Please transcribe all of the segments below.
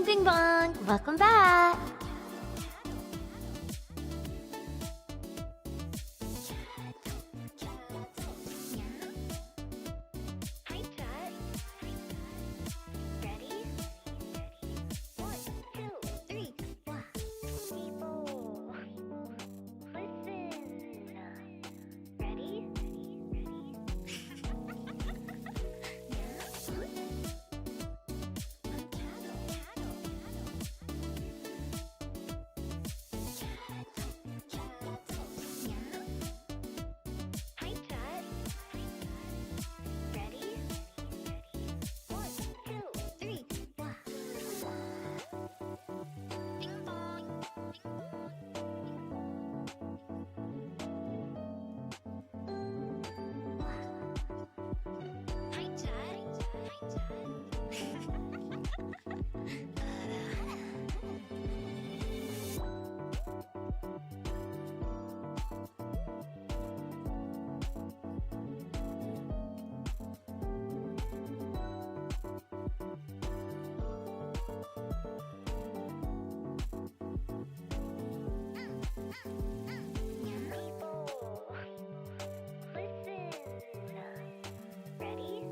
ding bong, welcome back! Hi, Chat. Ready? 1, 2, 3. People, listen. Ready? Hi, Chat. Ready? 1, 2, 3. Ding dong. Hi, Chat. People, listen. Ready?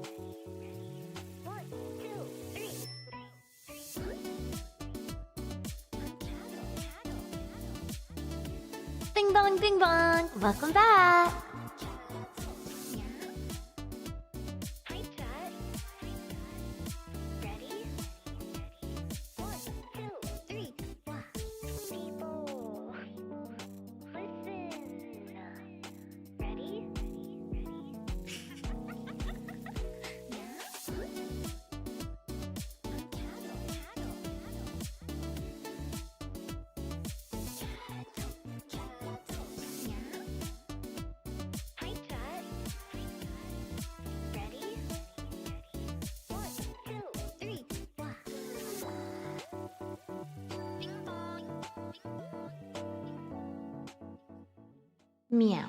1, 2, 3. Ding bong, welcome back! Hi, Chat. Ready? 1, 2, 3. People, listen. Ready? Hi, Chat. Ready? 1, 2, 3. Ding dong. Meow.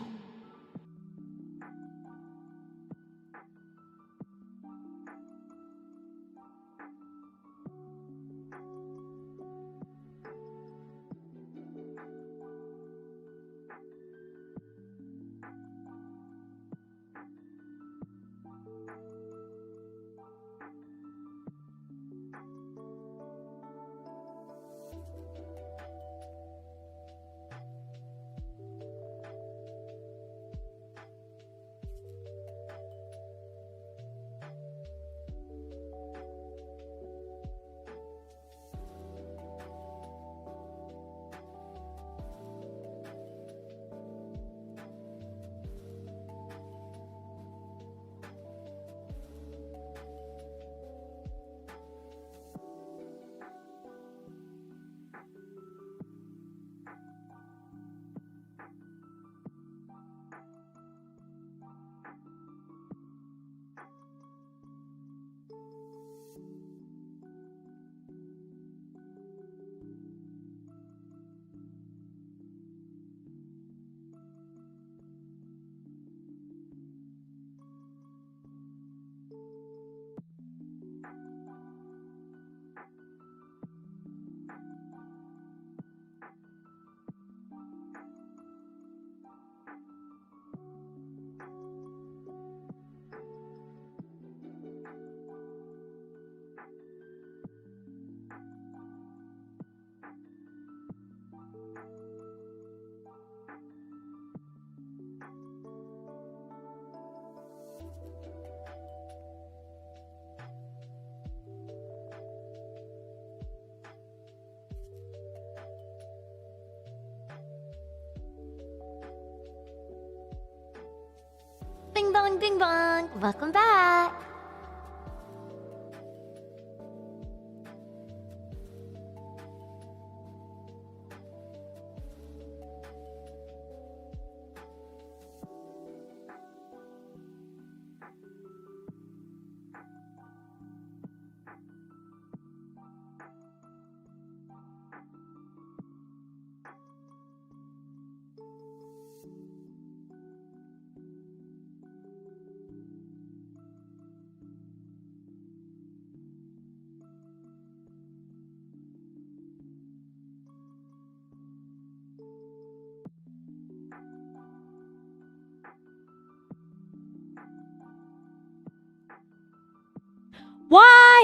Ding bong, welcome back!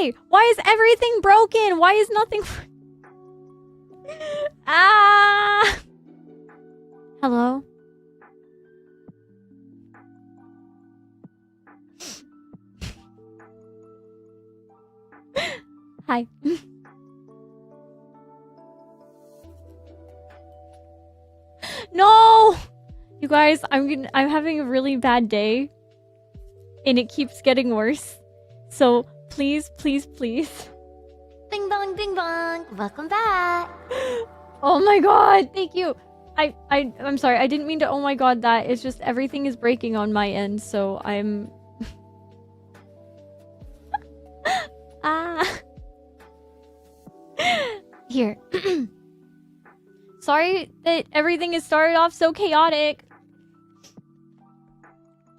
Why? Why is everything broken? Why is nothing... Ah! Hello? Hi. No! You guys, I'm having a really bad day. And it keeps getting worse. So, please, please, please. Bing bong, bing bong. Welcome back. Oh my god, thank you. I'm sorry, I didn't mean to oh my god that. It's just everything is breaking on my end, so I'm... Ah. Here. Sorry that everything has started off so chaotic.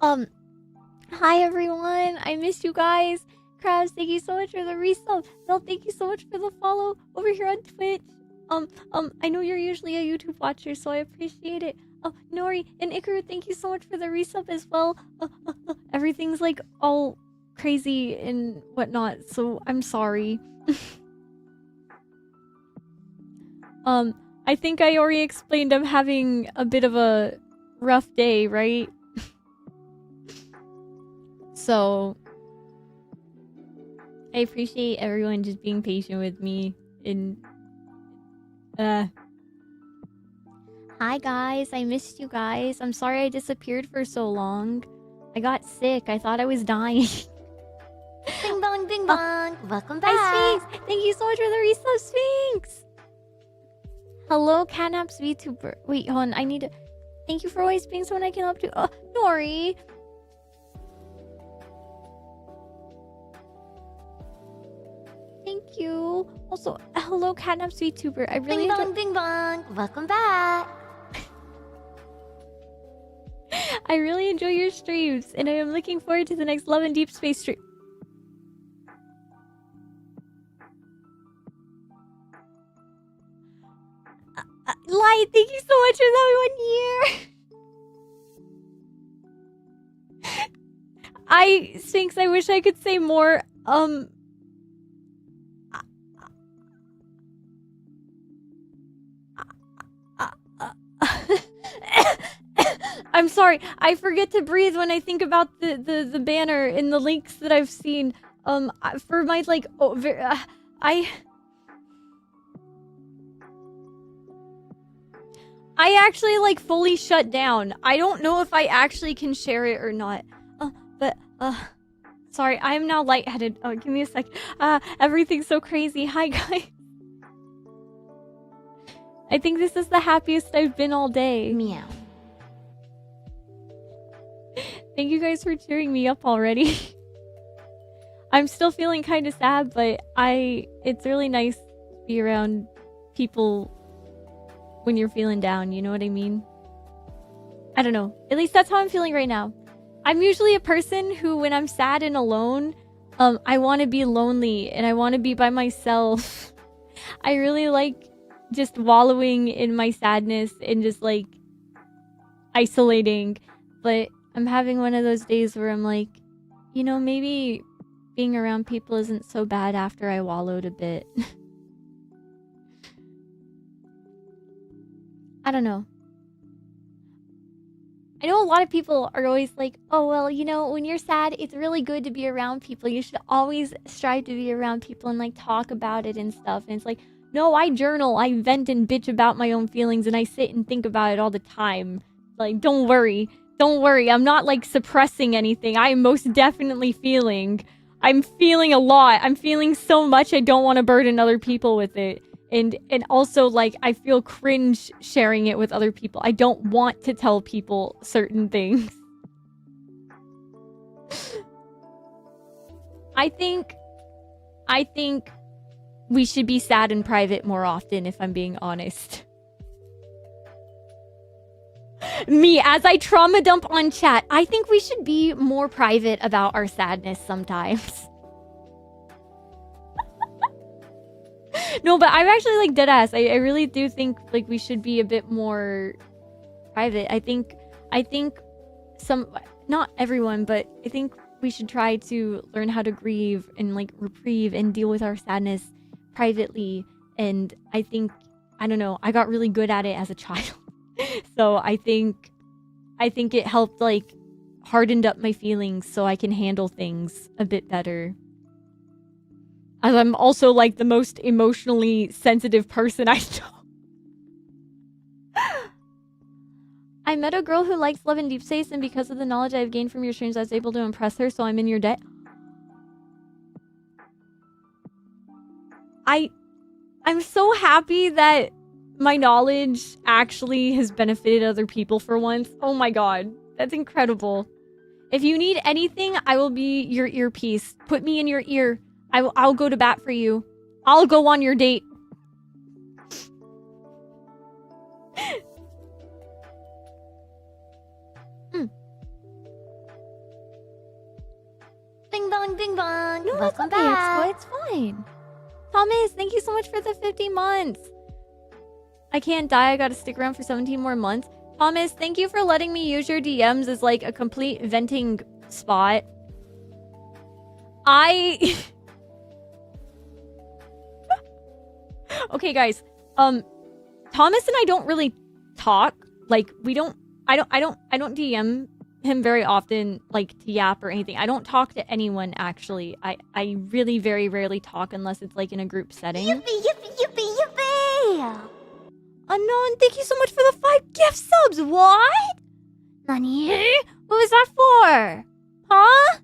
Hi everyone, I missed you guys. Krabs, thank you so much for the resub. Mel, thank you so much for the follow over here on Twitch. I know you're usually a YouTube watcher, so I appreciate it. Nori and Ikaru, thank you so much for the resub as well. Everything's like all crazy and whatnot, so I'm sorry. I think I already explained I'm having a bit of a rough day, right? So I appreciate everyone just being patient with me and Hi guys, I missed you guys. I'm sorry I disappeared for so long. I got sick. I thought I was dying. Bing bong, bing bong. Welcome back. Hi Sphinx! Thank you so much for the resub, Sphinx! Hello, CatNaps Vtuber. Wait, hold on. I need to... Thank you for always being someone I can help to... Nori! Thank you. Also, hello, CatNaps Vtuber. I really Bing bong, bing bong. Welcome back. I really enjoy your streams, and I am looking forward to the next Love and Deep Space stream. Light, thank you so much for that 1 year. Sphinx, I wish I could say more. I'm sorry. I forget to breathe when I think about the banner and the links that I've seen. For my like, I actually like fully shut down. I don't know if I actually can share it or not. Sorry, I am now lightheaded. Oh, give me a sec. Everything's so crazy. Hi, guys. I think this is the happiest I've been all day. Meow. Thank you guys for cheering me up already. I'm still feeling kind of sad, but it's really nice to be around people when you're feeling down, you know what I mean? I don't know. At least that's how I'm feeling right now. I'm usually a person who, when I'm sad and alone, I want to be lonely and I want to be by myself. I really like just wallowing in my sadness and just like isolating. But I'm having one of those days where I'm like, you know, maybe being around people isn't so bad after I wallowed a bit. I don't know. I know a lot of people are always like, oh, well, you know, when you're sad, it's really good to be around people. You should always strive to be around people and like talk about it and stuff. And it's like, no, I journal, I vent and bitch about my own feelings and I sit and think about it all the time. Like, don't worry. Don't worry. I'm not like suppressing anything. I am most definitely feeling. I'm feeling a lot. I'm feeling so much I don't want to burden other people with it. And also, like, I feel cringe sharing it with other people. I don't want to tell people certain things. I think we should be sad in private more often, if I'm being honest. Me, as I trauma dump on chat, I think we should be more private about our sadness sometimes. No, but I'm actually like deadass. I really do think like we should be a bit more private. I think some, not everyone, but I think we should try to learn how to grieve and like reprieve and deal with our sadness privately. And I think, I don't know, I got really good at it as a child. So I think it helped like hardened up my feelings so I can handle things a bit better. As I'm also like the most emotionally sensitive person I know. I met a girl who likes love and deep space, and because of the knowledge I've gained from your streams, I was able to impress her, so I'm in your debt. I'm so happy that my knowledge actually has benefited other people for once. Oh my god, that's incredible. If you need anything, I will be your earpiece. Put me in your ear. I'll go to bat for you. I'll go on your date. Ding dong, ding dong. No, that's Welcome okay, back. It's fine. Thomas, thank you so much for the 50 months. I can't die. I gotta stick around for 17 more months. Thomas, thank you for letting me use your DMs as like a complete venting spot. Okay, guys. Thomas and I don't really talk. Like, I don't DM him very often, like, to yap or anything. I don't talk to anyone, actually. I really very rarely talk unless it's, like, in a group setting. Yippee, yippee, yippee, yippee! Unknown, thank you so much for the 5 gift subs! What? Nani? What was that for? Huh?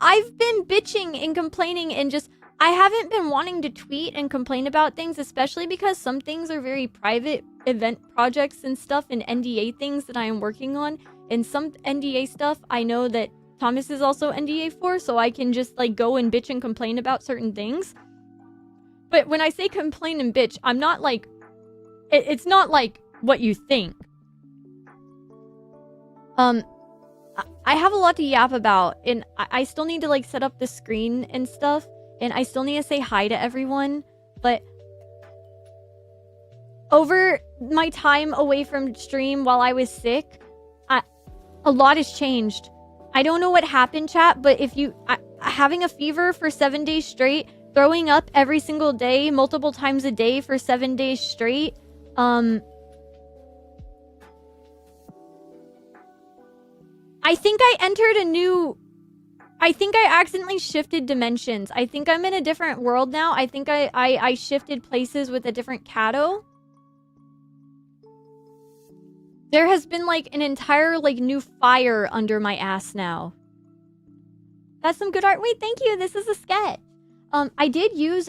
I've been bitching and complaining and just... I haven't been wanting to tweet and complain about things, especially because some things are very private event projects and stuff and NDA things that I am working on. And some NDA stuff I know that Thomas is also NDA for, so I can just like go and bitch and complain about certain things. But when I say complain and bitch, I'm not like... It's not like what you think. I have a lot to yap about, and I still need to like set up the screen and stuff. And I still need to say hi to everyone, but over my time away from stream while I was sick, a lot has changed. I don't know what happened, chat, but if you... having a fever for 7 days straight, throwing up every single day, multiple times a day for 7 days straight, I think I entered a new... I think I accidentally shifted dimensions. I think I'm in a different world now. I think I shifted places with a different Catto. There has been like an entire like new fire under my ass now. That's some good art. Wait, thank you. This is a sketch. I did use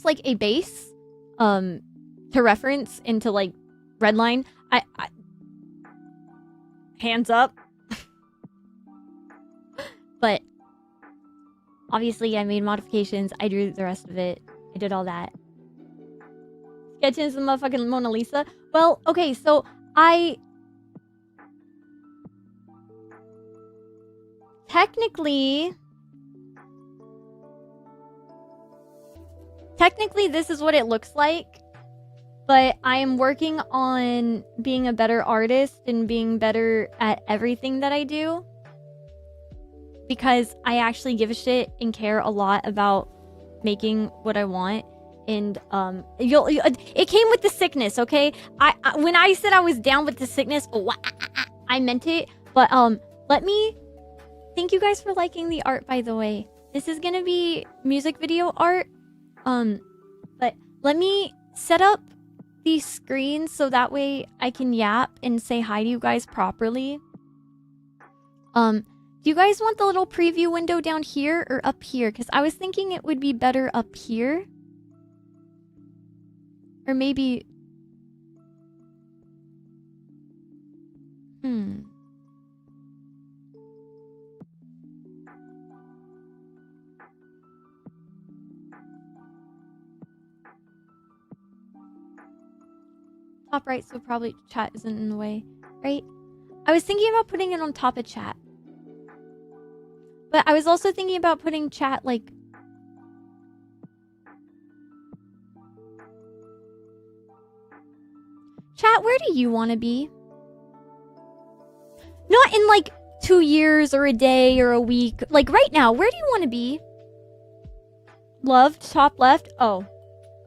like a base to reference into like Redline. Hands up. But obviously I made modifications. I drew the rest of it. I did all that. Sketching the motherfucking Mona Lisa. Well, okay, so Technically, this is what it looks like. But I am working on being a better artist and being better at everything that I do. Because I actually give a shit and care a lot about making what I want. And it came with the sickness, okay? When I said I was down with the sickness, I meant it. But thank you guys for liking the art, by the way. This is gonna be music video art. But let me set up these screens so that way I can yap and say hi to you guys properly. Do you guys want the little preview window down here or up here? Because I was thinking it would be better up here. Or maybe... Top right, so probably chat isn't in the way, right? I was thinking about putting it on top of chat. But I was also thinking about putting chat, like... Chat, where do you want to be? Not in like 2 years or a day or a week. Like right now, where do you want to be? Loved, top left. Oh.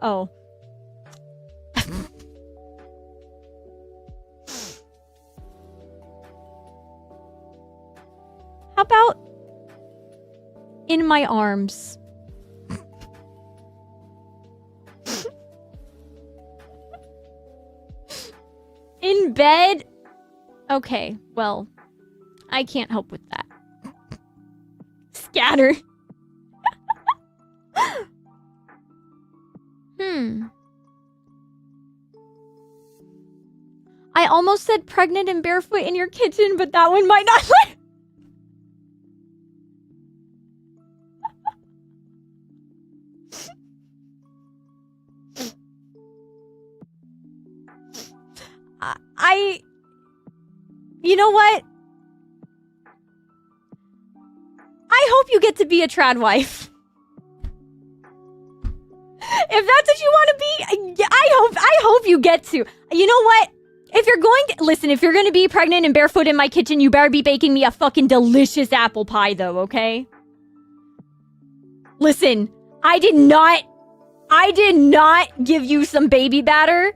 Oh. How about in my arms? In bed? Okay, well, I can't help with that. Scatter. I almost said pregnant and barefoot in your kitchen, but that one might not. You know what? I hope you get to be a trad wife. If that's what you want to be, I hope you get to. You know what? If you're going to listen, if you're going to be pregnant and barefoot in my kitchen, you better be baking me a fucking delicious apple pie though, okay? Listen, I did not give you some baby batter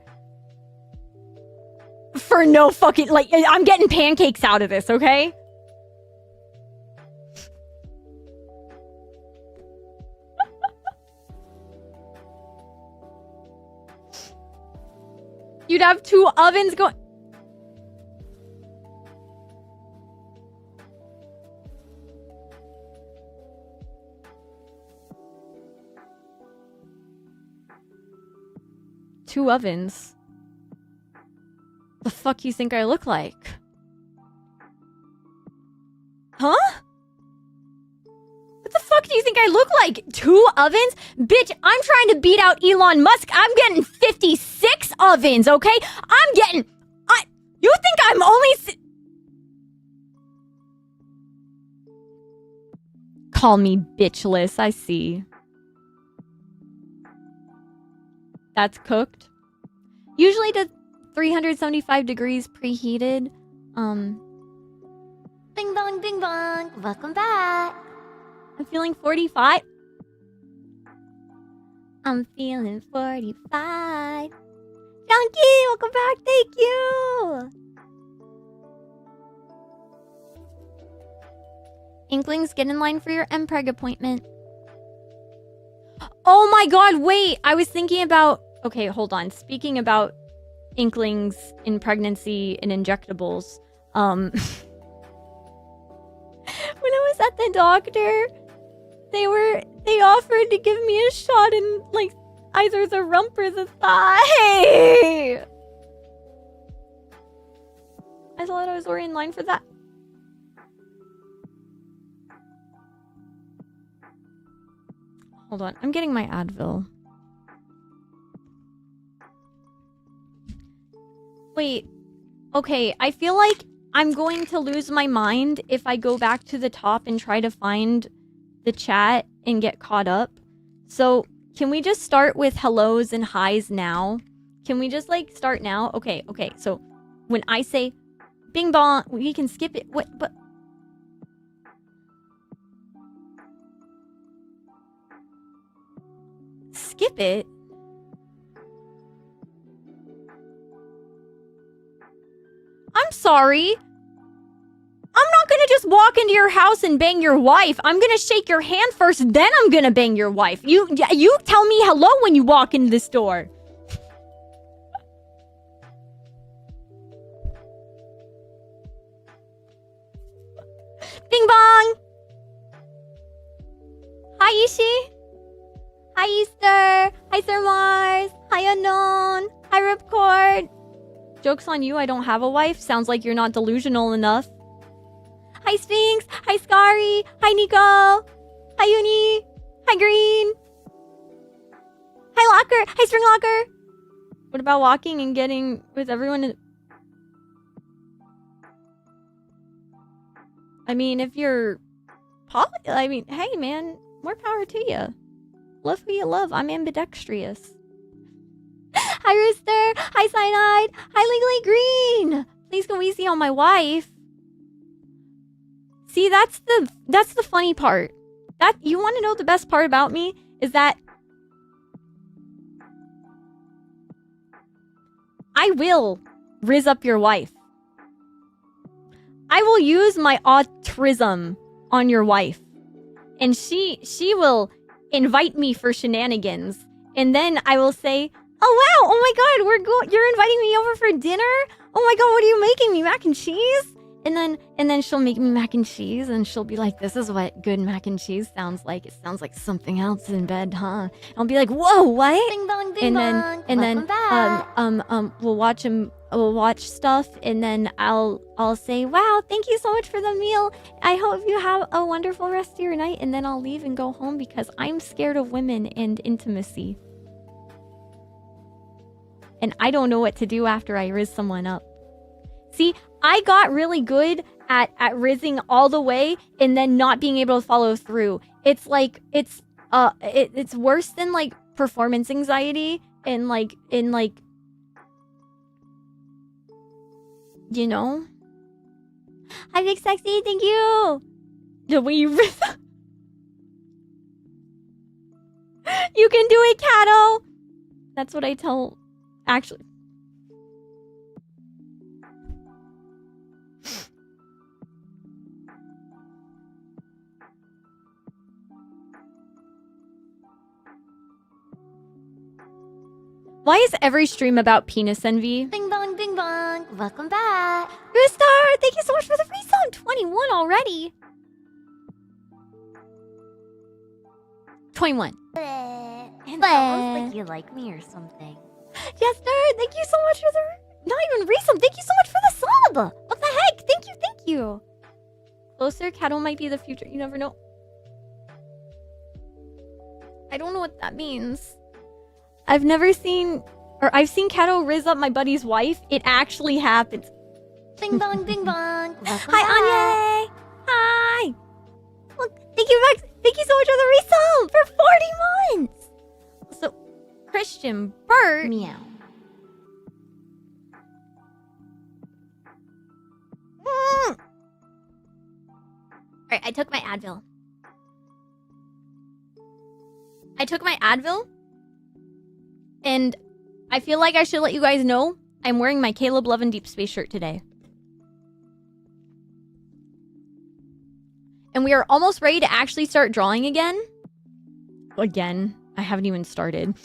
for no fucking, like, I'm getting pancakes out of this, okay? You'd have 2 ovens going. Two ovens? The fuck you think I look like? Huh? What the fuck do you think I look like? 2 ovens? Bitch, I'm trying to beat out Elon Musk. I'm getting 56 ovens, okay? I'm getting... You think I'm only... Call me bitchless, I see. That's cooked. Usually to 375 degrees preheated. Bing bong, bing bong. Welcome back. I'm feeling 45. I'm feeling 45. Donkey, welcome back. Thank you. Inklings, get in line for your MPreg appointment. Oh my god, wait. I was thinking about... Okay, hold on. Speaking about Inklings in pregnancy and injectables. When I was at the doctor, they offered to give me a shot in, like, either the rump or the thigh. I thought I was already in line for that. Hold on, I'm getting my Advil. Wait, okay, I feel like I'm going to lose my mind if I go back to the top and try to find the chat and get caught up. So, can we just start with hellos and highs now? Can we just, like, start now? Okay, so when I say bing bong, we can skip it. What, but... Skip it? I'm sorry. I'm not gonna just walk into your house and bang your wife. I'm gonna shake your hand first, then I'm gonna bang your wife. You tell me hello when you walk into this door. Bing bong. Hi, Ishi. Hi, Easter. Hi, Sir Mars. Hi, Unknown. Hi, Ripcord. Joke's on you, I don't have a wife. Sounds like you're not delusional enough. Hi, Sphinx. Hi, Scary. Hi, Nico. Hi, Uni. Hi, Green. Hi, Locker. Hi, String Locker. What about walking and getting with everyone? I mean, if you're... I mean, hey, man. More power to you. Love who you love. I'm ambidextrous. Hi, Rooster. Hi, Cyanide. Hi, Legally Green. Please go easy on my wife. See, that's the funny part. That you want to know the best part about me is that I will rizz up your wife. I will use my autism on your wife. And she will invite me for shenanigans. And then I will say, "Oh wow, oh my god, you're inviting me over for dinner? Oh my god, what are you making me? Mac and cheese?" And then she'll make me mac and cheese and she'll be like, "This is what good mac and cheese sounds like. It sounds like something else in bed, huh?" And I'll be like, "Whoa, what?" Ding dong, ding And dong. then Welcome back. we'll watch stuff, and then I'll say, "Wow, thank you so much for the meal. I hope you have a wonderful rest of your night," and then I'll leave and go home because I'm scared of women and intimacy. And I don't know what to do after I rizz someone up. See, I got really good at rizzing all the way and then not being able to follow through. It's like it's worse than like performance anxiety and like you know. Hi, Big Sexy, thank you. The way you rizz. You can do it, Catto. That's what I tell. Actually. Why is every stream about penis envy? Ding dong, ding dong. Welcome back. Rooster, thank you so much for the free sub. 21 already. 21. It's almost like you like me or something. Jester, thank you so much for the... Not even resub. Thank you so much for the sub. What the heck? Thank you, thank you. Closer, Catto might be the future. You never know. I don't know what that means. I've seen Catto rizz up my buddy's wife. It actually happens. Ding dong, ding dong. Welcome Hi, back. Anya. Hi. Look, thank you, Max. Thank you so much for the resub for 40 months. So, Christian Bert. Meow. Alright, I took my Advil. And I feel like I should let you guys know I'm wearing my Caleb Love and Deep Space shirt today. And we are almost ready to actually start drawing again. Again, I haven't even started.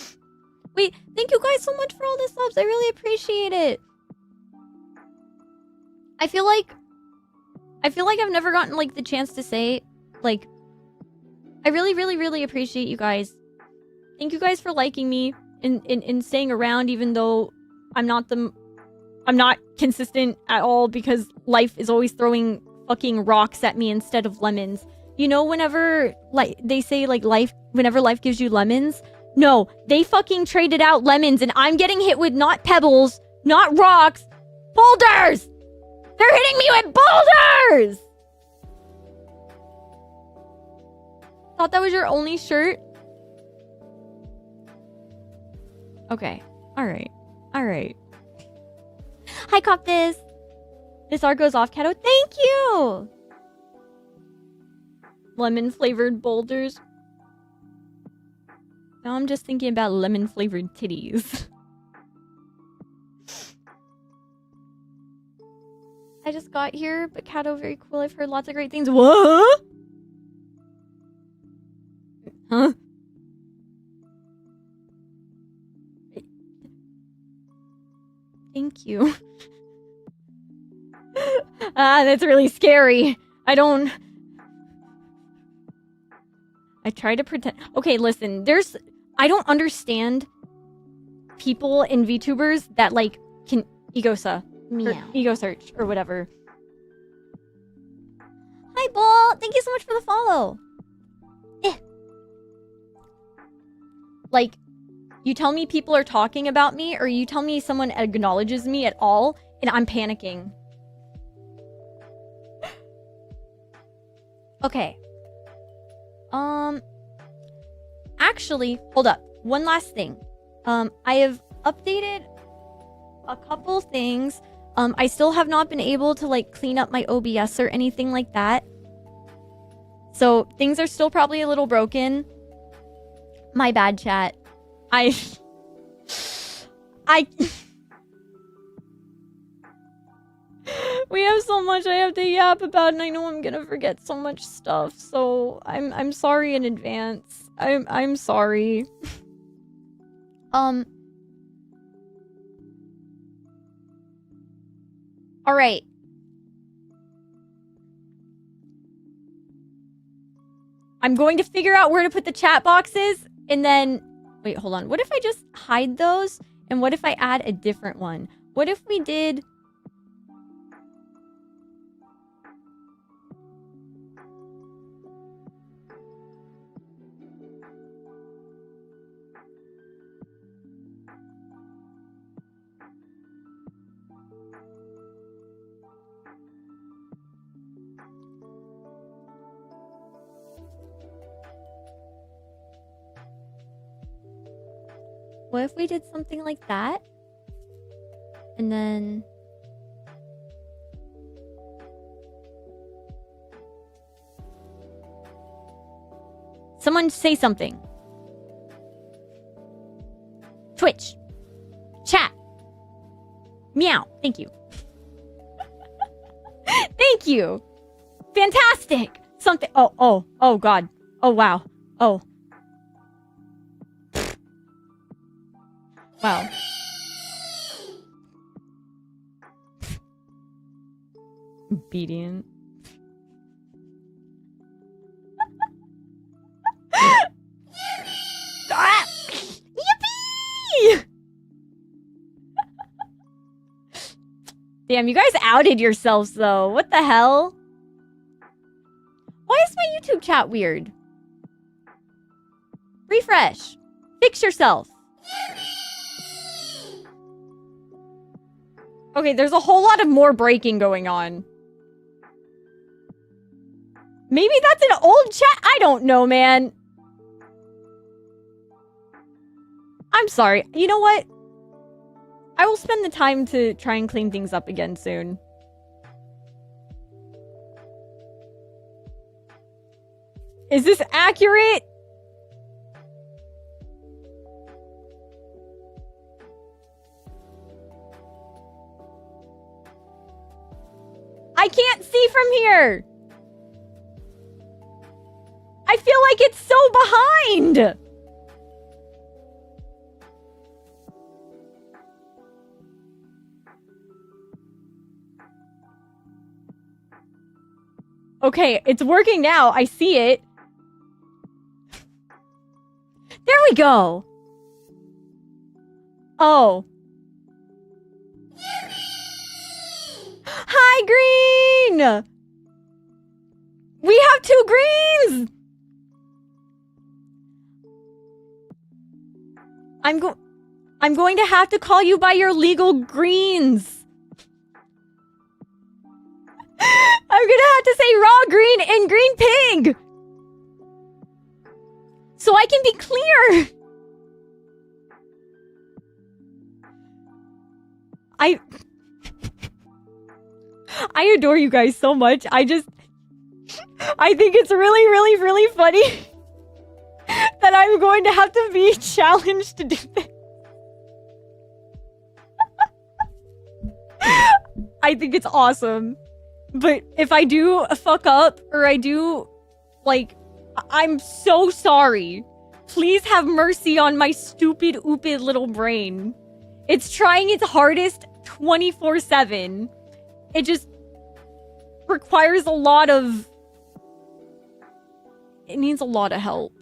Wait, thank you guys so much for all the subs. I really appreciate it. I feel like I've never gotten like the chance to say like I really, really, really appreciate you guys. Thank you guys for liking me and staying around even though I'm not consistent at all because life is always throwing fucking rocks at me instead of lemons. You know, whenever like they say like whenever life gives you lemons, no, they fucking traded out lemons and I'm getting hit with not pebbles, not rocks, boulders! They're hitting me with boulders! Thought that was your only shirt? Okay. Alright. Alright. Hi, Coptis! This art goes off, Catto. Thank you! Lemon-flavored boulders. Now I'm just thinking about lemon-flavored titties. I just got here, but Catto, very cool. I've heard lots of great things. What? Huh? Thank you. That's really scary. I try to pretend. Okay, listen, I don't understand people in VTubers that like can ego search or whatever. Hi, Bull. Thank you so much for the follow. Like, you tell me people are talking about me, or you tell me someone acknowledges me at all, and I'm panicking. Okay. Actually, hold up. One last thing. I updated a couple things. I still have not been able to like clean up my OBS or anything like that. So things are still probably a little broken. My bad, chat. I we have so much I have to yap about, and I know I'm gonna forget so much stuff. So I'm sorry in advance. I'm sorry. All right. I'm going to figure out where to put the chat boxes, and then wait, hold on. What if I just hide those? And what if I add a different one? What if we did what if we did something like that? And then someone say something. Twitch. Chat. Meow. Thank you. Thank you. Fantastic. Something. Oh, God. Oh, wow. Oh. Wow. Obedient. Ah! Yippee! Damn, you guys outed yourselves, though. What the hell? Why is my YouTube chat weird? Refresh. Fix yourself. Okay, there's a whole lot of more breaking going on. Maybe that's an old chat? I don't know, man. I'm sorry. You know what? I will spend the time to try and clean things up again soon. Is this accurate? I can't see from here. I feel like it's so behind. Okay, it's working now. I see it. There we go. Oh. Hi, green! We have 2 greens! I'm going to have to call you by your legal greens. I'm gonna have to say raw green and green pig! So I can be clear! I adore you guys so much. I think it's really, really, really funny that I'm going to have to be challenged to do this. I think it's awesome. But if I do fuck up, or I do, like, I'm so sorry. Please have mercy on my stupid, oopid little brain. It's trying its hardest 24/7. It just requires a lot of... It needs a lot of help.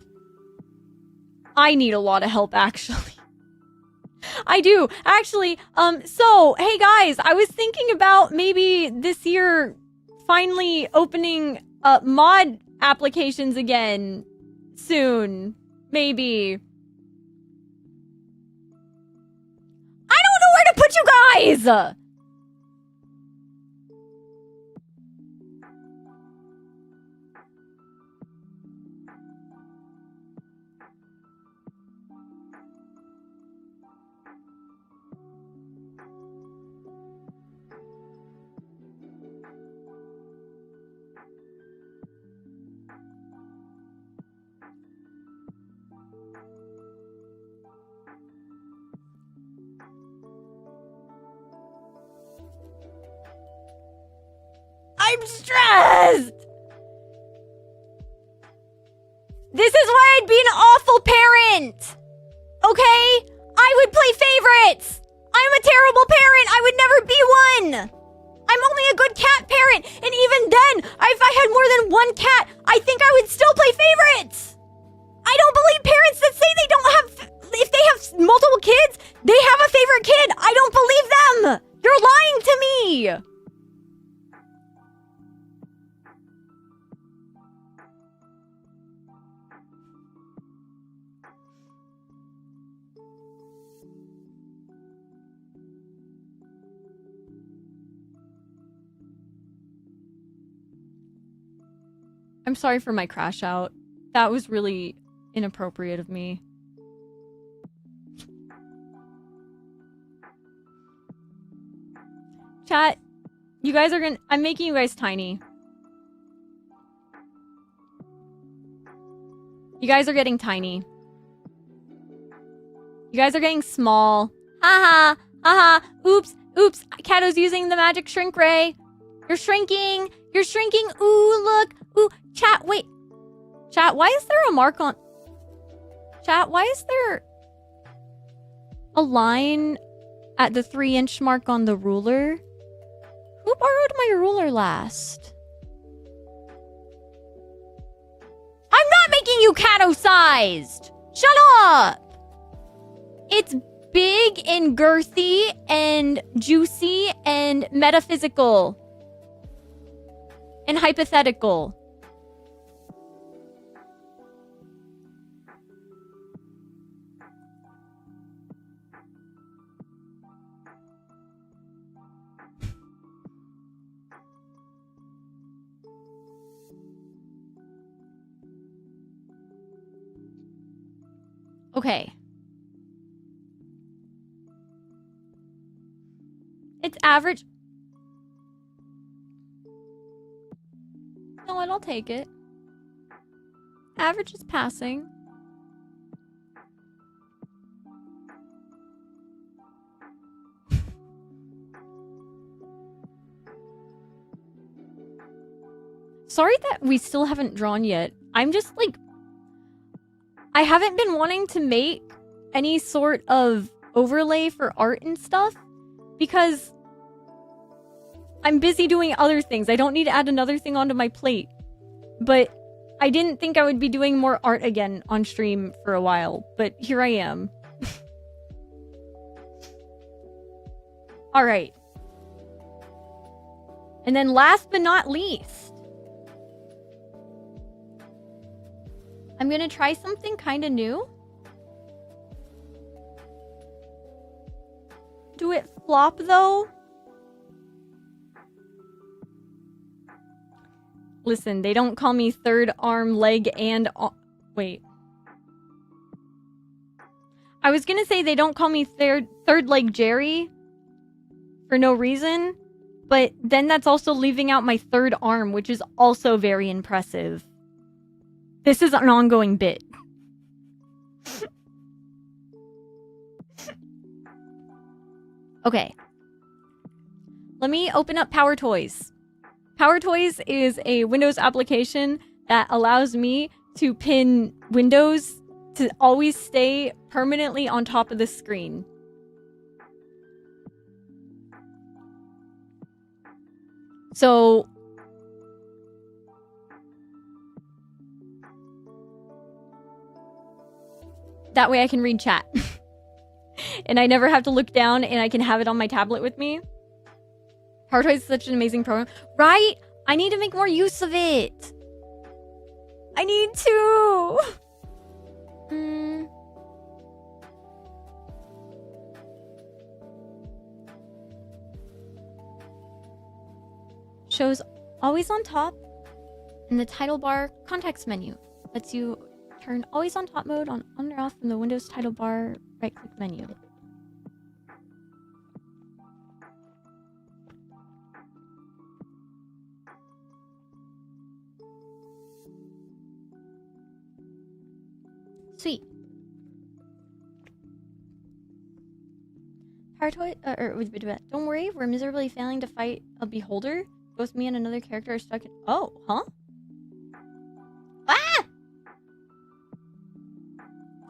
I need a lot of help, actually. I do. Actually, so, hey guys, I was thinking about maybe this year finally opening mod applications again soon. Maybe. I don't know where to put you guys! I'm stressed! This is why I'd be an awful parent! Okay? I would play favorites! I'm a terrible parent! I would never be one! I'm only a good cat parent! And even then, if I had more than one cat, I think I would still play favorites! I don't believe parents that say they don't have... If they have multiple kids, they have a favorite kid! I don't believe them! You're lying to me! I'm sorry for my crash out. That was really inappropriate of me. Chat, you guys are gonna... I'm making you guys tiny. You guys are getting tiny. You guys are getting small. Haha, haha, oops, oops. Catto's using the magic shrink ray. You're shrinking. You're shrinking. Ooh, look. Ooh, chat, wait. Chat, why is there a mark on... Chat, why is there a line at the 3-inch mark on the ruler? Who borrowed my ruler last? I'm not making you Catto-sized! Shut up! It's big and girthy and juicy and metaphysical. And hypothetical. Okay. It's average. No, I'll take it. Average is passing. Sorry that we still haven't drawn yet. I'm just like... I haven't been wanting to make any sort of overlay for art and stuff because I'm busy doing other things. I don't need to add another thing onto my plate. But I didn't think I would be doing more art again on stream for a while, but here I am. All right. And then last but not least, I'm gonna try something kind of new. Do it flop though? Listen, they don't call me third arm, leg, and... Wait. I was gonna say they don't call me third leg Jerry for no reason, but then that's also leaving out my third arm, which is also very impressive. This is an ongoing bit. Okay. Let me open up Power Toys. Power Toys is a Windows application that allows me to pin windows to always stay permanently on top of the screen. So... that way I can read chat. And I never have to look down and I can have it on my tablet with me. PowerToys is such an amazing program. Right? I need to make more use of it. I need to. Shows always on top in the title bar context menu. Lets you turn always on top mode on or off from the Windows title bar right click menu. Sweet. Power toy, don't worry, we're miserably failing to fight a beholder. Both me and another character are stuck in... Oh, huh? Ah!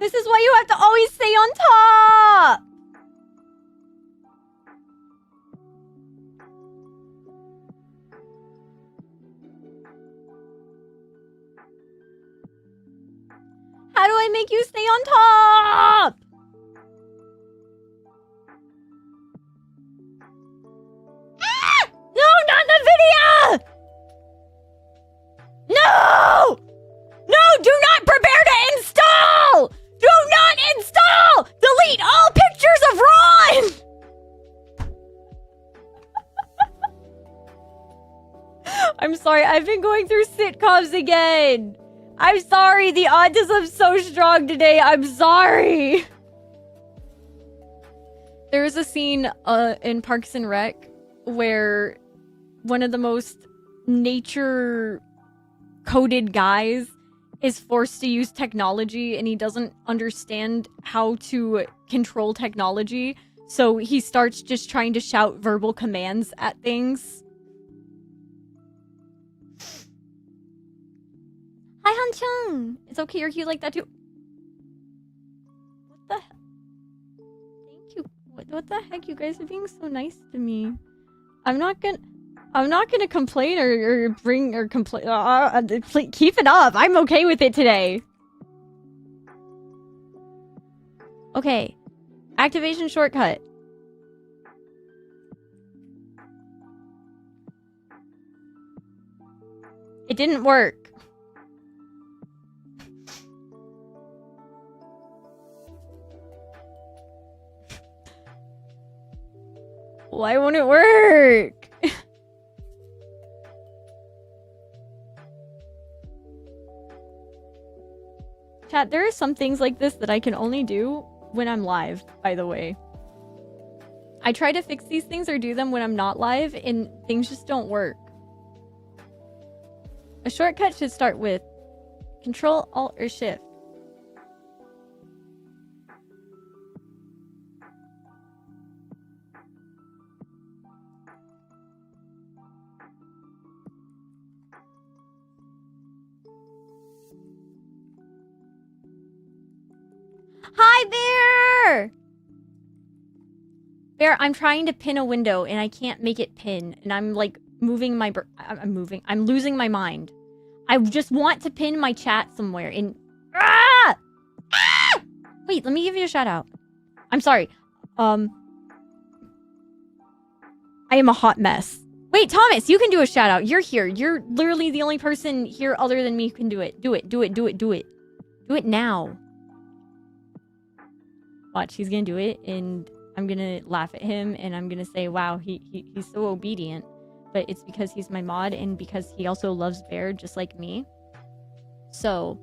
This is why you have to always stay on top! How do I make you stay on top? Ah! No, not the video! No! No, do not prepare to install! Do not install! Delete all pictures of Ron! I'm sorry, I've been going through sitcoms again. I'm sorry, the autism's so strong today. I'm sorry. There's a scene in Parks and Rec where one of the most nature-coded guys is forced to use technology and he doesn't understand how to control technology. So he starts just trying to shout verbal commands at things. Hi, Han Chung! It's okay, you're cute like that too. What the heck? Thank you. What the heck? You guys are being so nice to me. I'm not gonna complain or bring or complain. Keep it up. I'm okay with it today. Okay. Activation shortcut. It didn't work. Why won't it work? Chat, there are some things like this that I can only do when I'm live, by the way. I try to fix these things or do them when I'm not live, and things just don't work. A shortcut should start with Control, Alt, or Shift. Hi, Bear! Bear, I'm trying to pin a window and I can't make it pin. And I'm like moving my... I'm losing my mind. I just want to pin my chat somewhere in... Ah! Ah! Wait, let me give you a shout out. I'm sorry. I am a hot mess. Wait, Thomas, you can do a shout out. You're here. You're literally the only person here other than me who can do it. Do it, do it, do it, do it. Do it now. Watch, he's gonna do it, and I'm gonna laugh at him, and I'm gonna say, wow, he's so obedient. But it's because he's my mod, and because he also loves Bear, just like me. So...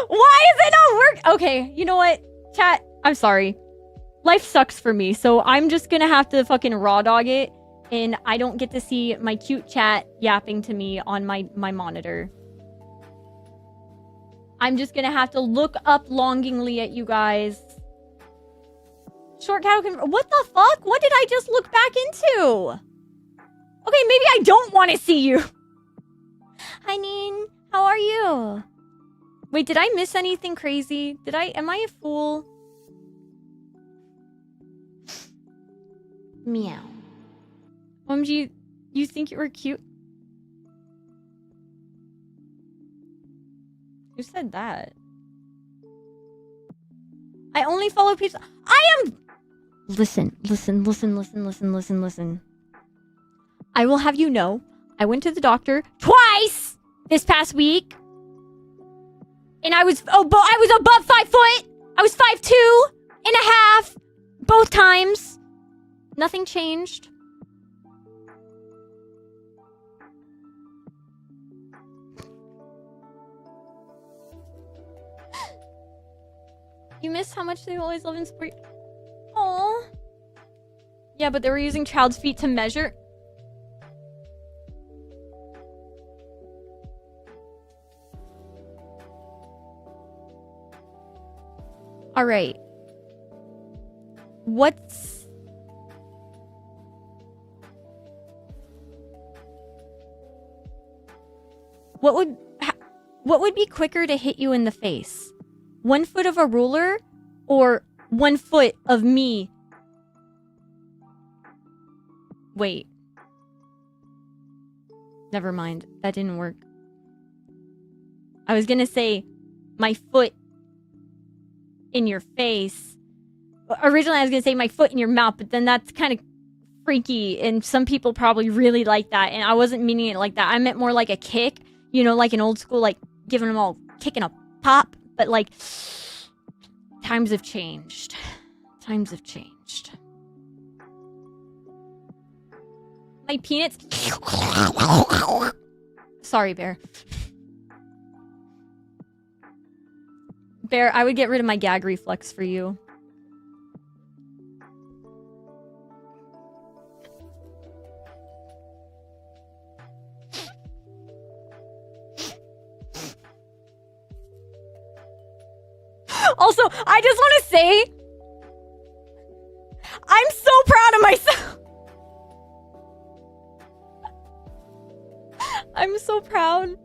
Why is it not work? Okay, you know what? Chat, I'm sorry. Life sucks for me, so I'm just gonna have to fucking raw dog it, and I don't get to see my cute chat yapping to me on my monitor. I'm just gonna have to look up longingly at you guys. Short Catto what the fuck? What did I just look back into? Okay, maybe I don't want to see you. Hi, Neen. How are you? Wait, did I miss anything crazy? Am I a fool? Meow. OMG, you think you were cute? Who said that? I only follow people. I am... Listen. I will have you know, I went to the doctor twice this past week. And I was above 5 foot. I was 5'2.5" both times. Nothing changed. You miss how much they always love and support. Aww. Yeah, but they were using child's feet to measure. Alright. What's What would be quicker to hit you in the face? 1 foot of a ruler or 1 foot of me? Wait. Never mind. That didn't work. I was gonna say my foot in your face. Originally, I was gonna say my foot in your mouth, but then that's kind of freaky, and some people probably really like that, and I wasn't meaning it like that. I meant more like a kick, you know, like an old school, like giving them all kick and a pop, but like times have changed. Times have changed. My peanuts. Sorry, Bear. Bear, I would get rid of my gag reflex for you. Also, I just want to say, I'm so proud of myself. I'm so proud.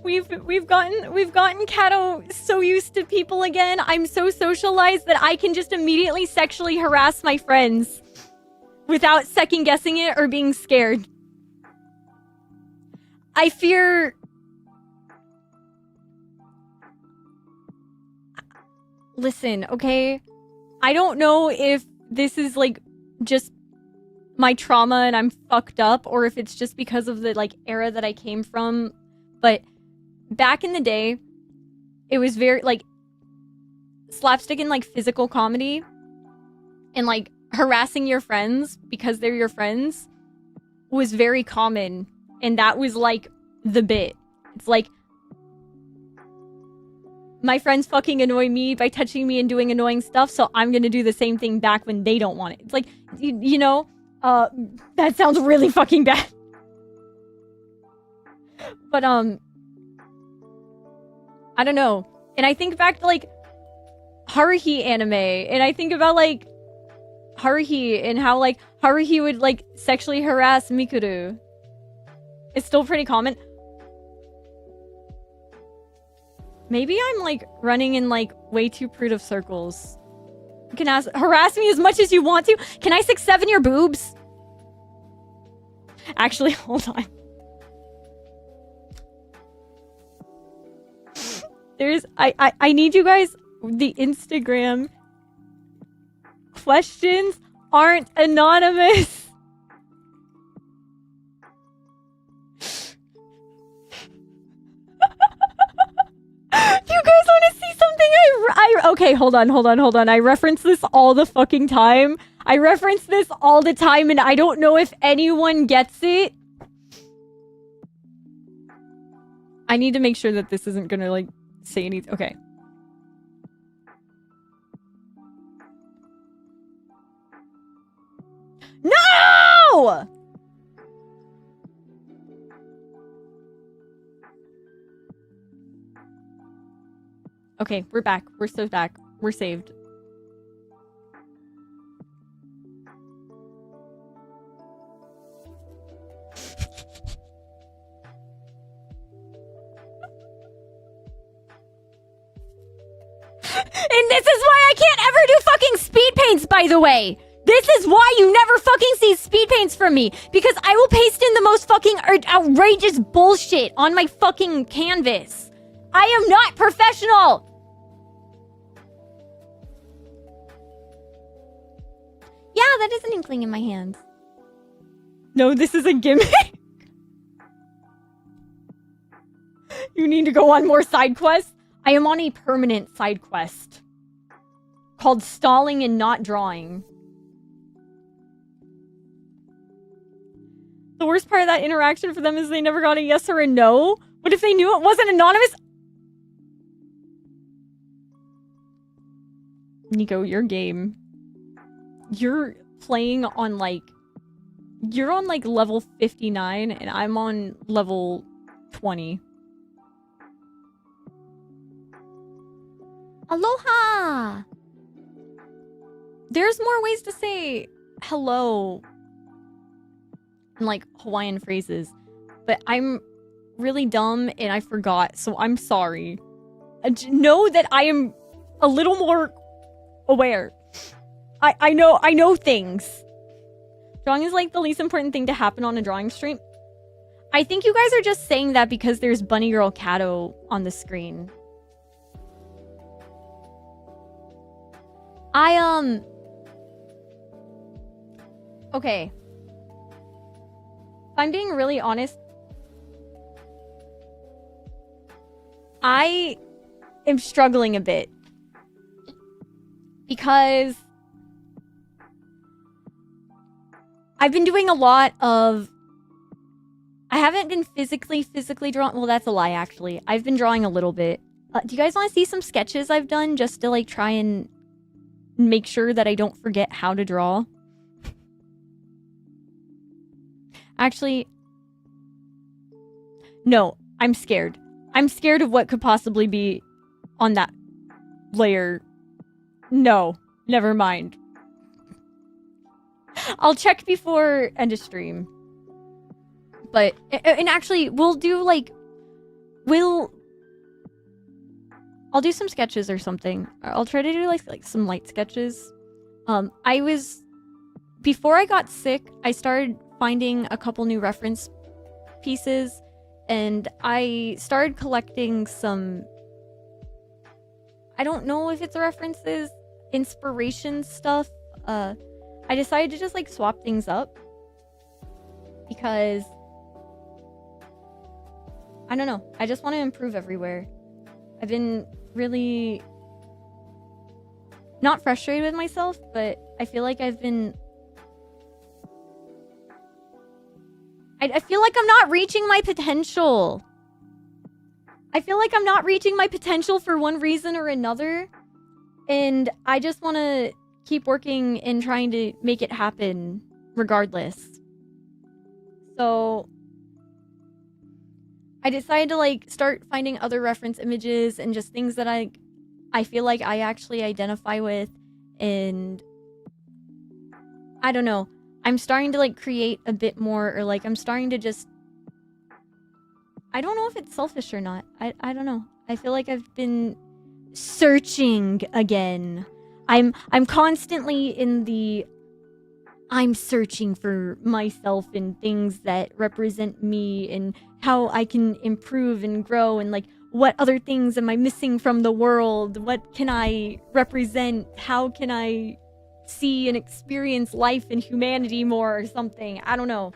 We've gotten Catto so used to people again. I'm so socialized that I can just immediately sexually harass my friends without second guessing it or being scared. I fear... Listen, okay? I don't know if this is, like, just my trauma and I'm fucked up, or if it's just because of the, like, era that I came from, but back in the day, it was very, like, slapstick and, like, physical comedy and, like, harassing your friends because they're your friends was very common, and that was, like, the bit. It's like, my friends fucking annoy me by touching me and doing annoying stuff, so I'm gonna do the same thing back when they don't want it. It's like, you know, that sounds really fucking bad. But, I don't know. And I think back to, like, Haruhi anime, and I think about, like, Haruhi and how, like, Haruhi would, like, sexually harass Mikuru. It's still pretty common. Maybe I'm, like, running in, like, way too prude of circles. You can harass me as much as you want to. Can I 6'7" your boobs? Actually, hold on. I need you guys, the Instagram questions aren't anonymous. You guys want to see something? Okay, hold on. I reference this all the fucking time. And I don't know if anyone gets it. I need to make sure that this isn't gonna, like, say anything. Okay. No! Okay, we're back. We're so back. We're saved. And this is why I can't ever do fucking speed paints, by the way. This is why you never fucking see speed paints from me. Because I will paste in the most fucking outrageous bullshit on my fucking canvas. I am not professional. Yeah, that is an inkling in my hand. No, this is a gimmick. You need to go on more side quests. I am on a permanent side quest called Stalling and Not Drawing. The worst part of that interaction for them is they never got a yes or a no. What if they knew it wasn't anonymous? Nico, your game. You're playing on, like... You're on, like, level 59, and I'm on level 20. Aloha! There's more ways to say hello in, like, Hawaiian phrases. But I'm really dumb and I forgot, so I'm sorry. Know that I am a little more aware. I know things. Drawing is like the least important thing to happen on a drawing stream. I think you guys are just saying that because there's Bunny Girl Catto on the screen. Okay. If I'm being really honest, I am struggling a bit. Because I've been doing a lot of... I haven't been physically drawing... Well, that's a lie, actually. I've been drawing a little bit. Do you guys want to see some sketches I've done just to, like, try and make sure that I don't forget how to draw? Actually... No, I'm scared. I'm scared of what could possibly be on that layer. No, never mind. I'll check before end of stream. But, and actually, we'll do, like, I'll do some sketches or something. I'll try to do, like some light sketches. Before I got sick, I started finding a couple new reference pieces, and I started collecting some, I don't know if it's references, inspiration stuff. I decided to just, like, swap things up. Because I don't know. I just want to improve everywhere. I've been really not frustrated with myself, but I feel like I've been... I feel like I'm not reaching my potential. I feel like I'm not reaching my potential for one reason or another. And I just want to keep working and trying to make it happen regardless. So I decided to, like, start finding other reference images and just things that I feel like I actually identify with. And I don't know. I'm starting to, like, create a bit more, or, like, I'm starting to just... I don't know if it's selfish or not. I don't know. I feel like I've been searching again. I'm constantly in the... I'm searching for myself and things that represent me and how I can improve and grow, and, like, what other things am I missing from the world? What can I represent? How can I see and experience life and humanity more or something? I don't know.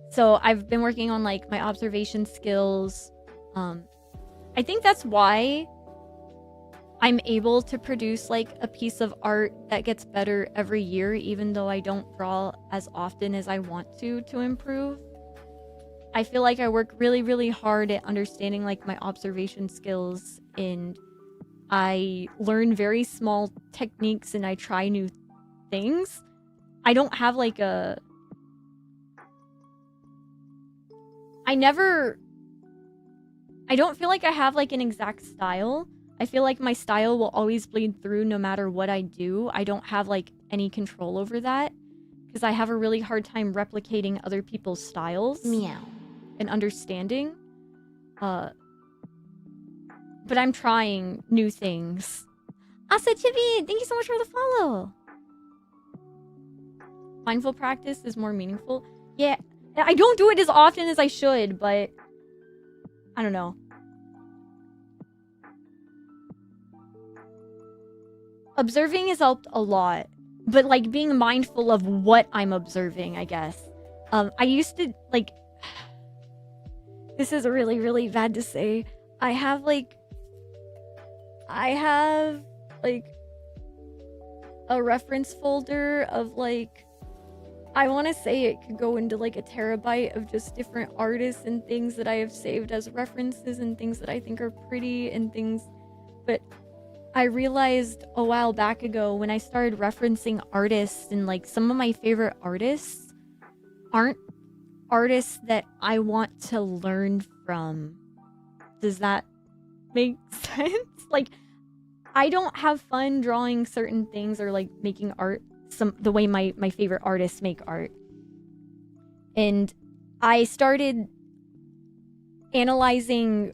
So I've been working on, like, my observation skills. I think that's why I'm able to produce, like, a piece of art that gets better every year, even though I don't draw as often as I want to improve. I feel like I work really, really hard at understanding, like, my observation skills, and I learn very small techniques and I try new things. I don't have, like, I don't feel like I have, like, an exact style. I feel like my style will always bleed through no matter what I do. I don't have, like, any control over that because I have a really hard time replicating other people's styles. Meow. And understanding. But I'm trying new things. Asa Chibi, thank you so much for the follow. Mindful practice is more meaningful. Yeah, I don't do it as often as I should, but I don't know. Observing has helped a lot, but, like, being mindful of what I'm observing, I guess. I used to, like, this is really, really bad to say. I have, like, a reference folder of, like, I want to say it could go into, like, a terabyte of just different artists and things that I have saved as references and things that I think are pretty and things, but I realized a while back ago when I started referencing artists, and, like, some of my favorite artists aren't artists that I want to learn from. Does that make sense? Like, I don't have fun drawing certain things or, like, making art the way my favorite artists make art. And I started analyzing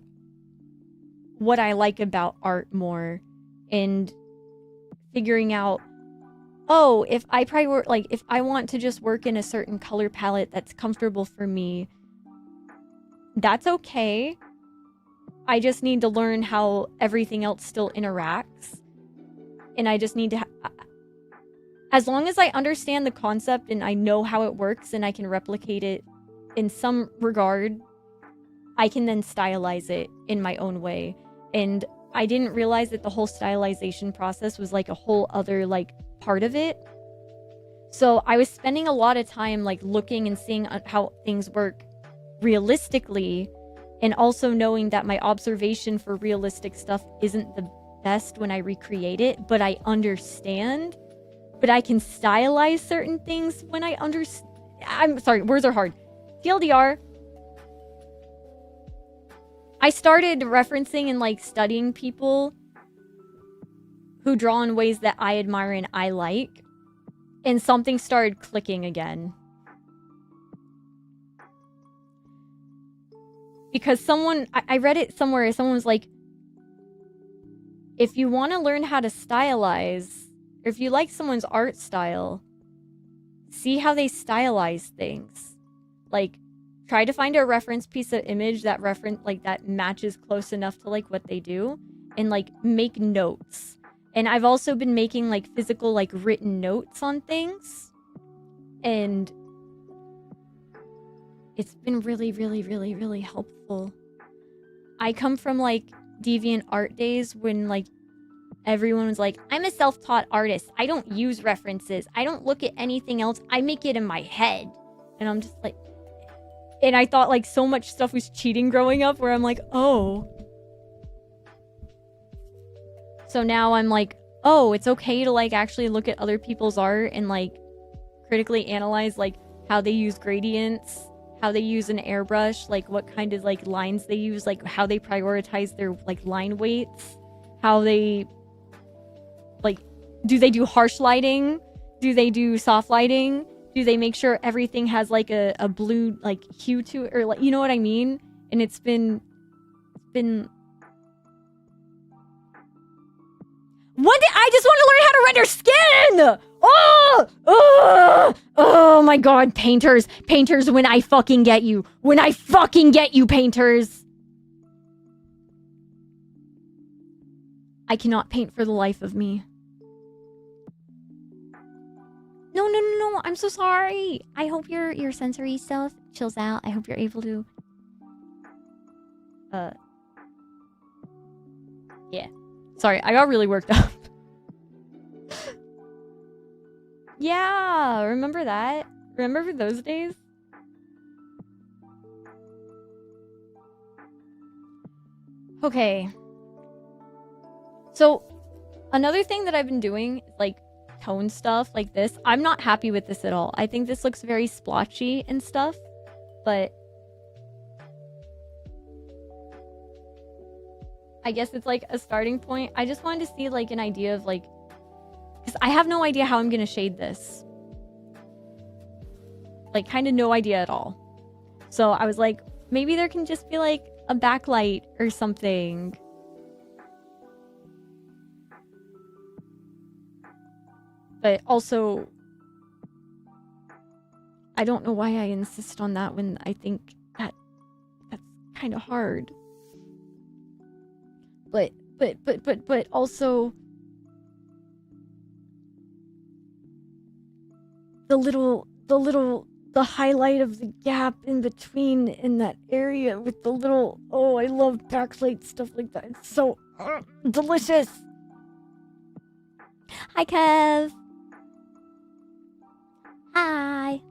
what I like about art more and figuring out, oh, if I if I want to just work in a certain color palette that's comfortable for me, that's okay. I just need to learn how everything else still interacts. And I just need to as long as I understand the concept and I know how it works and I can replicate it in some regard, I can then stylize it in my own way. And I didn't realize that the whole stylization process was like a whole other like part of it. So I was spending a lot of time like looking and seeing how things work realistically, and also knowing that my observation for realistic stuff isn't the best when I recreate it, but I understand. But I can stylize certain things when I understand. I'm sorry, words are hard. TLDR. I started referencing and like studying people who draw in ways that I admire and I like. And something started clicking again. Because I read it somewhere, someone was like, if you want to learn how to stylize, or if you like someone's art style, see how they stylize things. Like, try to find a reference piece of image that that matches close enough to like what they do, and like make notes. And I've also been making like physical like written notes on things, and it's been really, really, really, really helpful. I come from like deviant art days when like everyone was like, I'm a self-taught artist. I don't use references. I don't look at anything else. I make it in my head. And I'm just like, and I thought like so much stuff was cheating growing up, where I'm like, oh. So now I'm like, oh, it's okay to like actually look at other people's art and like critically analyze like how they use gradients, how they use an airbrush, like what kind of like lines they use, like how they prioritize their like line weights, how they like, do they do harsh lighting? Do they do soft lighting? Do they make sure everything has like a blue like hue to it, or like, you know what I mean? And it's been I just want to learn how to render skin! Oh my god, painters, when I fucking get you, painters. I cannot paint for the life of me. No, I'm so sorry. I hope your sensory stuff chills out. I hope you're able to yeah. Sorry, I got really worked up. Yeah, remember that? Remember those days? Okay. So, another thing that I've been doing, like tone stuff like this. I'm not happy with this at all. I think this looks very splotchy and stuff, but I guess it's like a starting point. I just wanted to see like an idea of like, because I have no idea how I'm gonna shade this. Like, kind of no idea at all. So I was like, maybe there can just be like a backlight or something. But also, I don't know why I insist on that when I think that's kind of hard. But also, the highlight of the gap in between in that area with the little, oh, I love backlight stuff like that. It's so delicious. Hi, Kev. Hi.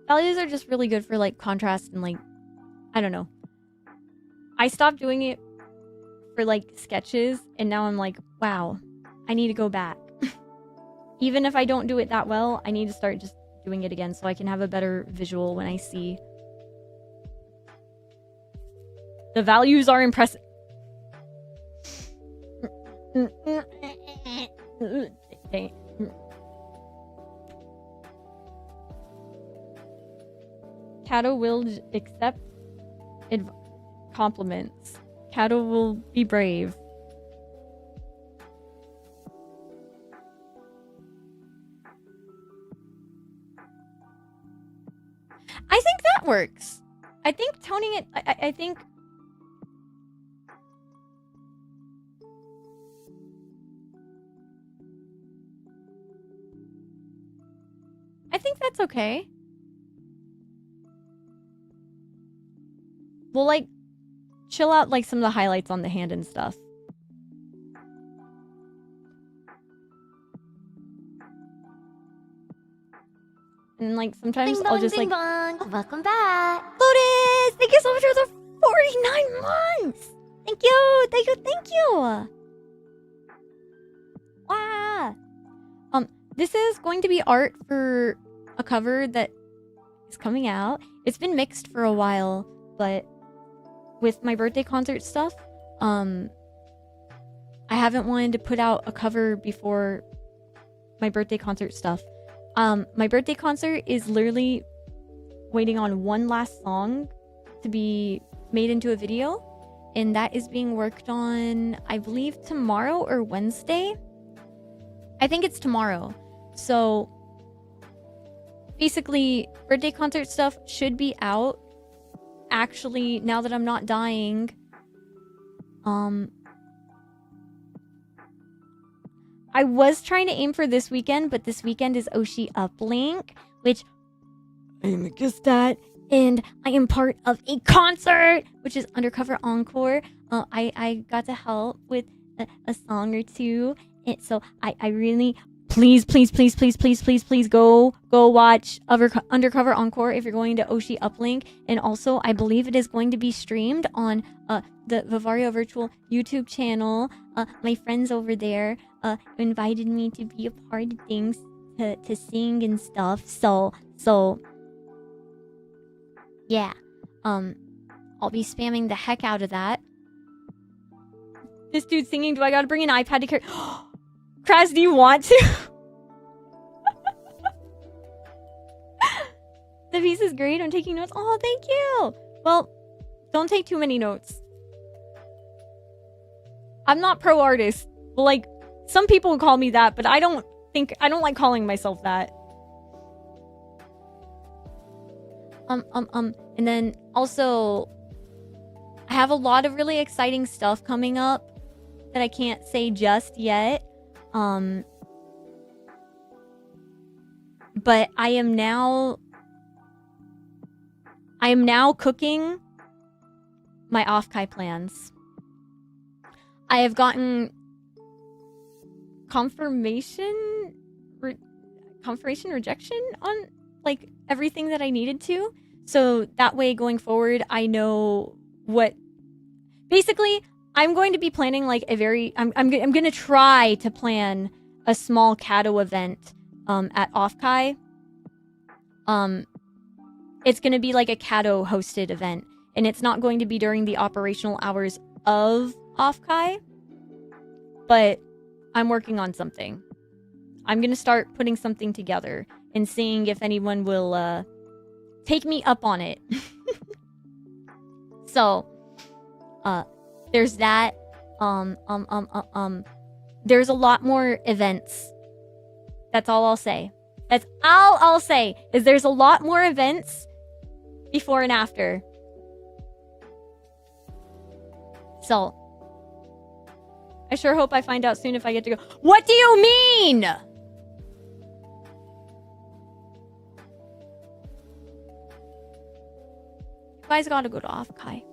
Values are just really good for like contrast and like, I don't know. I stopped doing it for like sketches, and now I'm like, wow, I need to go back. Even if I don't do it that well, I need to start just doing it again so I can have a better visual when I see. The values are impressive. Catto will accept compliments. Catto will be brave. I think that works. I think toning it, I think... I think that's okay. We'll, like, chill out, like, some of the highlights on the hand and stuff. And, like, sometimes Ding I'll dong, just, ding like... dong. Welcome back. Lotus! Thank you so much for the 49 months! Thank you! Thank you! Thank you! Wow! This is going to be art for a cover that is coming out. It's been mixed for a while, but with my birthday concert stuff, I haven't wanted to put out a cover before my birthday concert stuff. My birthday concert is literally waiting on one last song to be made into a video, and that is being worked on, I believe, tomorrow or Wednesday. I think it's tomorrow. So basically, birthday concert stuff should be out. Actually, now that I'm not dying, I was trying to aim for this weekend, but this weekend is Oshi Uplink, which I am a guest at, and I am part of a concert, which is Undercover Encore. I got to help with a song or two, and so I really... Please go watch Undercover Encore if you're going to Oshi Uplink. And also, I believe it is going to be streamed on the Vivario Virtual YouTube channel. My friends over there invited me to be a part of things to sing and stuff. So yeah. I'll be spamming the heck out of that. This dude's singing. Do I gotta bring an iPad to carry? Kraz, do you want to? The piece is great. I'm taking notes. Oh, thank you. Well, don't take too many notes. I'm not pro artist. Well, like, some people call me that, but I don't like calling myself that. And then also, I have a lot of really exciting stuff coming up that I can't say just yet. But I am now cooking my off-Kai plans. I have gotten confirmation rejection on like everything that I needed to. So that way going forward, I know what basically I'm going to be planning like a very I'm going to try to plan a small Catto event at off-Kai. It's going to be like a Catto hosted event, and it's not going to be during the operational hours of off-Kai, but I'm working on something. I'm going to start putting something together and seeing if anyone will take me up on it. So, there's that. There's a lot more events. That's all I'll say. That's all I'll say, is there's a lot more events before and after. So, I sure hope I find out soon if I get to go. What do you mean? You guys gotta go to off-Kai.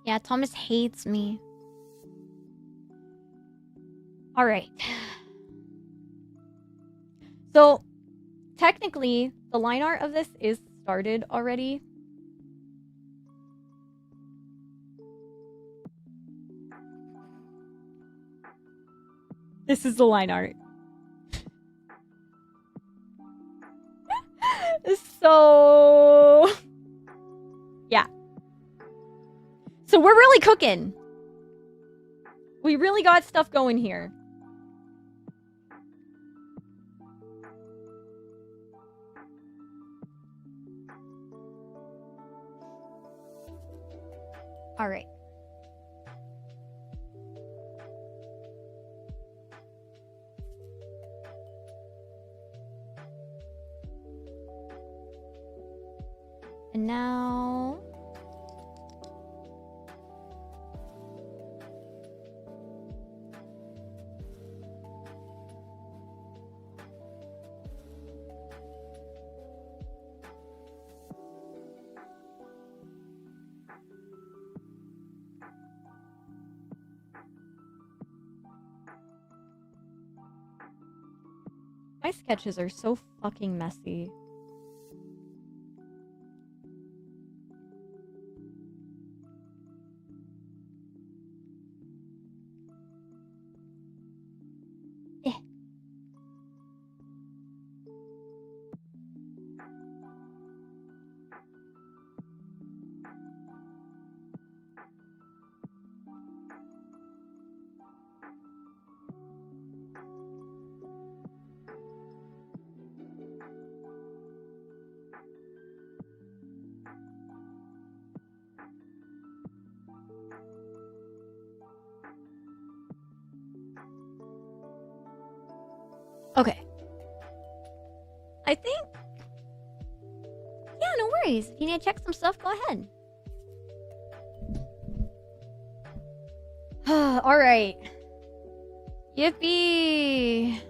Yeah, Thomas hates me. All right. So, technically, the line art of this is started already. This is the line art. So, yeah. So we're really cooking. We really got stuff going here. All right. And now... My sketches are so fucking messy. Okay. I think... Yeah, no worries. If you need to check some stuff, go ahead. Alright. Yippee!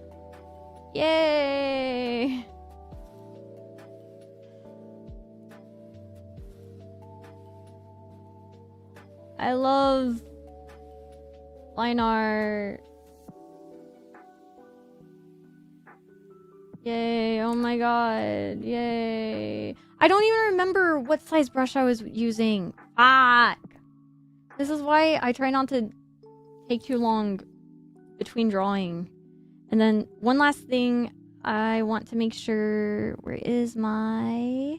Yay! I love... lineart. Yay, oh my god, yay. I don't even remember what size brush I was using. Fuck. This is why I try not to take too long between drawing. And then one last thing, I want to make sure, where is my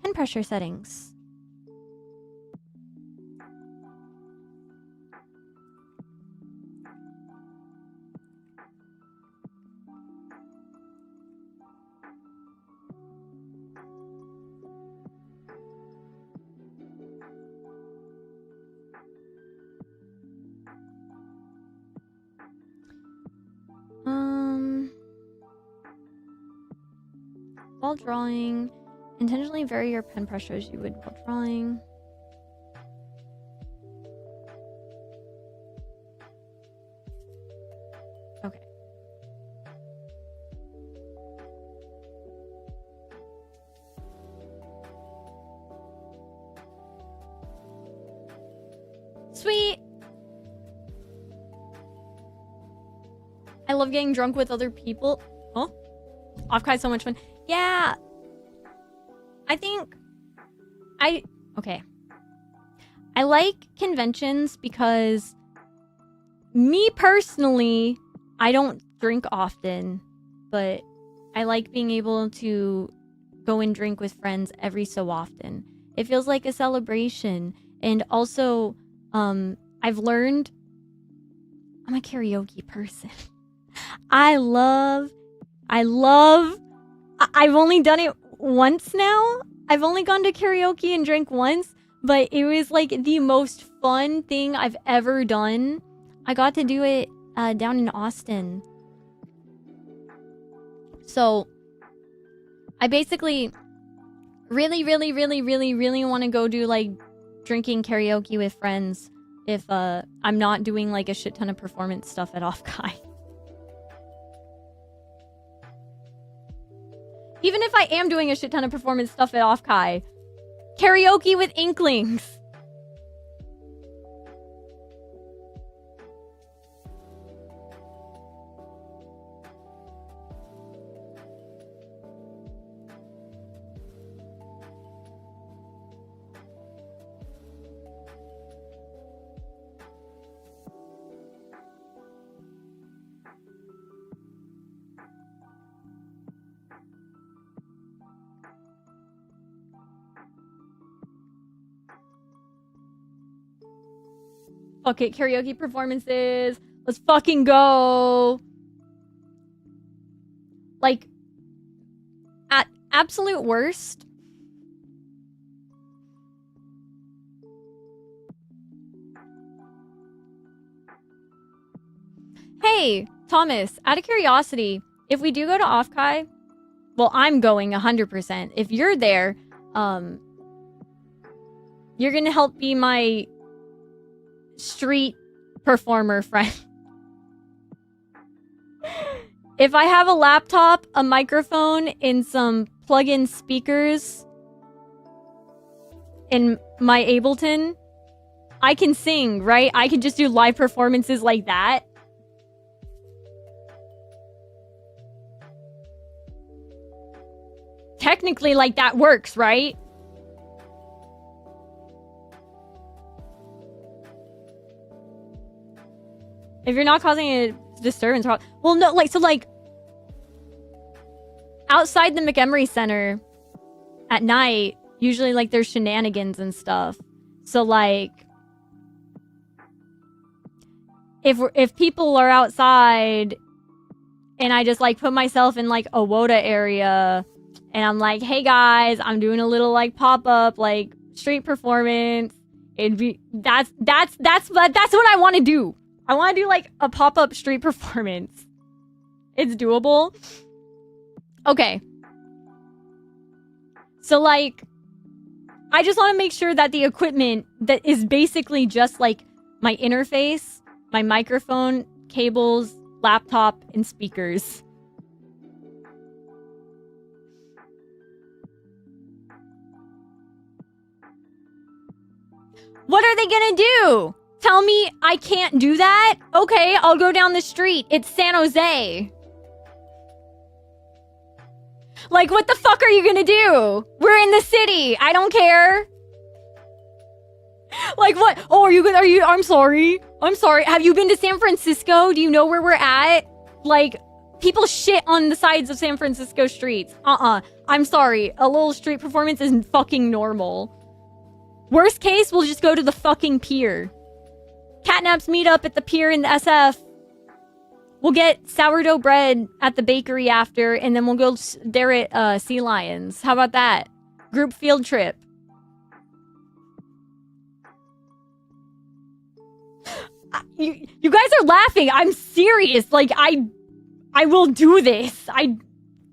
pen pressure settings? While drawing, intentionally vary your pen pressure as you would while drawing. Okay. Sweet! I love getting drunk with other people. Huh? Offkai's so much fun. Yeah. I think... Okay. I like conventions because... Me personally, I don't drink often. But I like being able to go and drink with friends every so often. It feels like a celebration. And also, I've learned... I'm a karaoke person. I've only done it once now. I've only gone to karaoke and drank once, but it was like the most fun thing I've ever done. I got to do it down in Austin. So I basically really want to go do like drinking karaoke with friends if I'm not doing like a shit ton of performance stuff at Offkai. Even if I am doing a shit ton of performance stuff at Offkai. Karaoke with Inklings. Fuck it, karaoke performances. Let's fucking go. Like, at absolute worst, hey, Thomas, out of curiosity, if we do go to Offkai, well, I'm going 100%. If you're there, you're gonna help be my street performer friend. If I have a laptop, a microphone, and some plug-in speakers in my Ableton, I can sing, right? I can just do live performances like that. Technically, like, that works, right? If you're not causing a disturbance, well, no, like, so, like, outside the McEmery Center at night, usually, like, there's shenanigans and stuff. So, like, if people are outside and I just, like, put myself in, like, a WOTA area and I'm like, hey, guys, I'm doing a little, like, pop-up, like, street performance. It'd be... That's what I want to do. I want to do, like, a pop-up street performance. It's doable. Okay. So, like, I just want to make sure that the equipment that is basically just, like, my interface, my microphone, cables, laptop, and speakers. What are they gonna do? Tell me I can't do that? Okay, I'll go down the street. It's San Jose. Like, what the fuck are you gonna do? We're in the city. I don't care. Like, what? Oh, I'm sorry. I'm sorry. Have you been to San Francisco? Do you know where we're at? Like, people shit on the sides of San Francisco streets. I'm sorry. A little street performance is fucking normal. Worst case, we'll just go to the fucking pier. CatNaps meet up at the pier in the SF. We'll get sourdough bread at the bakery after, and then we'll go there at Sea Lions. How about that? Group field trip. You guys are laughing. I'm serious. Like, I will do this.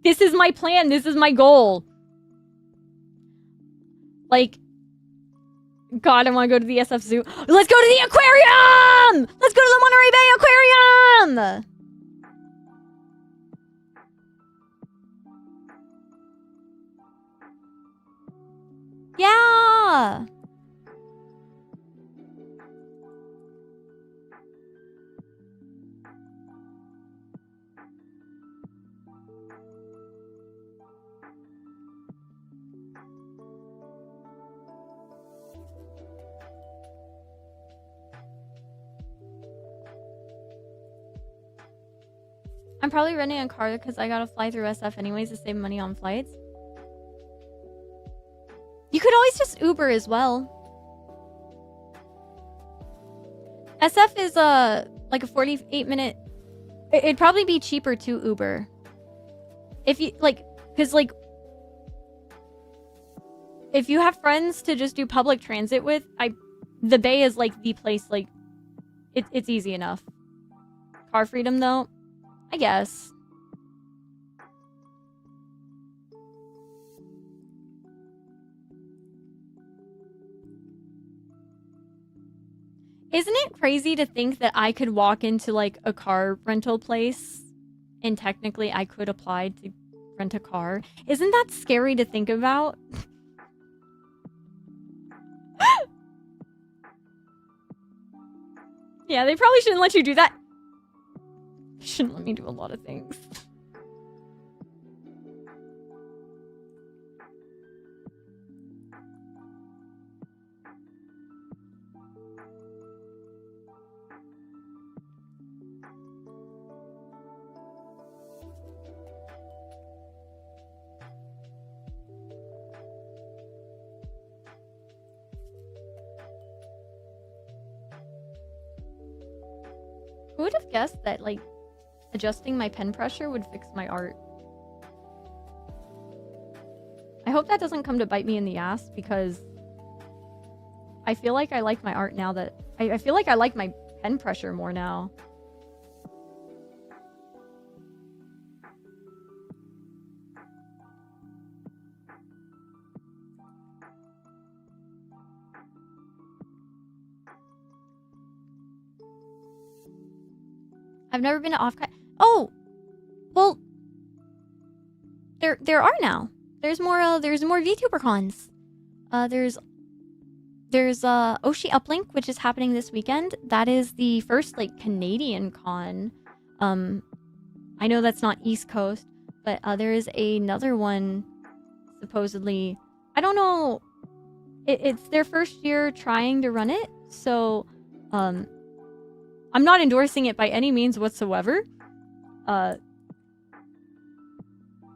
This is my plan. This is my goal. Like, God, I want to go to the SF Zoo. Let's go to the aquarium! Let's go to the Monterey Bay Aquarium! Yeah! I'm probably renting a car because I gotta fly through SF anyways to save money on flights. You could always just Uber as well. SF is like a 48-minute... It'd probably be cheaper to Uber. If you, like... Because, like... If you have friends to just do public transit with, the Bay is, like, the place, like... It's easy enough. Car freedom, though? I guess. Isn't it crazy to think that I could walk into, like, a car rental place and technically I could apply to rent a car? Isn't that scary to think about? Yeah, they probably shouldn't let you do that. They shouldn't let me do a lot of things. Who would have guessed that, like, adjusting my pen pressure would fix my art? I hope that doesn't come to bite me in the ass, because I feel like I like my art now that... I feel like I like my pen pressure more now. I've never been to off... Oh! Well... There are now. There's more VTuber cons. There's Oshi Uplink, which is happening this weekend. That is the first, like, Canadian con. I know that's not East Coast, but there is another one, supposedly. I don't know. It's their first year trying to run it, so I'm not endorsing it by any means whatsoever.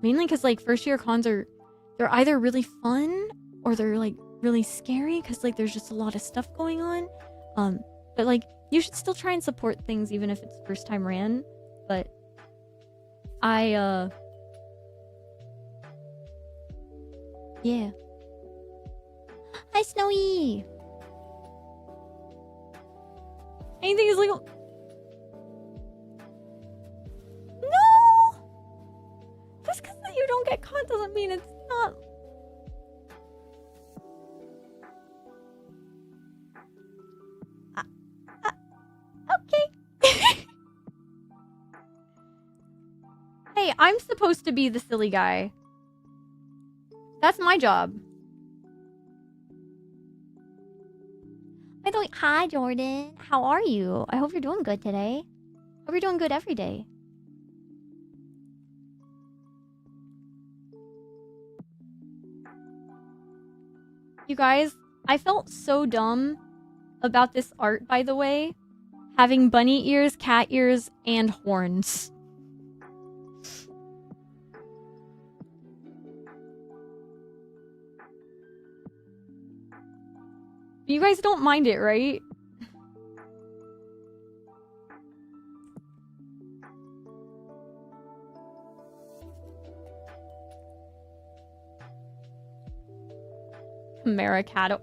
Mainly because, like, first year cons they're either really fun or they're, like, really scary because, like, there's just a lot of stuff going on. But, like, you should still try and support things even if it's first time ran. But yeah. Hi, Snowy! Anything is legal. No! Just because you don't get caught doesn't mean it's not. Okay. Hey, I'm supposed to be the silly guy. That's my job. Hi, Jordan. How are you? I hope you're doing good today. Hope you're doing good every day. You guys, I felt so dumb about this art, by the way. Having bunny ears, cat ears, and horns. You guys don't mind it, right? Chimera Catto.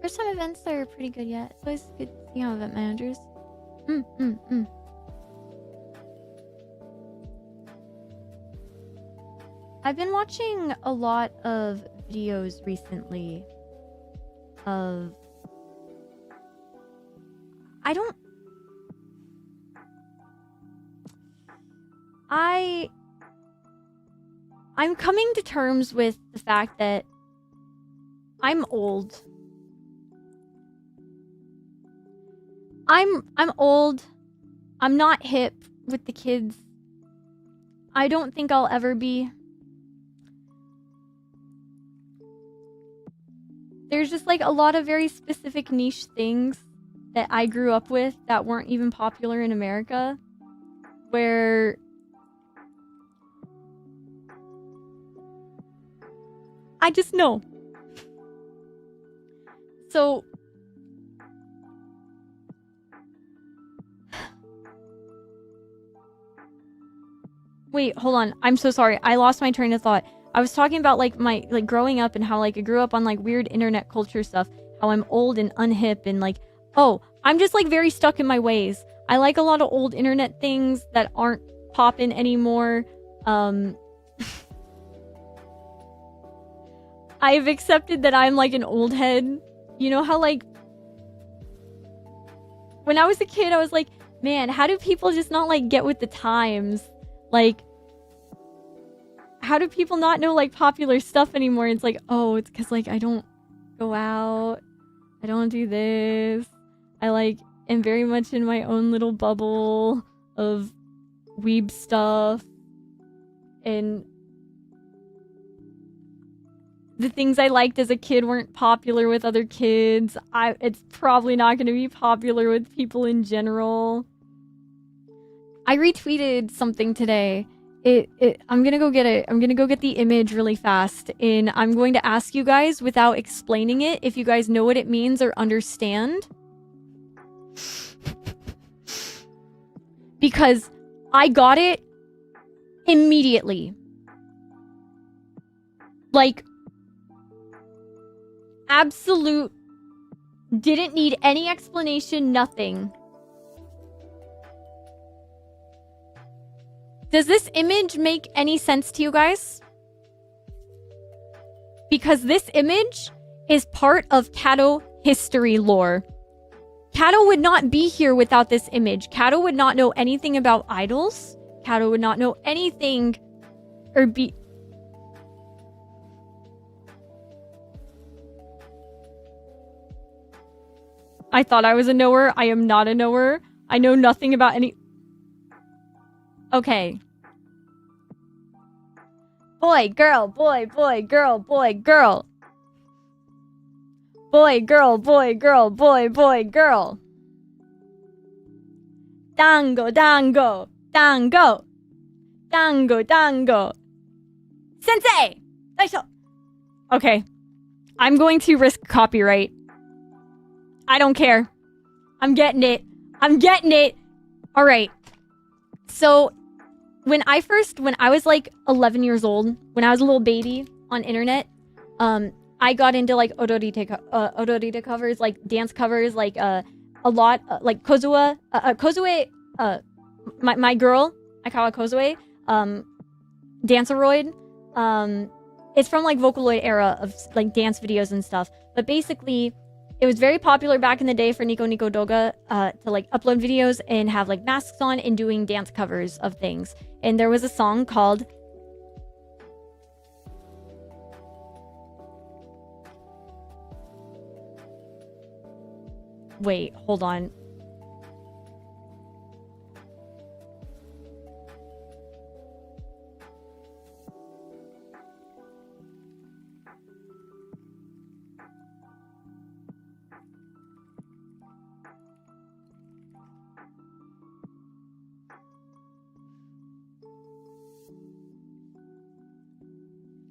First time events are pretty good yet. It's always good to see how event managers. I've been watching a lot of videos recently of... I'm coming to terms with the fact that I'm old. I'm old. I'm not hip with the kids. I don't think I'll ever be. There's just like a lot of very specific niche things that I grew up with that weren't even popular in America, where I just know. So wait, hold on. I'm so sorry. I lost my train of thought. I was talking about like my growing up and how like I grew up on like weird internet culture stuff, how I'm old and unhip and like, oh, I'm just like very stuck in my ways. I like a lot of old internet things that aren't poppin' anymore. I've accepted that I'm like an old head. You know how like when I was a kid, I was like, man, how do people just not like get with the times? Like, how do people not know like popular stuff anymore? It's like, oh, it's because like I don't go out. I don't do this. I like am very much in my own little bubble of weeb stuff. And the things I liked as a kid weren't popular with other kids. It's probably not going to be popular with people in general. I retweeted something today. I'm gonna go get it. I'm gonna go get the image really fast, and I'm going to ask you guys without explaining it if you guys know what it means or understand. Because I got it immediately. Like, absolute, didn't need any explanation, nothing. Does this image make any sense to you guys? Because this image is part of Catto history lore. Catto would not be here without this image. Catto would not know anything about idols. Catto would not know anything or be... I thought I was a knower. I am not a knower. I know nothing about any... Okay. Boy, girl, boy, boy, girl, boy, girl. Boy, girl, boy, girl, boy, boy, girl. Dango, dango, dango. Dango, dango. Sensei! Daisho! Okay. I'm going to risk copyright. I don't care. I'm getting it. I'm getting it. All right. So, when I was like 11 years old, when I was a little baby on internet, I got into like odorite covers, like dance covers, like a lot, like Kozue, my girl, I call her Kozue, Danceroid. It's from like Vocaloid era of like dance videos and stuff. But basically, it was very popular back in the day for Nico Nico Doga to like upload videos and have like masks on and doing dance covers of things. And there was a song called Wait, hold on.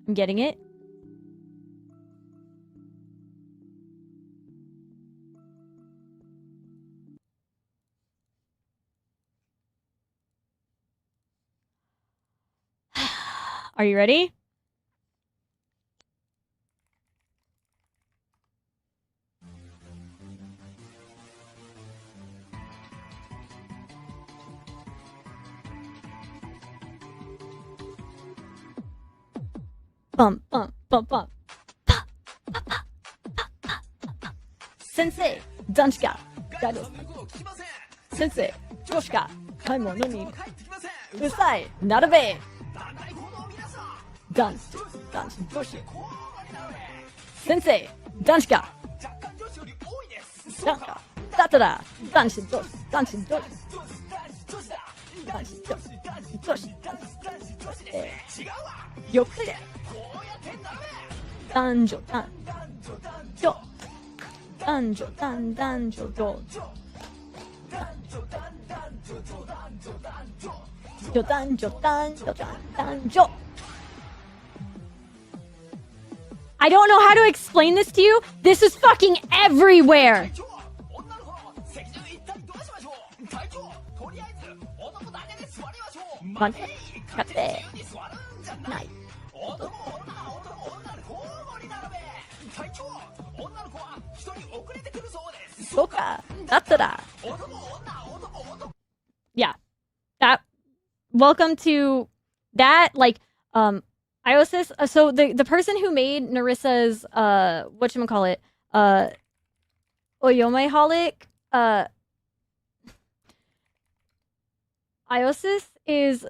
I'm getting it. Are you ready? Bump, bump, bump, bump. Pa, pa, pa, pa, pa, pa. Sensei, 男子かガイド先生、女子か買い物にうさい、なるべ男子、女子先生、男子かなんか、だったら男子、女子男子、女子男子、女子よくて男女男女男女男男女女女男女男女男女 I don't know how to explain this to you. This is fucking everywhere. Yeah. That. Welcome to that. Like, Iosis. So the person who made Narissa's whatchamacallit, Oyomeholic, Iosis is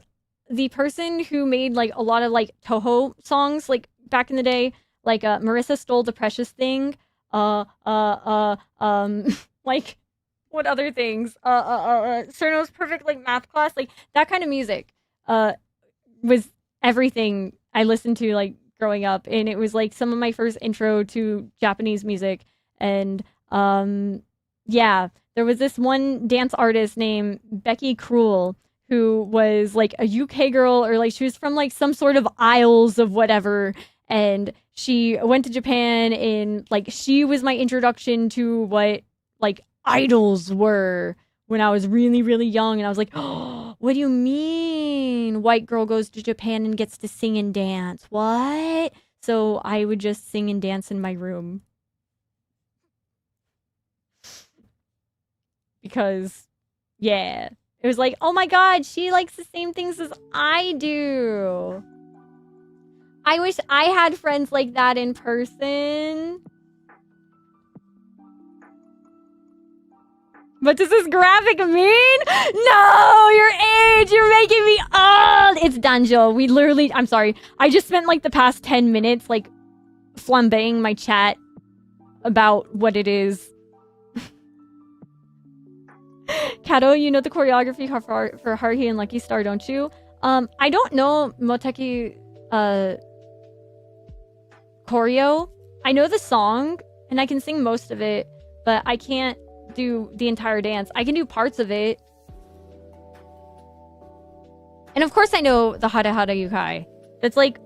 the person who made like a lot of like Toho songs like back in the day. Like Marissa Stole the Precious Thing. Like what other things? Cerno's Perfect like math class, like that kind of music was everything I listened to like growing up, and it was like some of my first intro to Japanese music. And yeah, there was this one dance artist named Becky Cruel who was like a UK girl, or like she was from like some sort of Isles of whatever, and she went to Japan, and like she was my introduction to what like idols were when I was really, really young. And I was like, oh, what do you mean white girl goes to Japan and gets to sing and dance? What? So I would just sing and dance in my room. Because, yeah. It was like, oh my god, she likes the same things as I do. I wish I had friends like that in person. What does this graphic mean? No, your age, you're making me old. It's Danjo. We literally, I'm sorry. I just spent like the past 10 minutes like flambeing my chat about what it is. Catto, you know the choreography for Haruhi and Lucky Star, don't you? I don't know Moteki choreo. I know the song and I can sing most of it, but I can't do the entire dance. I can do parts of it. And of course I know the Hara Hara Yukai. That's like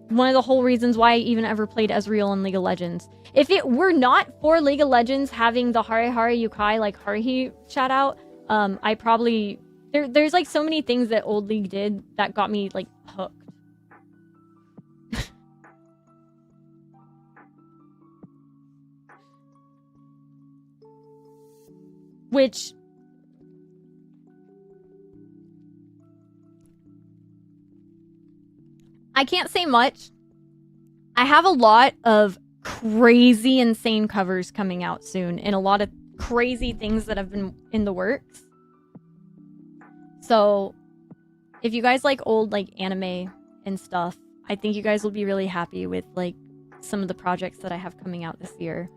one of the whole reasons why I even ever played Ezreal in League of Legends. If it were not for League of Legends having the Hara Hara Yukai like Haruhi shout out, I probably there's like so many things that old League did that got me like hooked. Which I can't say much. I have a lot of crazy, insane covers coming out soon, and a lot of crazy things that have been in the works. So, if you guys like old like anime and stuff, I think you guys will be really happy with like some of the projects that I have coming out this year.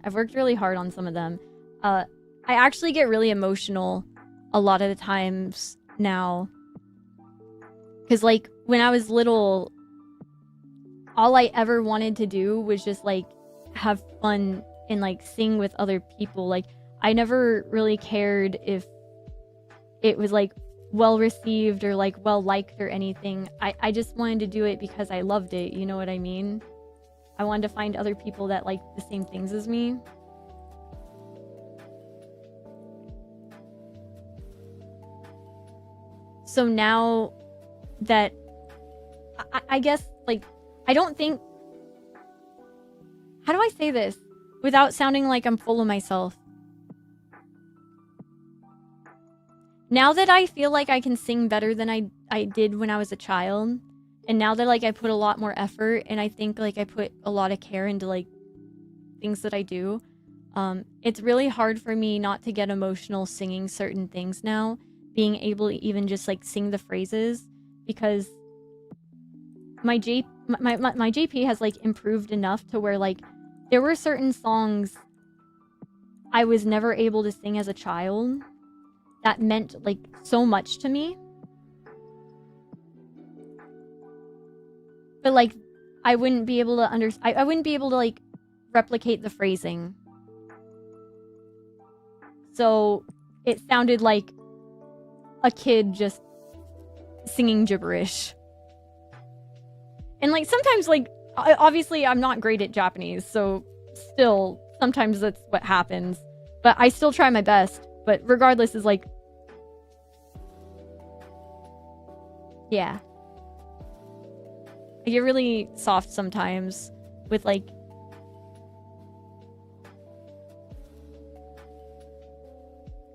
I've worked really hard on some of them. I actually get really emotional a lot of the times now. Because, like, when I was little, all I ever wanted to do was just, like, have fun and, like, sing with other people. Like, I never really cared if it was, like, well-received or, like, well-liked or anything. I just wanted to do it because I loved it, you know what I mean? I wanted to find other people that liked the same things as me. So now that I guess like I don't think, how do I say this without sounding like I'm full of myself? Now that I feel like I can sing better than I did when I was a child, and now that like I put a lot more effort and I think like I put a lot of care into like things that I do, it's really hard for me not to get emotional singing certain things now. Being able to even just like sing the phrases, because my JP has like improved enough to where like there were certain songs I was never able to sing as a child that meant like so much to me, but like I wouldn't be able to I wouldn't be able to like replicate the phrasing, so it sounded like a kid just singing gibberish. And like sometimes like obviously I'm not great at Japanese, so still sometimes that's what happens, but I still try my best. But regardless is like, yeah, I get really soft sometimes with like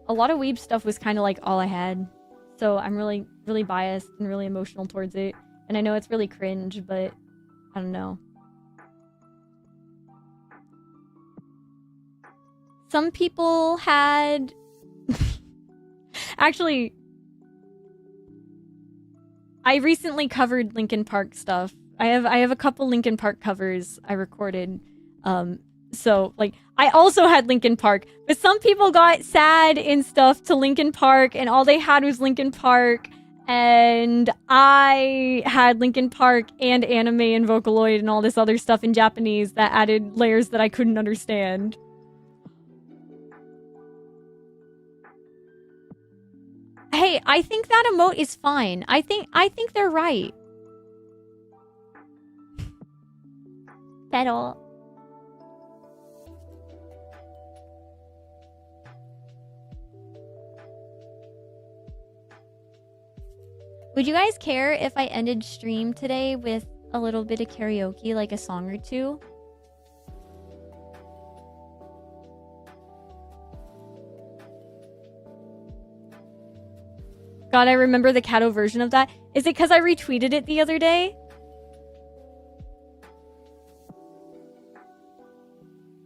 a lot of weeb stuff was kind of like all I had. So I'm really, really biased and really emotional towards it. And I know it's really cringe, but I don't know. Some people had... Actually, I recently covered Linkin Park stuff. I have a couple Linkin Park covers I recorded. So, like, I also had Linkin Park, but some people got sad and stuff to Linkin Park, and all they had was Linkin Park, and I had Linkin Park and anime and Vocaloid and all this other stuff in Japanese that added layers that I couldn't understand. Hey, I think that emote is fine. I think they're right. Pero would you guys care if I ended stream today with a little bit of karaoke, like a song or two? God, I remember the Catto version of that. Is it because I retweeted it the other day?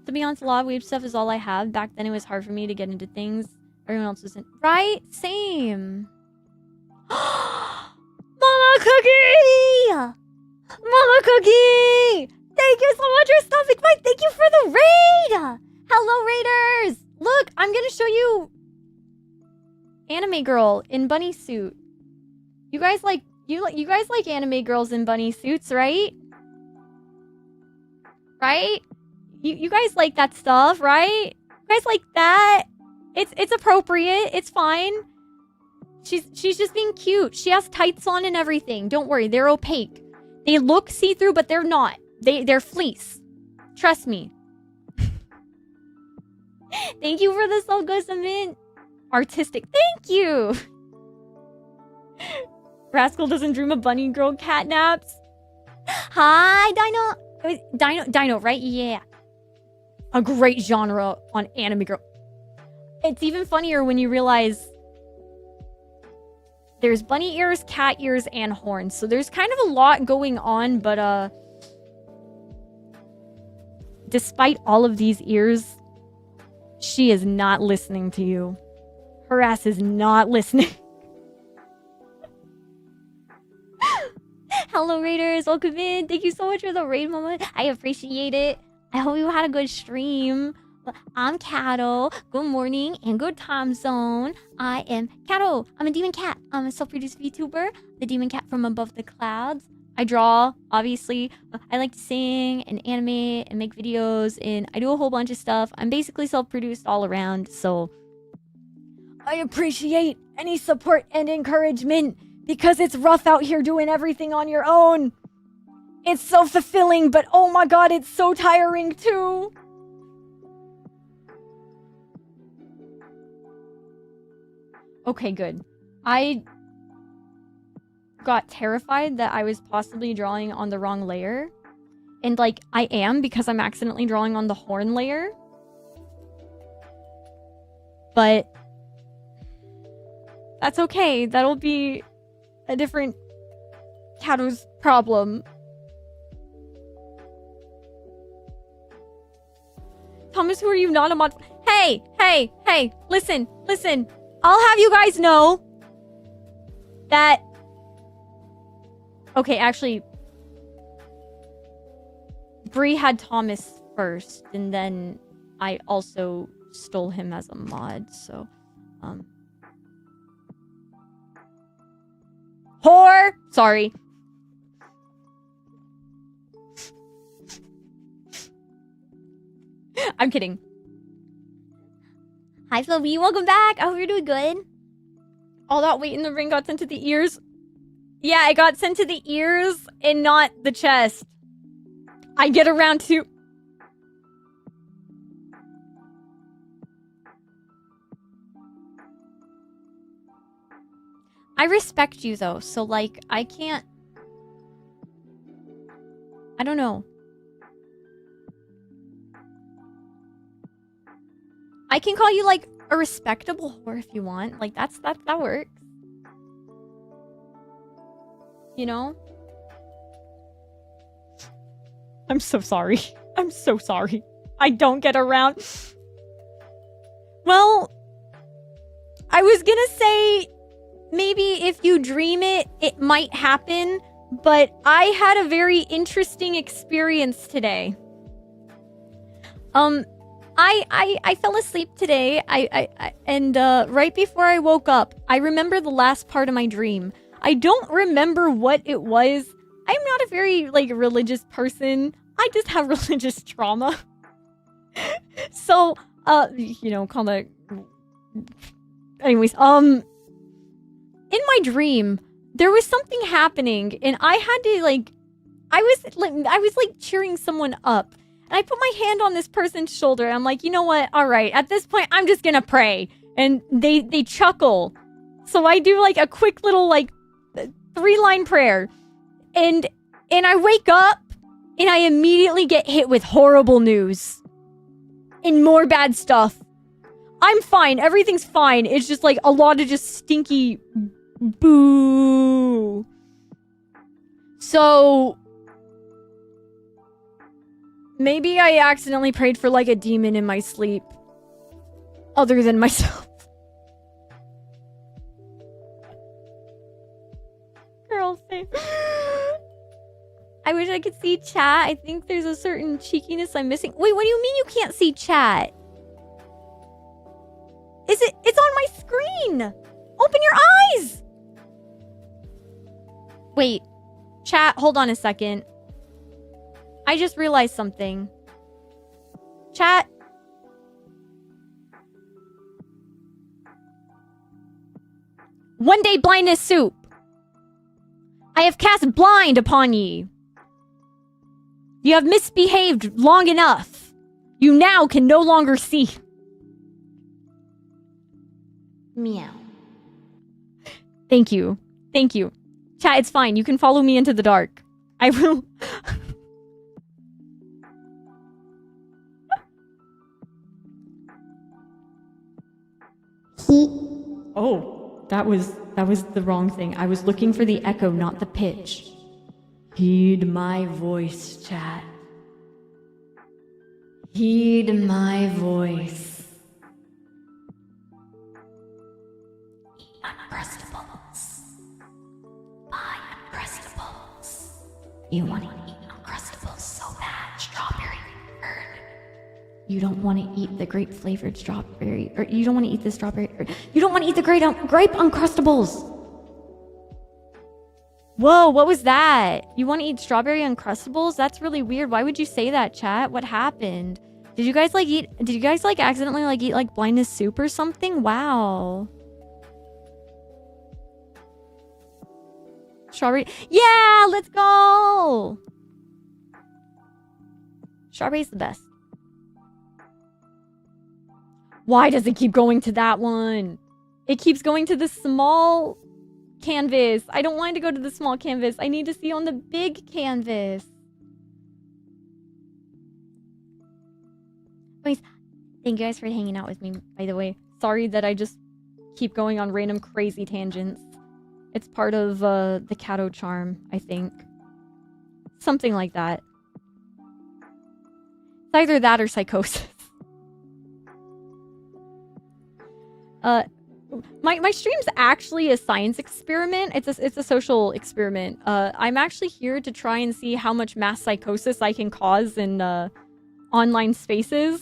To be honest, a lot of weeb stuff is all I have. Back then, it was hard for me to get into things. Everyone else wasn't. Right? Same. Mama Cookie! Mama Cookie! Thank you so much for stopping by. Thank you for the raid! Hello, raiders! Look, I'm gonna show you anime girl in bunny suit. You guys like anime girls in bunny suits, right? Right? You guys like that stuff, right? You guys like that? It's appropriate. It's fine. She's just being cute. She has tights on and everything. Don't worry, they're opaque. They look see-through, but they're not. They're fleece. Trust me. Thank you for the Soul Artistic. Thank you. Rascal doesn't dream of bunny girl catnaps. Hi, Dino, right? Yeah. A great genre on anime girl. It's even funnier when you realize there's bunny ears, cat ears, and horns. So there's kind of a lot going on, but despite all of these ears, she is not listening to you. Her ass is not listening. Hello, raiders. Welcome in. Thank you so much for the raid, mama. I appreciate it. I hope you had a good stream. I'm Catto. Good morning and good time zone. I am Catto. I'm a demon cat. I'm a self-produced VTuber, the demon cat from above the clouds. I draw, obviously. I like to sing and animate and make videos, and I do a whole bunch of stuff. I'm basically self-produced all around, so I appreciate any support and encouragement because it's rough out here doing everything on your own. It's so fulfilling, but oh my god, it's so tiring too. Okay, good. I got terrified that I was possibly drawing on the wrong layer. And like, I am because I'm accidentally drawing on the horn layer. But that's okay. That'll be a different Catto's problem. Thomas, who are you? Not a mod. Hey, listen. I'll have you guys know that... Okay, actually, Bree had Thomas first, and then I also stole him as a mod, so, Whore! Sorry. I'm kidding. Hi, Fluffy. Welcome back. I hope you're doing good. All that weight in the ring got sent to the ears. Yeah, it got sent to the ears and not the chest. I get around to... I respect you, though, so, like, I can't... I don't know. I can call you, like, a respectable whore if you want. Like, that works. You know? I'm so sorry. I'm so sorry. I don't get around. Well, I was gonna say, maybe if you dream it, it might happen. But I had a very interesting experience today. I fell asleep today. And right before I woke up, I remember the last part of my dream. I don't remember what it was. I'm not a very, like, religious person. I just have religious trauma. So, you know, call that... Anyways, in my dream, there was something happening, and I had to like, I was like cheering someone up, and I put my hand on this person's shoulder. And I'm like, you know what? All right, at this point, I'm just gonna pray, and they chuckle. So I do like a quick little like 3-line prayer, and I wake up, and I immediately get hit with horrible news and more bad stuff. I'm fine. Everything's fine. It's just like a lot of just stinky boo. So maybe I accidentally prayed for like a demon in my sleep. Other than myself. Girl, same. I wish I could see chat. I think there's a certain cheekiness I'm missing. Wait, what do you mean you can't see chat? It's on my screen. Open your eyes. Wait, chat, hold on a second. I just realized something. Chat. One day blindness soup. I have cast blind upon ye. You have misbehaved long enough. You now can no longer see. Meow. Thank you. Thank you. Chat, it's fine. You can follow me into the dark. I will. Oh, that was the wrong thing. I was looking for the echo, not the pitch. Heed my voice, chat. Heed my voice. Eat Uncrustables. Buy Uncrustables. You want to eat Uncrustables so bad. Strawberry curd. You don't want to eat the grape flavored strawberry, or you don't want to eat the strawberry, or you don't want to eat the grape Uncrustables. Whoa, what was that? You want to eat strawberry Uncrustables? That's really weird. Why would you say that, chat? What happened? Did you guys accidentally like eat like blindness soup or something? Wow. Strawberry. Yeah, let's go. Strawberry's the best. Why does it keep going to that one? It keeps going to the small canvas. I don't want to go to the small canvas. I need to see on the big canvas. Anyways, thank you guys for hanging out with me, by the way. Sorry that I just keep going on random crazy tangents. It's part of the Catto charm, I think. Something like that. It's either that or psychosis. My stream's actually a science experiment. It's a social experiment. I'm actually here to try and see how much mass psychosis I can cause in online spaces.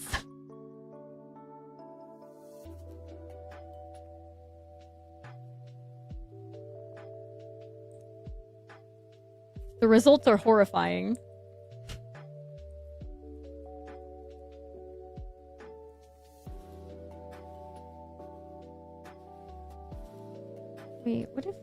The results are horrifying. Wait, what if...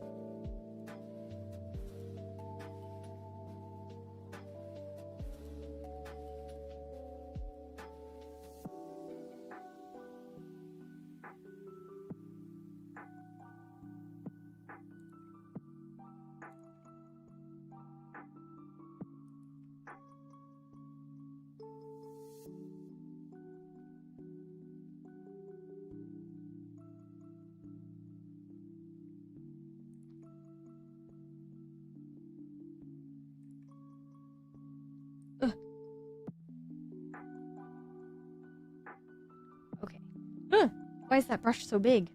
Okay. Why is that brush so big?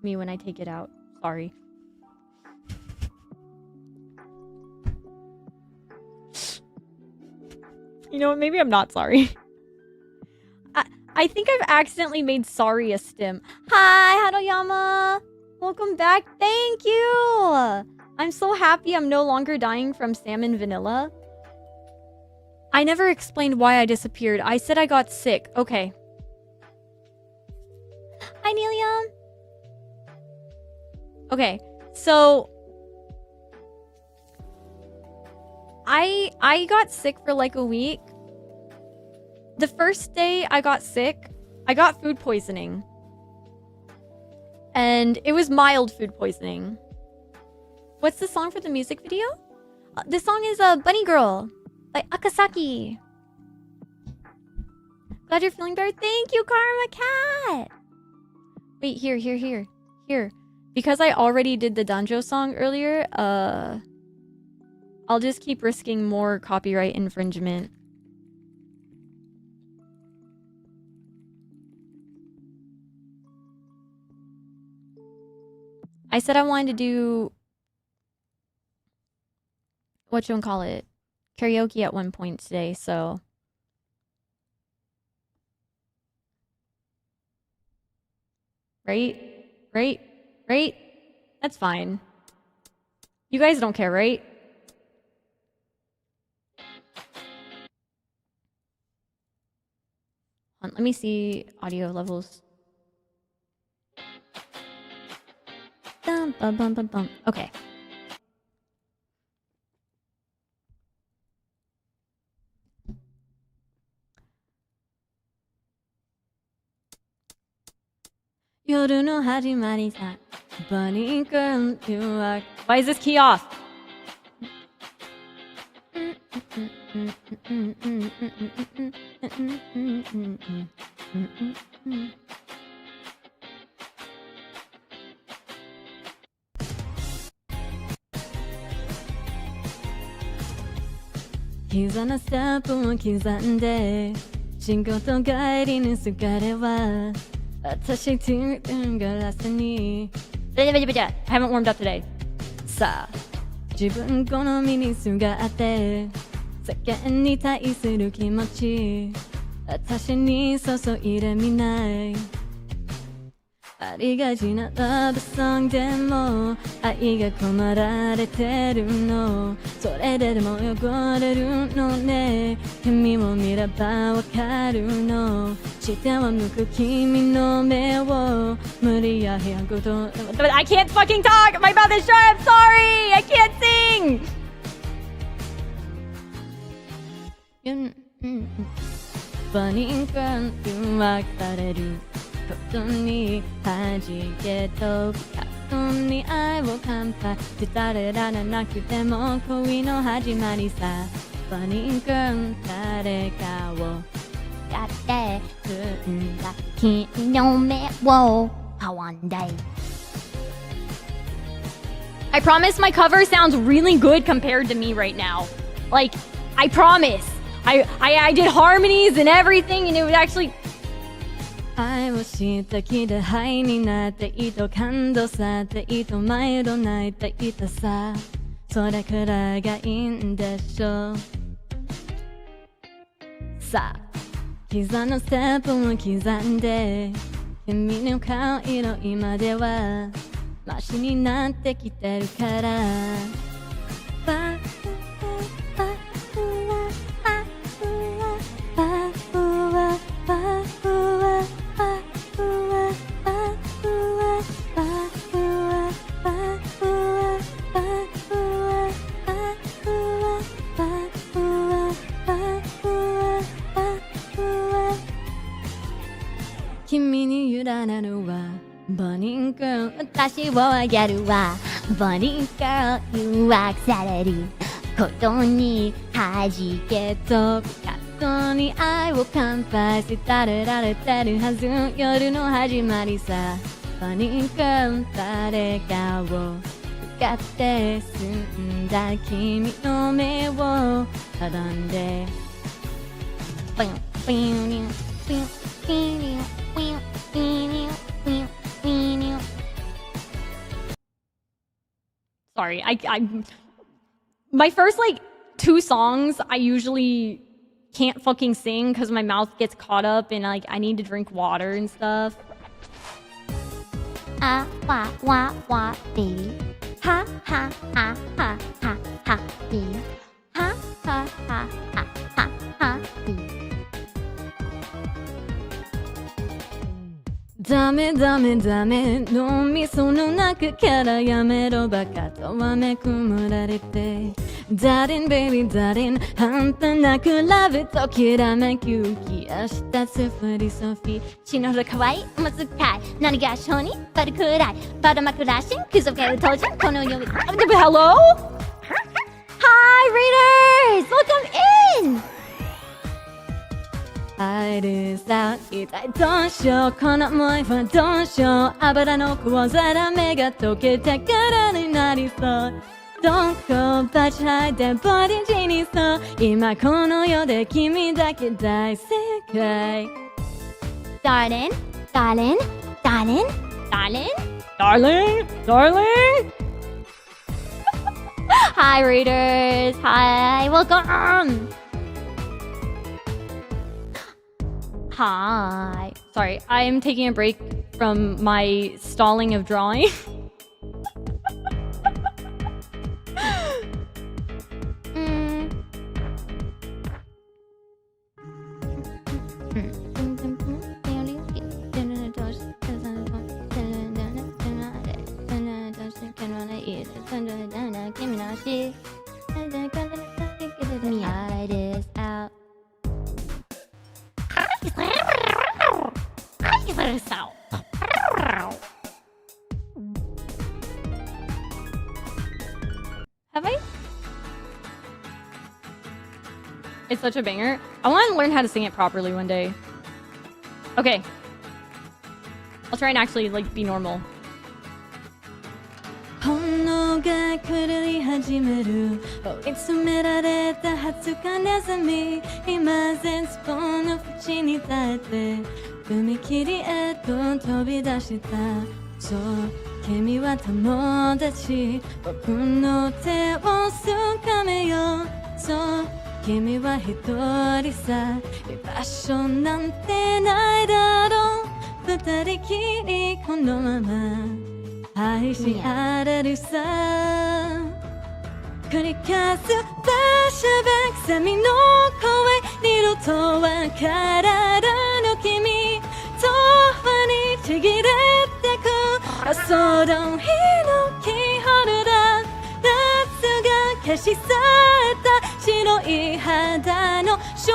Me when I take it out. Sorry. You know what? Maybe I'm not sorry. I think I've accidentally made sorry a stim. Hi, Hadoyama! Welcome back. Thank you! I'm so happy I'm no longer dying from salmon vanilla. I never explained why I disappeared. I said I got sick. Okay. Hi, Nelia. Okay, so I got sick for like a week. The first day I got sick, I got food poisoning. And it was mild food poisoning. What's the song for the music video? The song is Bunny Girl by Akasaki. Glad you're feeling better. Thank you, Karma Cat. Wait, here. Because I already did the Danjo song earlier, I'll just keep risking more copyright infringement. I said I wanted to do whatchamacallit, karaoke at one point today, so right? That's fine. You guys don't care, right? Let me see audio levels. Bum, bum, bum, bum, bum. Okay. Yoru no hajimari sa bunny girl you are. Why is this key off? He's on a stepを刻んで仕事帰りに疲れは私とガラスに I haven't warmed up today さあ自分好みにすがって世間に対する気持ち私に注いでみないありがちなラブソングでも愛が込まられてるのそれでも汚れるのね君を見ればわかるの下を向く君の目を無理やりこと I can't fucking talk! My mouth is dry! I'm sorry! I can't sing! Bunny girl 誘惑されることに弾けと過去に愛を乾杯伝えられなくても恋の始まりさ Bunny girl 誰かをやって踏んだ君の目を変んだい I promise my cover sounds really good compared to me right now. Like, I promise. I did harmonies and everything and it was actually 愛をした気で灰になっていと感動さっていと毎度泣いていたさそれくらいがいいんでしょうさあ膝のステップを刻んで君の顔色今ではマシになってきてるから君に委ねるわ Bunny girl 私をあげるわ Bunny girl 誘惑されることに弾けと過去に愛を乾杯して垂れられてるはず夜の始まりさ Bunny girl 誰かを使って澄んだ君の目を阻んで Sorry, my first like 2 songs I usually can't fucking sing because my mouth gets caught up and like I need to drink water and stuff. Ah wah wah wah baby. Ha ha ha ha ha ha baby. Ha ha ha ha ha ha baby. ダメダメダメ脳みその中からやめろバカとはめくむられてダリンベイビーダリン半端なくラブときらめき浮き明日つふりソフィー死ぬほど可愛いおむつかい何が性にバルくらいバドマクラッシンクソケウトジンこの世に Hello? Hi readers! Welcome in! 入るさ一体どうしようこの思いはどうしよう油の小皿目が溶けてからになりそうどこバチ吐いてボディジにそう今この世で君だけ大正解 Darling, darling, darling, darling, darling, darling Hi readers, hi, welcome Hi. Sorry, I am taking a break from my stalling of drawing. Have I? It's such a banger. I want to learn how to sing it properly one day. Okay. I'll try and actually like be normal. 本能が狂い始める追い詰められた20日ネズミ今絶望の淵に立って踏切へと飛び出したそう君は友達僕の手を掴めよそう君は一人さ居場所なんてないだろう二人きりこのまま愛し合えるさ繰り返すフラッシュバックセミの声二度とわからぬ君永遠にちぎれてくその日のキーホルダー夏が消し去った白い肌の少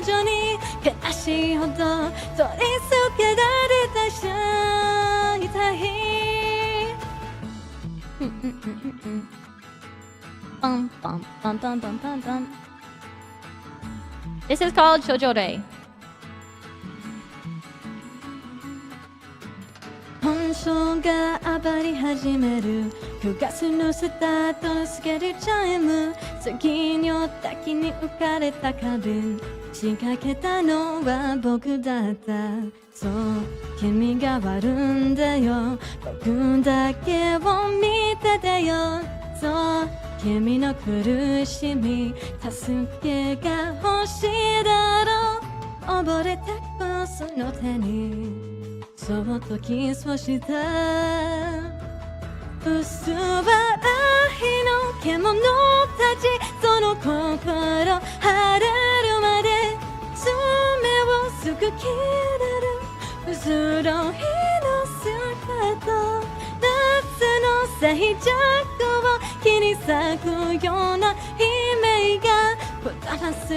女に悲しいほど取り付けられた死体Bum, bum, bum, bum, bum, bum, bum. This is called Shoujo-rei. 本性が暴り始める9月のスタートのスケルチャイム次の滝に浮かれた花瓶仕掛けたのは僕だったそう君が悪んだよ僕だけを見ててよそう君の苦しみ助けが欲しいだろう溺れてくその手にそっとキスをした薄笑いの獣たちその心晴れるまで爪をすぐ切れる薄ろいの姿夏の静寂を切り裂くような悲鳴がこだまする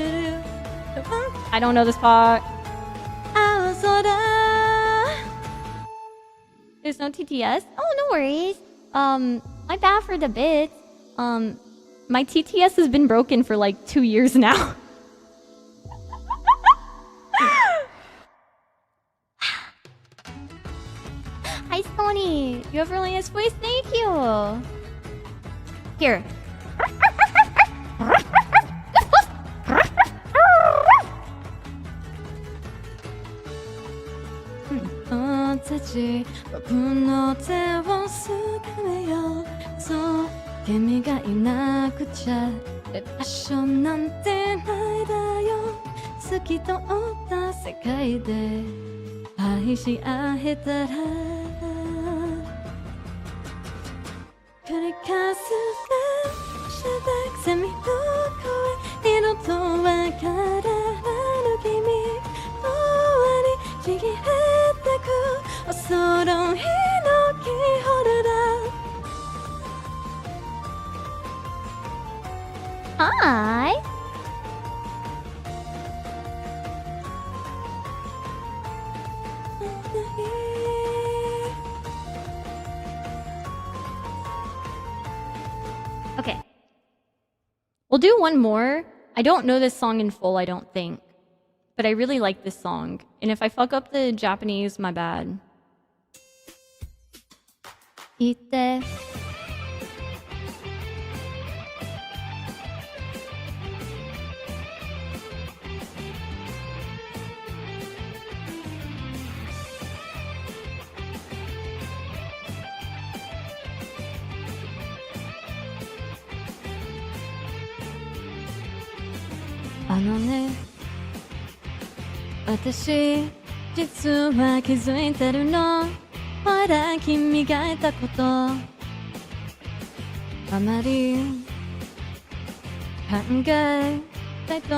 I don't know this part 青空There's no TTS? Oh, no worries. My bad for the bits. My TTS has been broken for like 2 years now. Hi, Sony. You have really nice voice. Thank you. Here.僕の手を掴めよそう君がいなくちゃ居場所なんてないだよ透き通った世界で愛し合えたら繰り返すフラッシュバックセミの声二度とわからぬ君永遠にちぎれてく恐 Okay. We'll do one more. I don't know this song in full, I don't think. But I really like this song. And if I fuck up the Japanese, my bad. Ite. Ano 私実は気づいてるのほら君が言ったことあまり考えたいと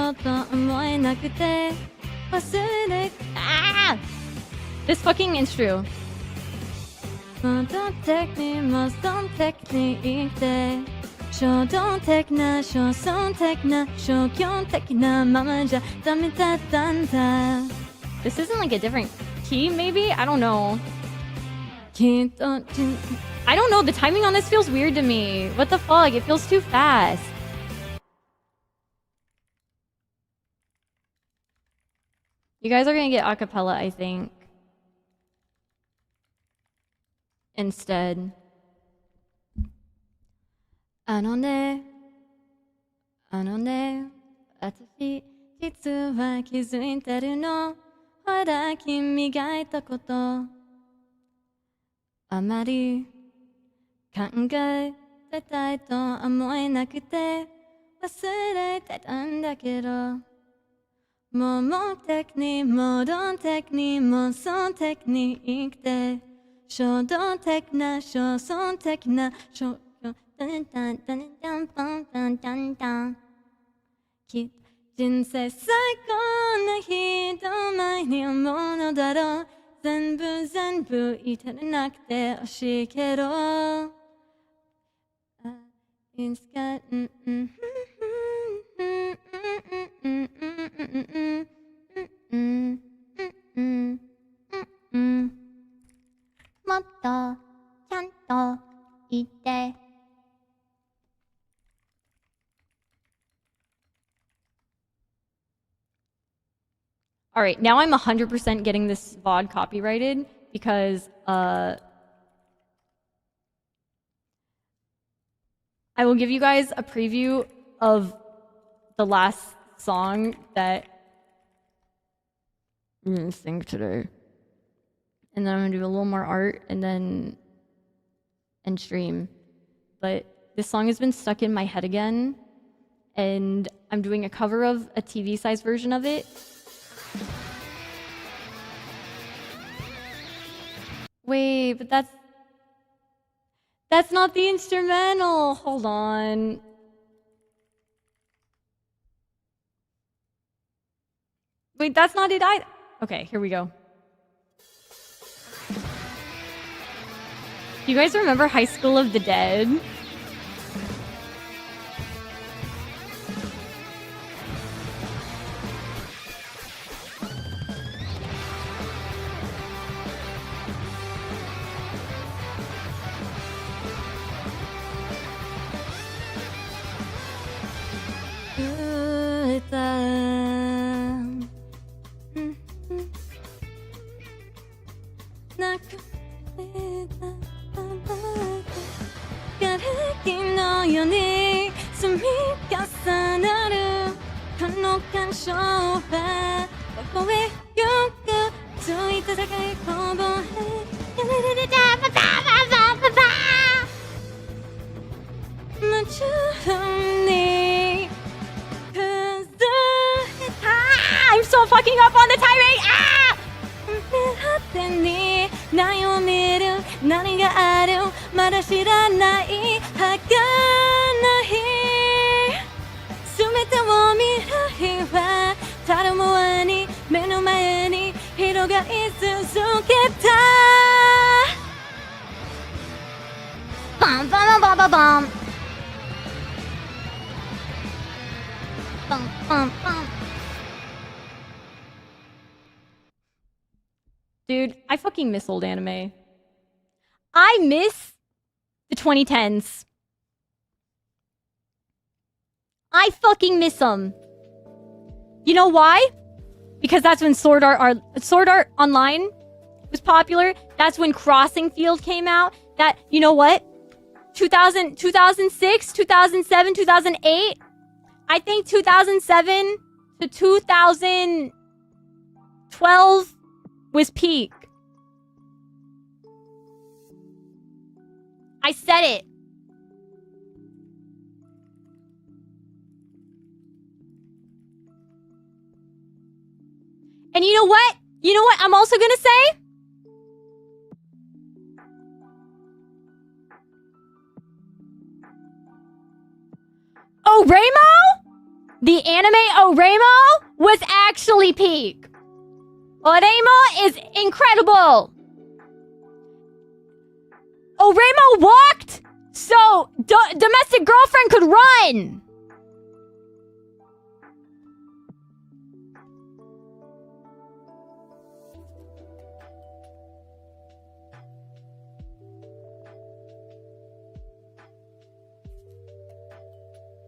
思えなくて忘れあー This fucking intro モダンテクニックモダンテクニックで衝動的な焦燥的な消極的なままじゃダメだったんだ This isn't like a different key maybe? I don't know. I don't know, the timing on this feels weird to me. What the fuck? It feels too fast. You guys are gonna get a cappella, I think. Instead. あのね、私実は気づいてるの。ほら君が言ったことあまり考えてたいと思えなくて忘れてたんだけどもうテクニックモダンテクニックモソンテクニックで衝動的な焦燥的な衝動タンタンタンタンタンタンタンタン人生最高な人前に思うのだろう全部言い足りなくて惜しいけどいつかもっとちゃんと言って Alright, now I'm 100% getting this VOD copyrighted because I will give you guys a preview of the last song that I'm gonna sing today. And then I'm gonna do a little more art and stream. But this song has been stuck in my head again. And I'm doing a cover of a TV-sized version of it. Wait, but that's not the instrumental. Hold on. Wait, that's not it either. Okay, here we go. You guys remember High School of the Dead? I'm so fucking up on the timing! Ah! 何があるまだ知らない儚い全てを見る日は誰もに目の前に広がり続けたバンバンバンバンバンバンバンバン Dude, I fucking miss old anime. I miss the 2010s. I fucking miss them. You know why? Because that's when Sword Art Online was popular. That's when Crossing Field came out. That, you know what? 2006, 2007, 2008. I think 2007 to 2012 was peak. I said it. And you know what? You know what I'm also gonna say? Oremo? The anime Oremo was actually peak. Oremo is incredible. Oremo walked so domestic girlfriend could run.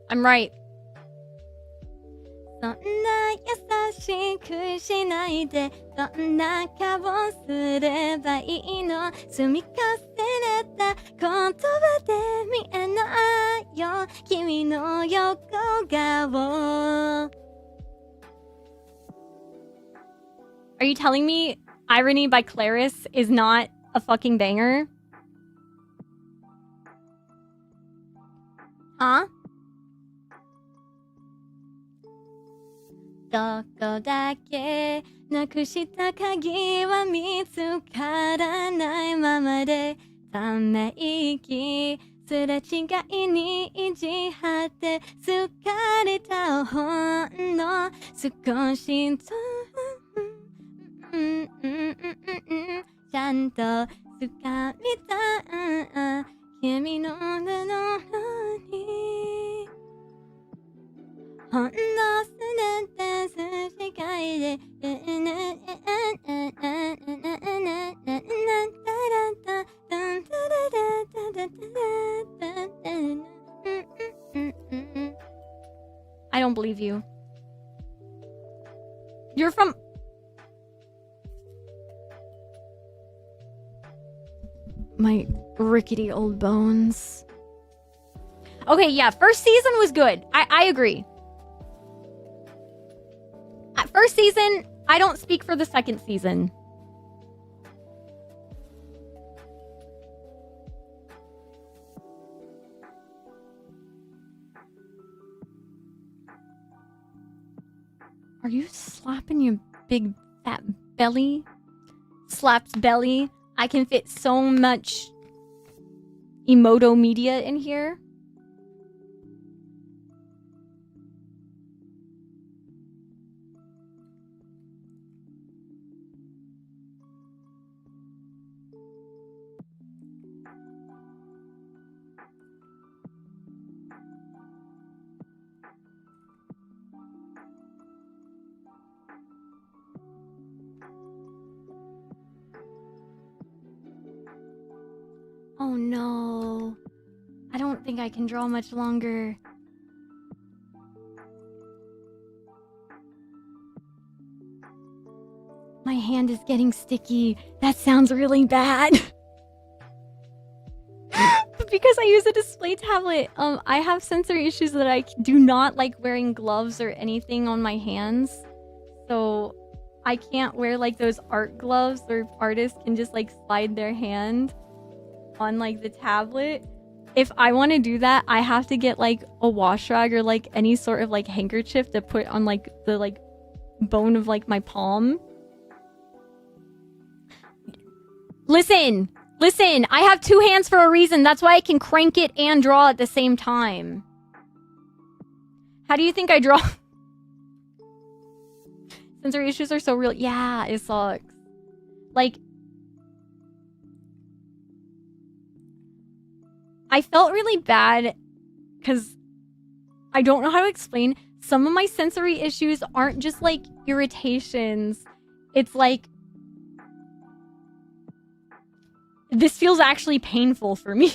I'm right. そんな優しくしないでどんな顔すればいいの積み重ねた言葉で見えないよ君の横顔 Are you telling me Irony by Claris is not a fucking banger? Huh? どこだけなくした鍵は見つからないままでため息すれ違いに意地張って疲れたほんの少しずつちゃんと掴みた君の布にほんのすねて世界でI don't believe you. You're from... My rickety old bones. Okay, yeah, first season was good. I agree. At first season, I don't speak for the second season. Are you slapping your big fat belly? Slaps belly. I can fit so much emoto media in here. Oh no. I don't think I can draw much longer. My hand is getting sticky. That sounds really bad. But because I use a display tablet, I have sensory issues that I do not like wearing gloves or anything on my hands. So I can't wear like those art gloves where artists can just like slide their hand on like the tablet. If I want to do that, I have to get like a wash rag or like any sort of like handkerchief to put on like the like bone of like my palm. Listen, I have two hands for a reason. That's why I can crank it and draw at the same time. How do you think I draw? Sensory issues are so real. Yeah, it sucks. Like, I felt really bad because I don't know how to explain. Some of my sensory issues aren't just like irritations. It's like this feels actually painful for me.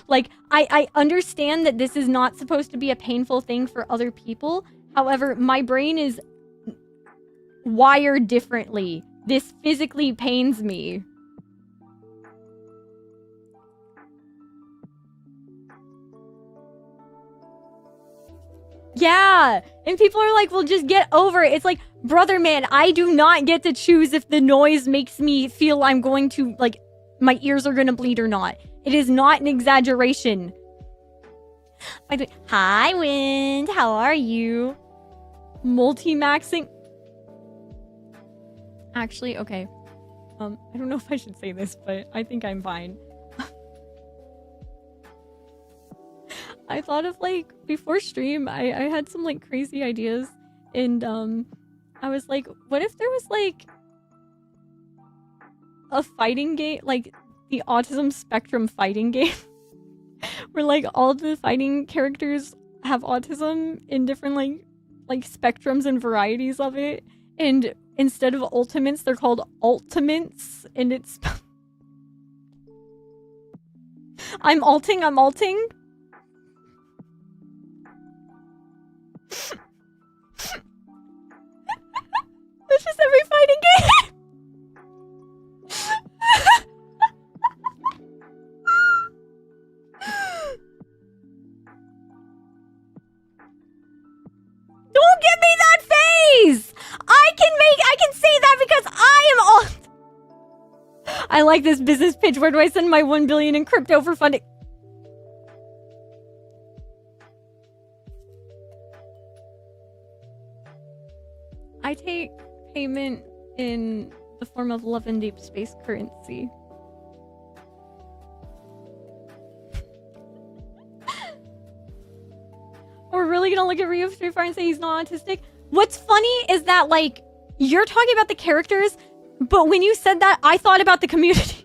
Like, I understand that this is not supposed to be a painful thing for other people. However, my brain is wired differently. This physically pains me. Yeah, and people are like, well, just get over it. It's like, brother man, I do not get to choose if the noise makes me feel I'm going to, like, my ears are gonna bleed or not. It is not an exaggeration. Hi, Wind. How are you? Multi-maxing. Actually, okay. I don't know if I should say this, but I think I'm fine. I thought of, like, before stream, I had some, like, crazy ideas. And, I was like, what if there was, like, a fighting game, like, the autism spectrum fighting game? Where, like, all the fighting characters have autism in different, like, spectrums and varieties of it. And instead of ultimates, they're called ultimates. And it's... I'm alting. It's just every fighting game. Don't give me that face! I can say that because I am all... I like this business pitch. Where do I send my 1 billion in crypto for funding? I take payment in the form of love and deep space currency. We're really gonna look at Ryu of Street Fighter and say he's not autistic? What's funny is that, like, you're talking about the characters, but when you said that, I thought about the community.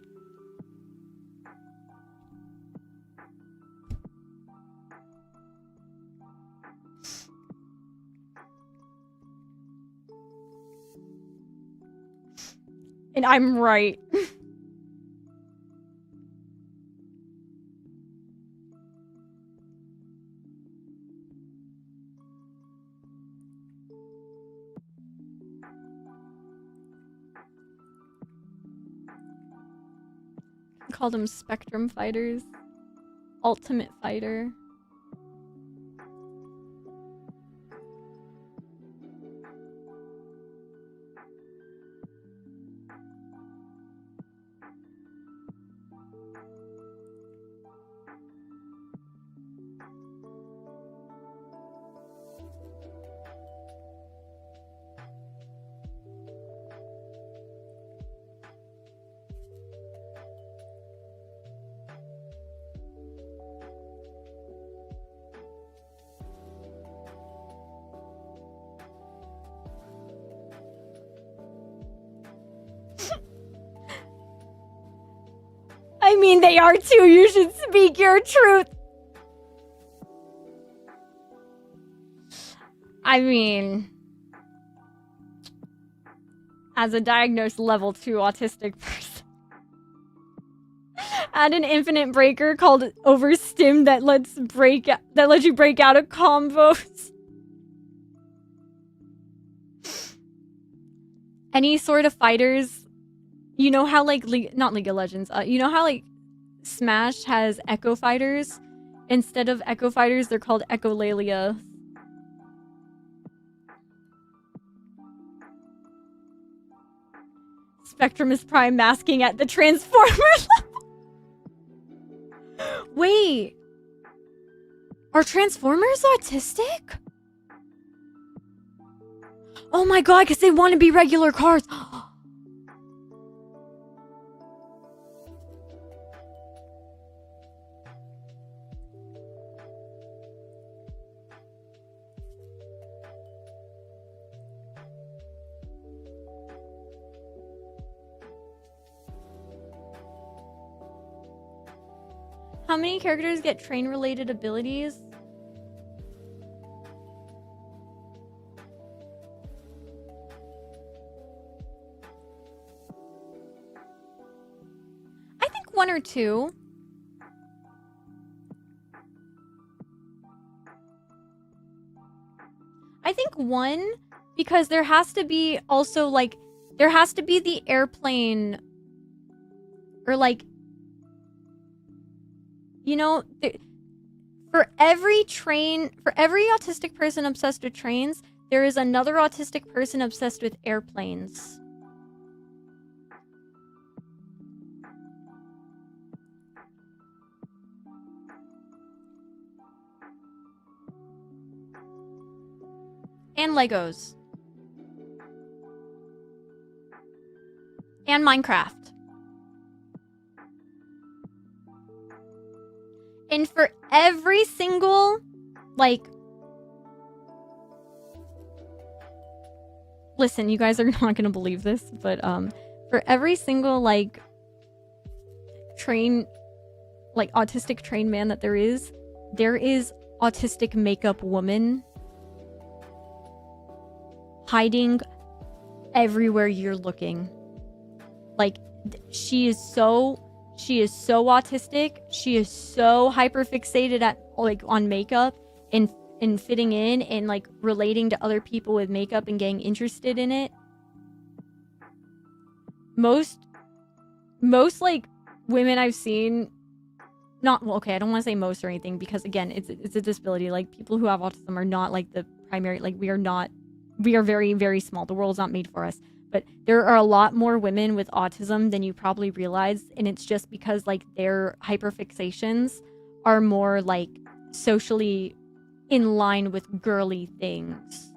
And I'm right. Call them Spectrum Fighters. Ultimate Fighter. I mean, they are too. You should speak your truth. I mean, as a diagnosed level 2 autistic person, add an infinite breaker called overstim that lets you break out of combos. Any sort of fighters, you know how, like, not League of Legends, you know how, like, Smash has Echo Fighters? Instead of Echo Fighters, they're called Echolalia. Spectrum is Prime masking at the Transformer level. Wait. Are Transformers autistic? Oh my god, because they want to be regular cars. How many characters get train-related abilities? one or two. I think one, because there has to be also, like, there has to be the airplane, or, like, you know, for every autistic person obsessed with trains, there is another autistic person obsessed with airplanes. And Legos. And Minecraft. And for every single, like... Listen, you guys are not going to believe this, but for every single, like, train... like, autistic train man that there is autistic makeup woman hiding everywhere you're looking. Like, she is so autistic. She is so hyper fixated at, like, on makeup and fitting in and, like, relating to other people with makeup and getting interested in it. Most like women I've seen, not, well, okay, I don't want to say most or anything, because again, it's a disability. Like, people who have autism are not, like, the primary, like, we are very, very small. The world's not made for us. But there are a lot more women with autism than you probably realize. And it's just because, like, their hyperfixations are more, like, socially in line with girly things.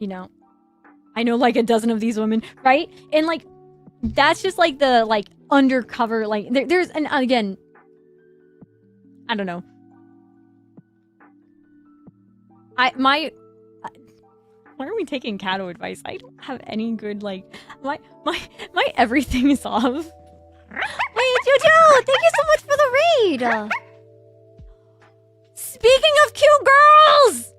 You know? I know, like, a dozen of these women, right? And, like, that's just, like, the, like, undercover, like, there's, and again, I don't know. Why are we taking Catto advice? I don't have any good, like, my everything is off. Hey, Juju! Thank you so much for the raid! Speaking of cute girls!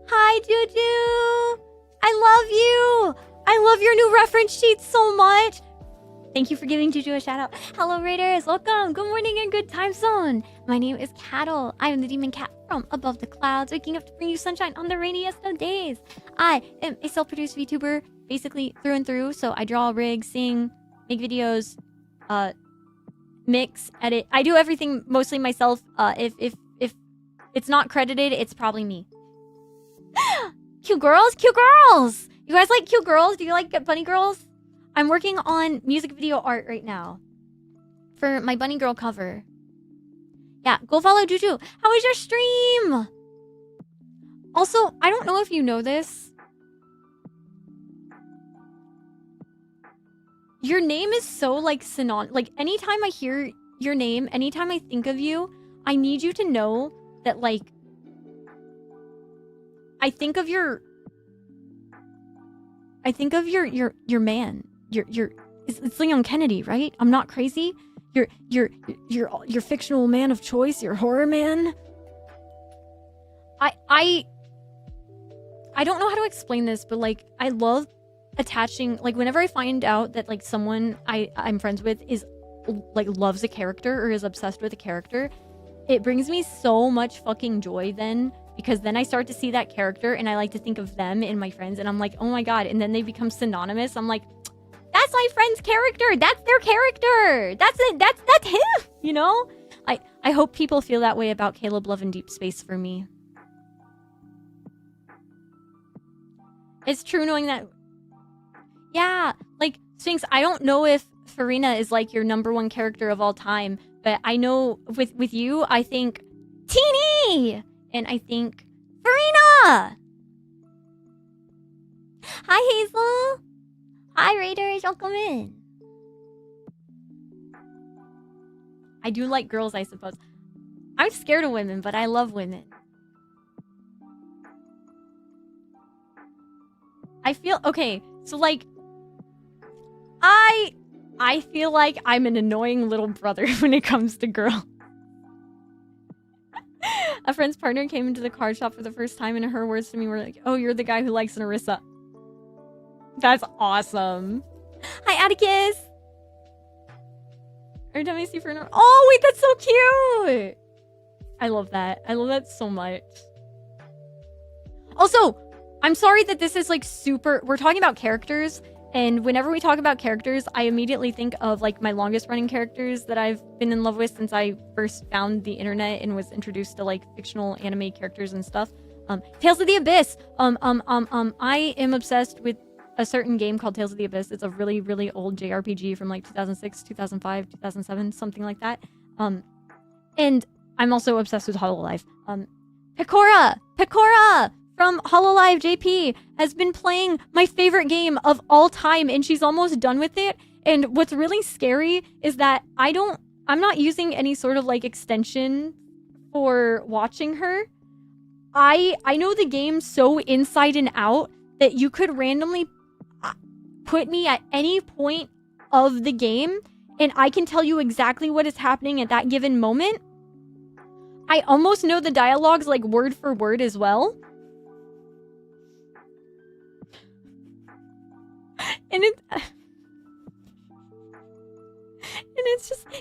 Hi, Juju! I love you! I love your new reference sheet so much! Thank you for giving Juju a shout out. Hello, Raiders. Welcome. Good morning and good time zone. My name is Catto. I am the demon cat from above the clouds, waking up to bring you sunshine on the rainiest of days. I am a self-produced VTuber, basically through and through. So I draw, rig, sing, make videos, mix, edit. I do everything mostly myself. If it's not credited, it's probably me. Cute girls, cute girls. You guys like cute girls? Do you like bunny girls? I'm working on music video art right now for my bunny girl cover. Yeah, go follow Juju. How was your stream? Also, I don't know if you know this. Your name is so, like, like, anytime I hear your name, anytime I think of you, I need you to know that, like, I think of your man. It's Leon Kennedy, right? I'm not crazy. Your fictional man of choice, your horror man. I don't know how to explain this, but, like, I love attaching, like, whenever I find out that, like, someone I'm friends with is, like, loves a character or is obsessed with a character, it brings me so much fucking joy then, because then I start to see that character and I like to think of them and my friends, and I'm like, oh my god, and then they become synonymous. I'm like, that's my friend's character. That's their character. That's it. That's him. You know? I hope people feel that way about Caleb Love in Deep Space for me. It's true knowing that. Yeah, like, Sphinx, I don't know if Farina is, like, your #1 character of all time, but I know with you, I think Teeny, and I think Farina. Hi, Hazel. Hi, Raiders. Welcome in. I do like girls, I suppose. I'm scared of women, but I love women. I feel... Okay, so, like... I feel like I'm an annoying little brother when it comes to girls. A friend's partner came into the card shop for the first time, and her words to me were like, oh, you're the guy who likes Narissa. That's awesome. Hi, Atticus. Every time I see Fernando. Oh, wait, that's so cute. I love that. I love that so much. Also, I'm sorry that this is like super... We're talking about characters, and whenever we talk about characters, I immediately think of like my longest running characters that I've been in love with since I first found the internet and was introduced to like fictional anime characters and stuff. Tales of the Abyss. I am obsessed with a certain game called Tales of the Abyss. It's a really, really old JRPG from like 2006, 2005, 2007, something like that. And I'm also obsessed with Hololive. Pecora from Hololive JP has been playing my favorite game of all time, and she's almost done with it. And what's really scary is that I'm not using any sort of like extension for watching her. I know the game so inside and out that you could randomly put me at any point of the game and I can tell you exactly what is happening at that given moment. I almost know the dialogues like word for word as well. And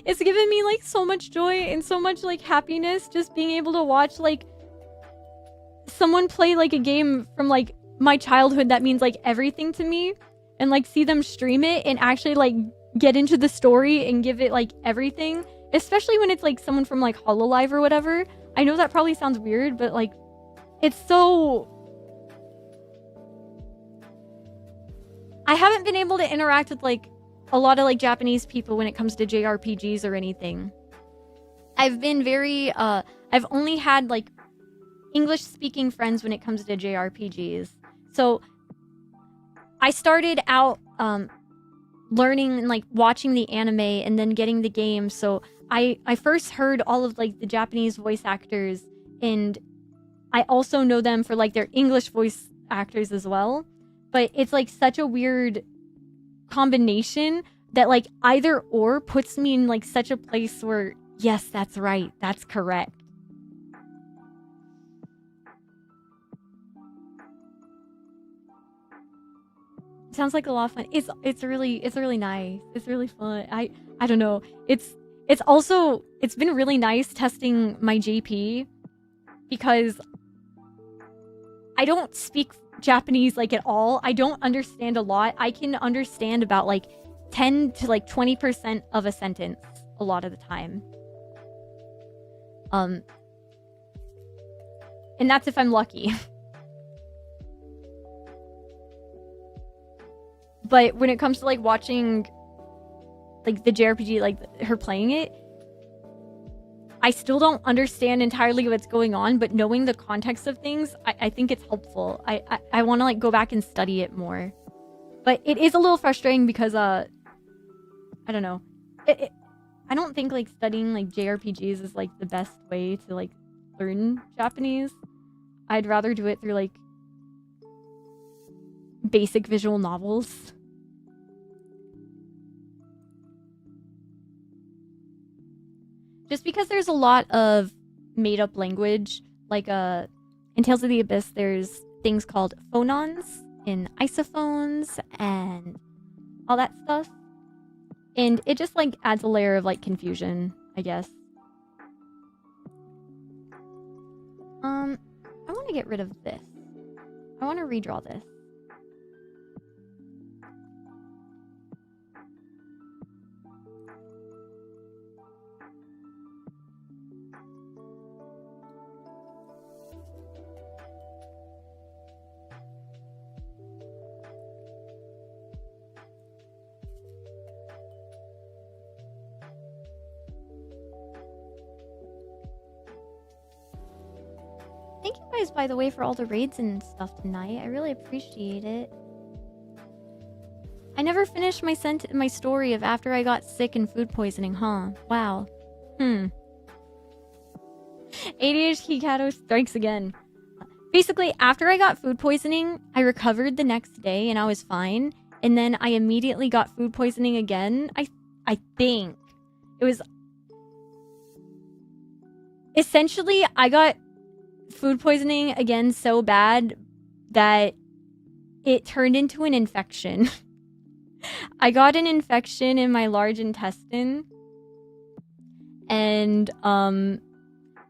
it's given me like so much joy and so much like happiness just being able to watch like someone play like a game from like my childhood that means like everything to me, and like see them stream it and actually like get into the story and give it like everything, especially when it's like someone from like Hololive or whatever. I know that probably sounds weird, but like it's so... I haven't been able to interact with like a lot of like Japanese people when it comes to JRPGs or anything. I've been very I've only had like English speaking friends when it comes to JRPGs. So I started out learning and like watching the anime and then getting the game. So I first heard all of like the Japanese voice actors, and I also know them for like their English voice actors as well. But it's like such a weird combination that like either or puts me in like such a place where, yes, that's right, that's correct. Sounds like a lot of fun. It's really nice. It's really fun. I don't know. It's been really nice testing my JP because I don't speak Japanese like at all. I don't understand a lot. I can understand about like 10 to like 20% of a sentence a lot of the time. And that's if I'm lucky. But when it comes to like watching like the JRPG, like her playing it, I still don't understand entirely what's going on, but knowing the context of things, I think it's helpful. I want to like go back and study it more. But it is a little frustrating because I don't know. I don't think like studying like JRPGs is like the best way to like learn Japanese. I'd rather do it through like basic visual novels. Just because there's a lot of made-up language, like in Tales of the Abyss, there's things called phonons and isophones and all that stuff. And it just like adds a layer of like confusion, I guess. I want to get rid of this. I want to redraw this. Thank you guys, by the way, for all the raids and stuff tonight. I really appreciate it. I never finished my story of after I got sick and food poisoning, huh? Wow. ADHD Catto strikes again. Basically, after I got food poisoning, I recovered the next day and I was fine. And then I immediately got food poisoning again. I think. It was... Essentially, I got food poisoning again so bad that it turned into an infection. I got an infection in my large intestine, and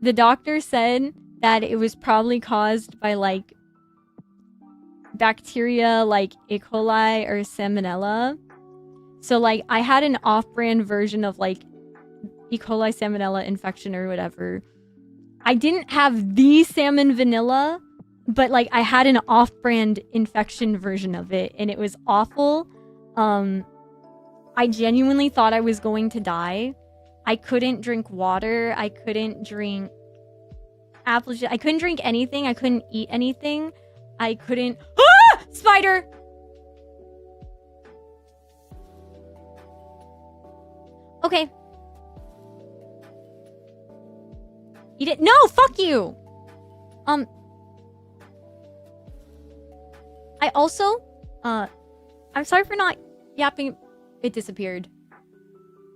the doctor said that it was probably caused by like bacteria like E. coli or salmonella. So like I had an off-brand version of like E. coli salmonella infection or whatever. I didn't have the salmon vanilla, but like I had an off-brand infection version of it, and it was awful. I genuinely thought I was going to die. I couldn't drink water. I couldn't drink apple juice. I couldn't drink anything. I couldn't eat anything. I couldn't... Ah! Spider! Okay. Eat it. No, fuck you! I also, I'm sorry for not yapping. It disappeared.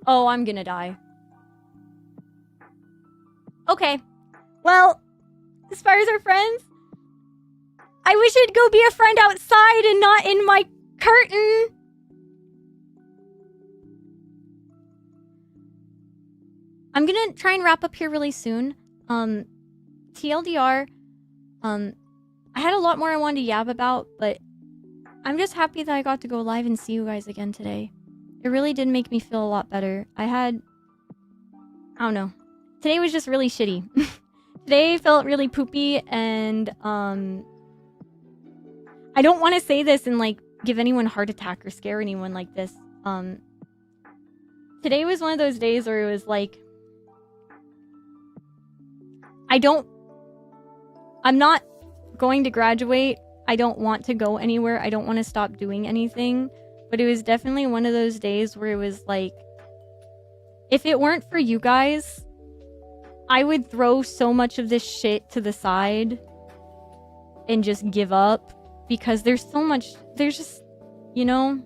Oh, I'm gonna die. Okay. Well, the spiders are friends. I wish it'd go be a friend outside and not in my curtain. I'm gonna try and wrap up here really soon. TLDR, I had a lot more I wanted to yab about, but I'm just happy that I got to go live and see you guys again today. It really did make me feel a lot better. I don't know. Today was just really shitty. Today felt really poopy, and I don't want to say this and like give anyone a heart attack or scare anyone like this. Today was one of those days where it was like, I'm not going to graduate. I don't want to go anywhere. I don't want to stop doing anything. But it was definitely one of those days where it was like, if it weren't for you guys, I would throw so much of this shit to the side and just give up, because there's just, you know,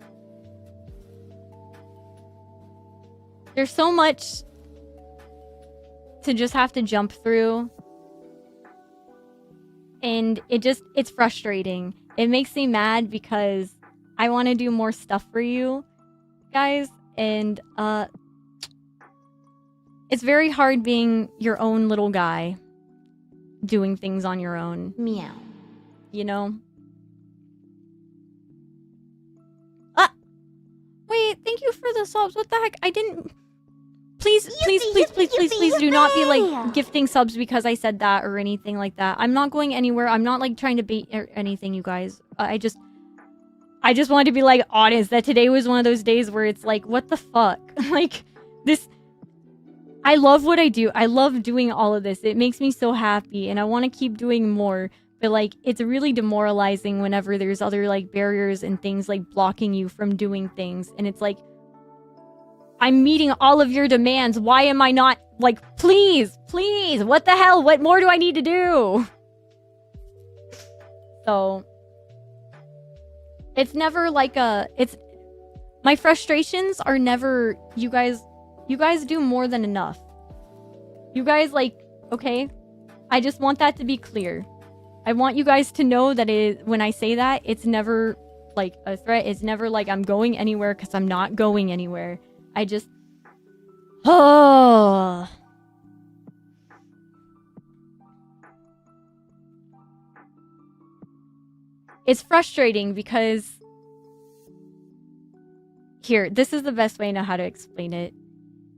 there's so much to just have to jump through. And it's frustrating. It makes me mad because I want to do more stuff for you guys. And it's very hard being your own little guy, doing things on your own. Meow. You know? Ah! Wait, thank you for the subs. What the heck? I didn't... Please do not be like gifting subs because I said that or anything like that. I'm not going anywhere. I'm not like trying to bait or anything, you guys. I just wanted to be like honest that today was one of those days where it's like, what the fuck? Like this, I love what I do. I love doing all of this. It makes me so happy and I want to keep doing more. But like, it's really demoralizing whenever there's other like barriers and things like blocking you from doing things. And it's like, I'm meeting all of your demands. Why am I not like, please, what the hell? What more do I need to do? So it's never like my frustrations are never, you guys do more than enough. You guys like, okay, I just want that to be clear. I want you guys to know that when I say that, it's never like a threat. It's never like I'm going anywhere, because I'm not going anywhere. I just... Oh. It's frustrating because... Here, this is the best way I know how to explain it.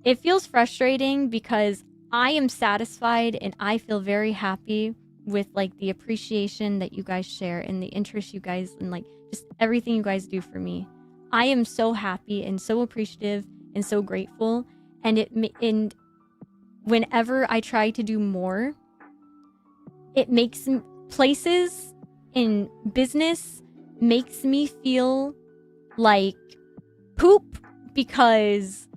It feels frustrating because I am satisfied and I feel very happy with like the appreciation that you guys share and the interest you guys and like just everything you guys do for me. I am so happy and so appreciative and so grateful, and whenever I try to do more, it makes places in business makes me feel like poop, because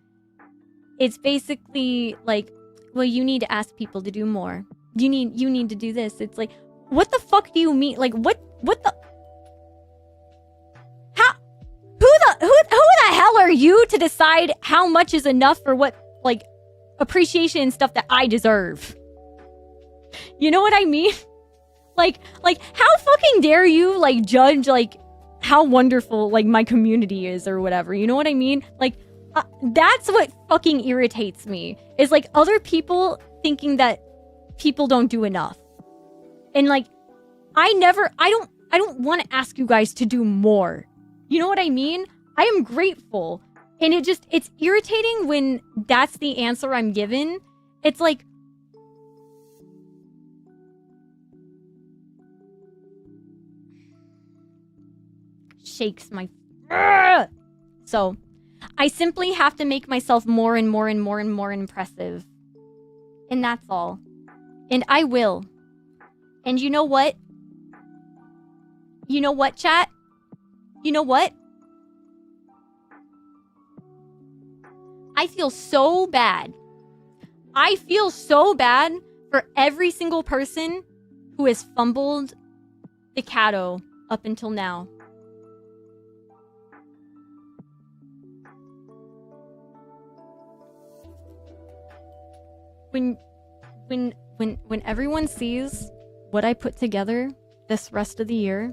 it's basically like, well, you need to ask people to do more. You need to do this. It's like, what the fuck do you mean? Like, what the? How? Who the hell are you to decide how much is enough for what, like, appreciation and stuff that I deserve? You know what I mean? Like, how fucking dare you, like, judge, like, how wonderful like my community is or whatever. You know what I mean? Like that's what fucking irritates me. Is like other people thinking that people don't do enough. And like I don't want to ask you guys to do more. You know what I mean? I am grateful. And it's irritating when that's the answer I'm given. It's like shakes my so I simply have to make myself more and more and more and more impressive. And that's all. And I will. And you know what? You know what, chat? You know what? I feel so bad. I feel so bad for every single person who has fumbled the Catto up until now. When everyone sees what I put together this rest of the year,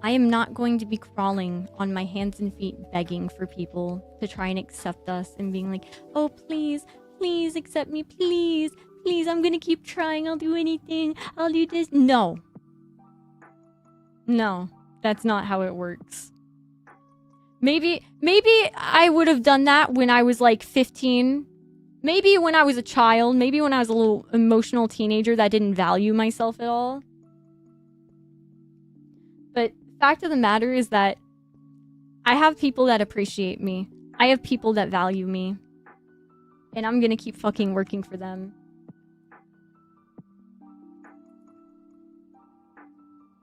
I am not going to be crawling on my hands and feet begging for people to try and accept us and being like, oh, please, please accept me, please. Please, I'm gonna keep trying. I'll do anything. I'll do this. No. No, that's not how it works. Maybe I would have done that when I was like 15. Maybe when I was a child. Maybe when I was a little emotional teenager that didn't value myself at all. But fact of the matter is that I have people that appreciate me. I have people that value me. And I'm gonna keep fucking working for them.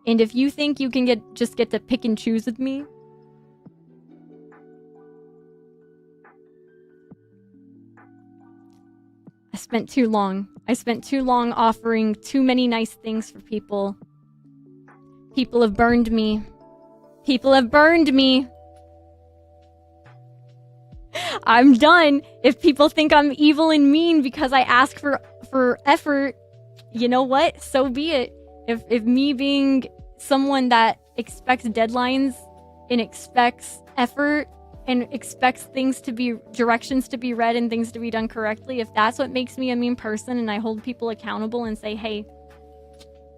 And if you think you can just get to pick and choose with me, I spent too long. I spent too long offering too many nice things for people. People have burned me. People have burned me. I'm done. If people think I'm evil and mean because I ask for effort, you know what? So be it. If me being someone that expects deadlines and expects effort and expects things to be directions to be read and things to be done correctly, if that's what makes me a mean person and I hold people accountable and say, hey,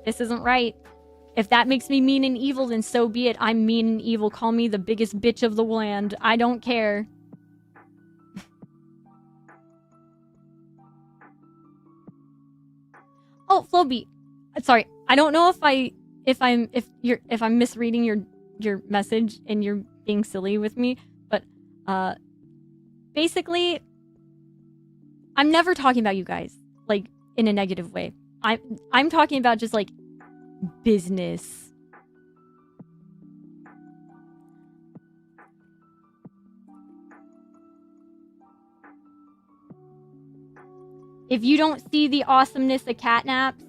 this isn't right. If that makes me mean and evil, then so be it. I'm mean and evil. Call me the biggest bitch of the land. I don't care. Oh, Floby. Sorry. I don't know if I'm misreading your message and you're being silly with me, but basically I'm never talking about you guys like in a negative way. I'm talking about just like business. If you don't see the awesomeness of CatNaps,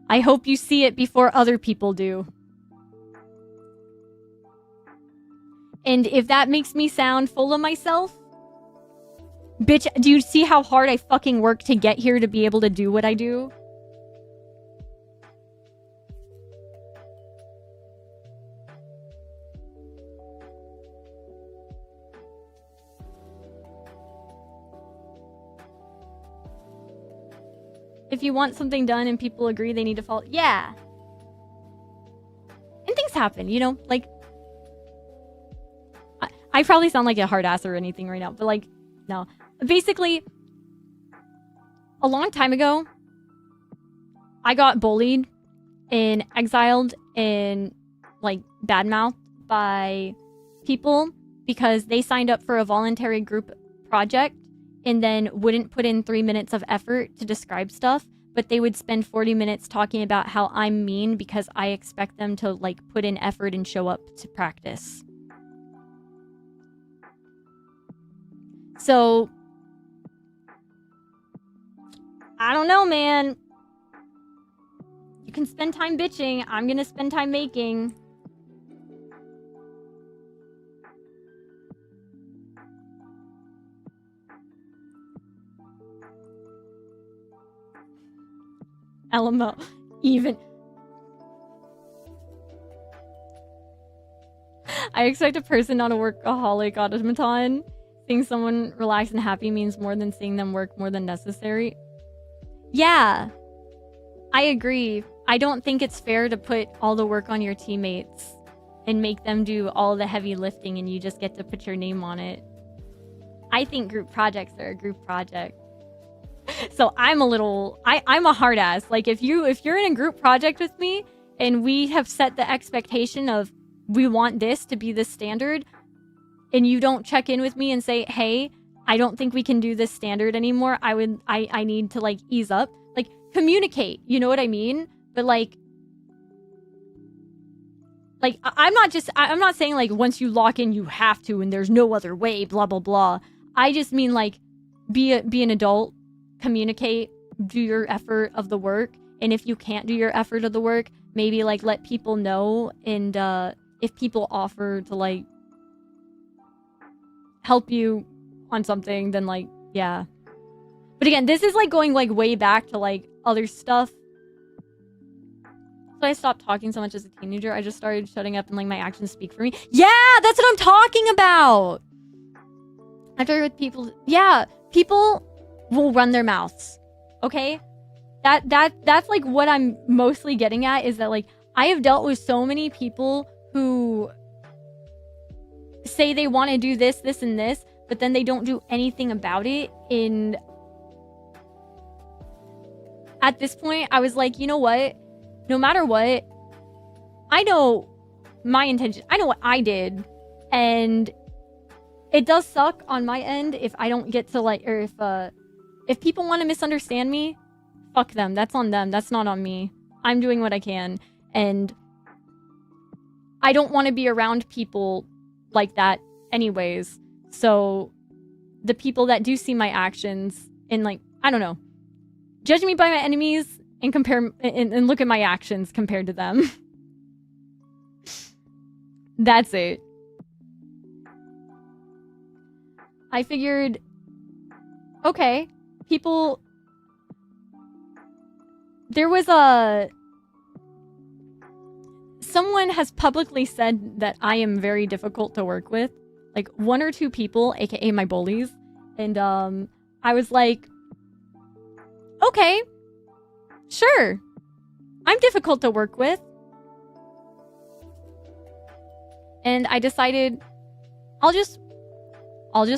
I hope you see it before other people do. And if that makes me sound full of myself, bitch, do you see how hard I fucking work to get here to be able to do what I do? If you want something done and people agree they need to follow, yeah. And things happen, you know? Like, I probably sound like a hard ass or anything right now, but like, no. Basically, a long time ago, I got bullied and exiled and like badmouthed by people because they signed up for a voluntary group project and then wouldn't put in 3 minutes of effort to describe stuff, but they would spend 40 minutes talking about how I'm mean because I expect them to like put in effort and show up to practice. So, I don't know, man. You can spend time bitching. I'm gonna spend time making. LMO. Even. I expect a person, not a workaholic automaton. Seeing someone relaxed and happy means more than seeing them work more than necessary. Yeah, I agree. I don't think it's fair to put all the work on your teammates and make them do all the heavy lifting and you just get to put your name on it. I think group projects are a group project. So I'm a hard ass. Like if you're in a group project with me and we have set the expectation of we want this to be the standard and you don't check in with me and say, hey, I don't think we can do this standard anymore. I need to like ease up. Like communicate, you know what I mean? But like I'm not saying like once you lock in you have to and there's no other way, blah blah blah. I just mean like be an adult, communicate, do your effort of the work, and if you can't do your effort of the work, maybe like let people know, and if people offer to like help you on something, then like yeah. But again, this is like going like way back to like other stuff. So I stopped talking so much as a teenager. I just started shutting up and like my actions speak for me. Yeah, that's what I'm talking about. After with people, yeah, people will run their mouths. Okay? That's like what I'm mostly getting at, is that like I have dealt with so many people who say they want to do this, this, and this, but then they don't do anything about it. And at this point, I was like, you know what? No matter what, I know my intention. I know what I did. And it does suck on my end if I don't get to like, or if people want to misunderstand me, fuck them. That's on them. That's not on me. I'm doing what I can. And I don't want to be around people like that anyways. So the people that do see my actions and like, I don't know, judge me by my enemies and compare and look at my actions compared to them. That's it. I figured, okay, people, there was someone has publicly said that I am very difficult to work with. Like 1 or 2 people, aka my bullies. And I was like, okay, sure. I'm difficult to work with. And I decided I'll just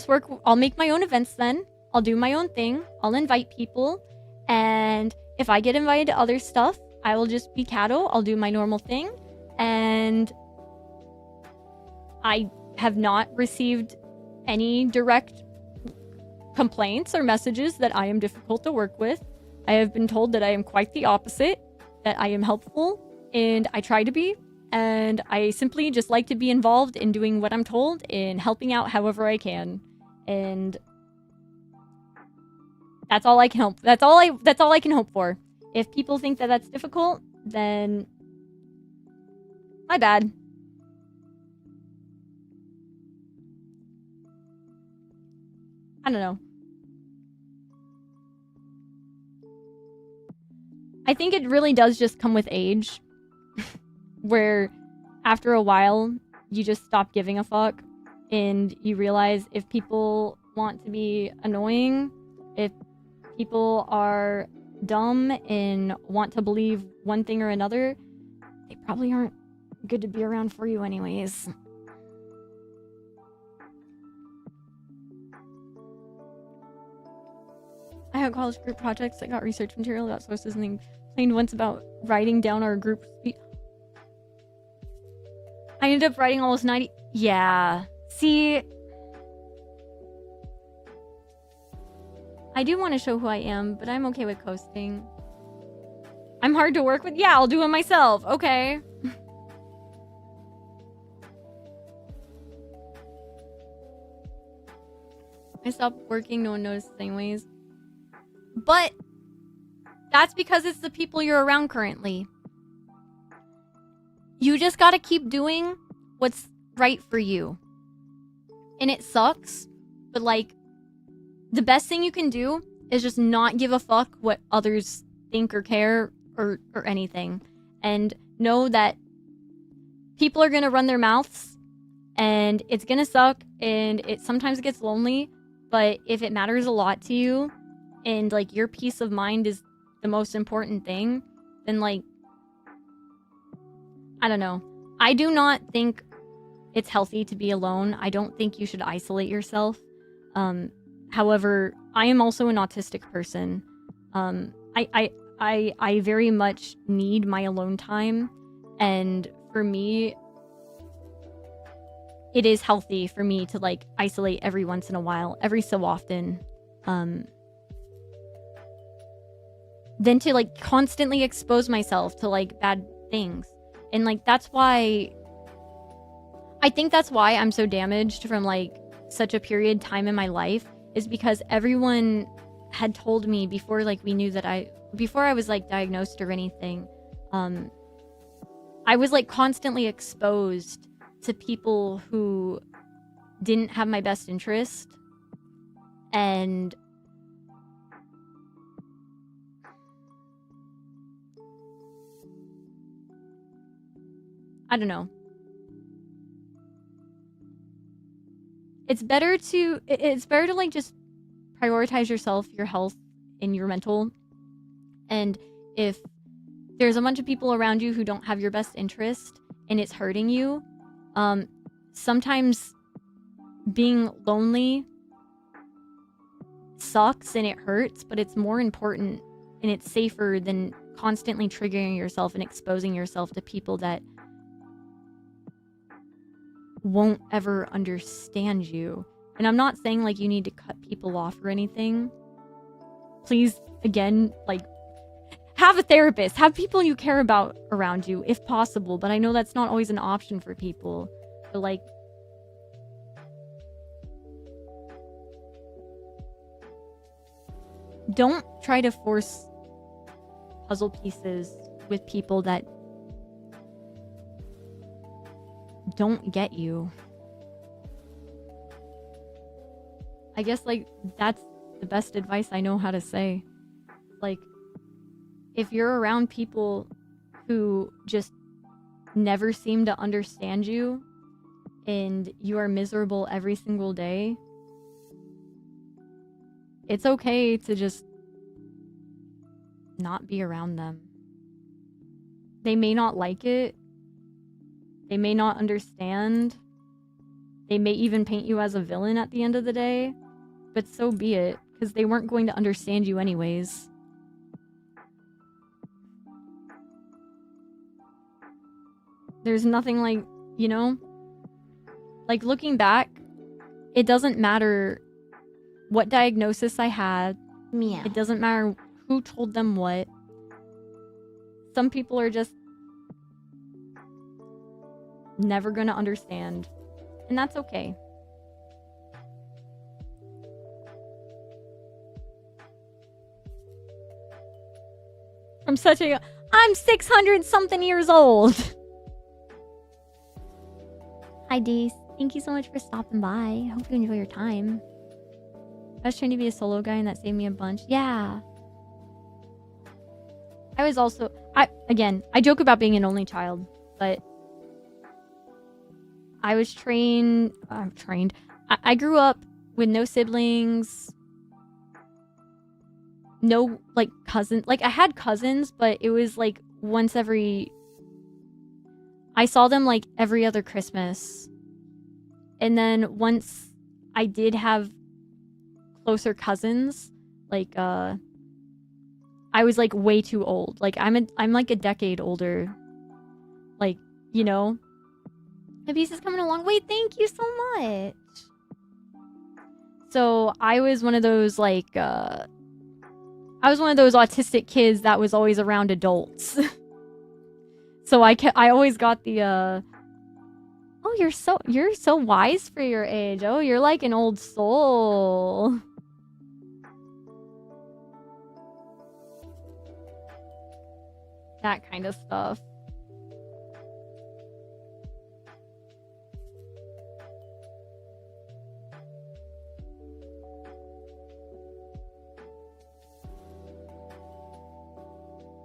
work, I'll make my own events then. I'll do my own thing. I'll invite people. And if I get invited to other stuff, I will just be Catto. I'll do my normal thing. And I have not received any direct complaints or messages that I am difficult to work with. I have been told that I am quite the opposite, that I am helpful, and I try to be. And I simply just like to be involved in doing what I'm told and helping out however I can. And that's all I can hope. That's all I can hope for. If people think that that's difficult, then my bad. I don't know. I think it really does just come with age. Where after a while, you just stop giving a fuck. And you realize if people want to be annoying, if people are dumb and want to believe one thing or another, they probably aren't good to be around for you anyways. I had college group projects that got research material, got sources, and complained once about writing down our group speech. I ended up writing almost 90. Yeah. See, I do want to show who I am, but I'm okay with coasting. I'm hard to work with? Yeah, I'll do it myself. Okay. I stopped working, no one noticed anyways. But That's because it's the people you're around currently. You just gotta keep doing what's right for you. And it sucks, but like, the best thing you can do is just not give a fuck what others think or care or anything. And know that people are gonna run their mouths and it's gonna suck and it sometimes gets lonely, but if it matters a lot to you and like your peace of mind is the most important thing, then like, I don't know. I do not think it's healthy to be alone. I don't think you should isolate yourself. However, I am also an autistic person. I very much need my alone time, and for me, it is healthy for me to like isolate every once in a while, every so often, than to like constantly expose myself to like bad things. And like that's why I think that's why I'm so damaged from like such a period time in my life, is because everyone had told me before like we knew that before I was like diagnosed or anything, I was like constantly exposed to people who didn't have my best interest, and I don't know. It's better to like just prioritize yourself, your health, and your mental. And if there's a bunch of people around you who don't have your best interest and it's hurting you, sometimes being lonely sucks and it hurts, but it's more important and it's safer than constantly triggering yourself and exposing yourself to people that won't ever understand you. And I'm not saying like you need to cut people off or anything. Please, again, like, have a therapist, have people you care about around you if possible, but I know that's not always an option for people. But like, don't try to force puzzle pieces with people that don't get you. I guess like that's the best advice I know how to say. Like, if you're around people who just never seem to understand you and you are miserable every single day, it's okay to just not be around them. They may not like it. They may not understand. They may even paint you as a villain at the end of the day, but so be it, because they weren't going to understand you anyways. There's nothing like, you know, like looking back, it doesn't matter what diagnosis I had. Meow. It doesn't matter who told them what. Some people are just never gonna understand, and that's okay. I'm 600 something years old. Hi, Dace. Thank you so much for stopping by. I hope you enjoy your time. I was trying to be a solo guy and that saved me a bunch. Yeah. I was also... I joke about being an only child, but I was trained... I grew up with no siblings. No, like, cousins. Like, I had cousins, but it was, like, once every... I saw them, like, every other Christmas. And then once I did have closer cousins, like, I was, like, way too old. Like, I'm like, a decade older. Like, you know? The piece is coming along. Wait, thank you so much. So, I was one of those, like, I was one of those autistic kids that was always around adults. So I always got the, oh, you're so wise for your age. Oh, you're like an old soul. that kind of stuff.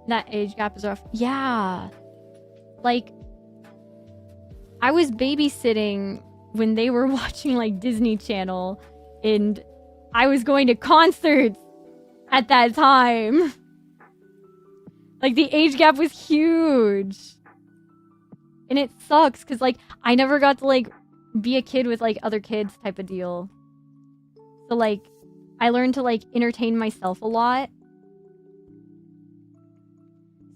That age gap is rough. Yeah. Like, I was babysitting when they were watching like Disney Channel, and I was going to concerts at that time. Like, the age gap was huge. And it sucks because like I never got to like be a kid with like other kids type of deal. So like I learned to like entertain myself a lot.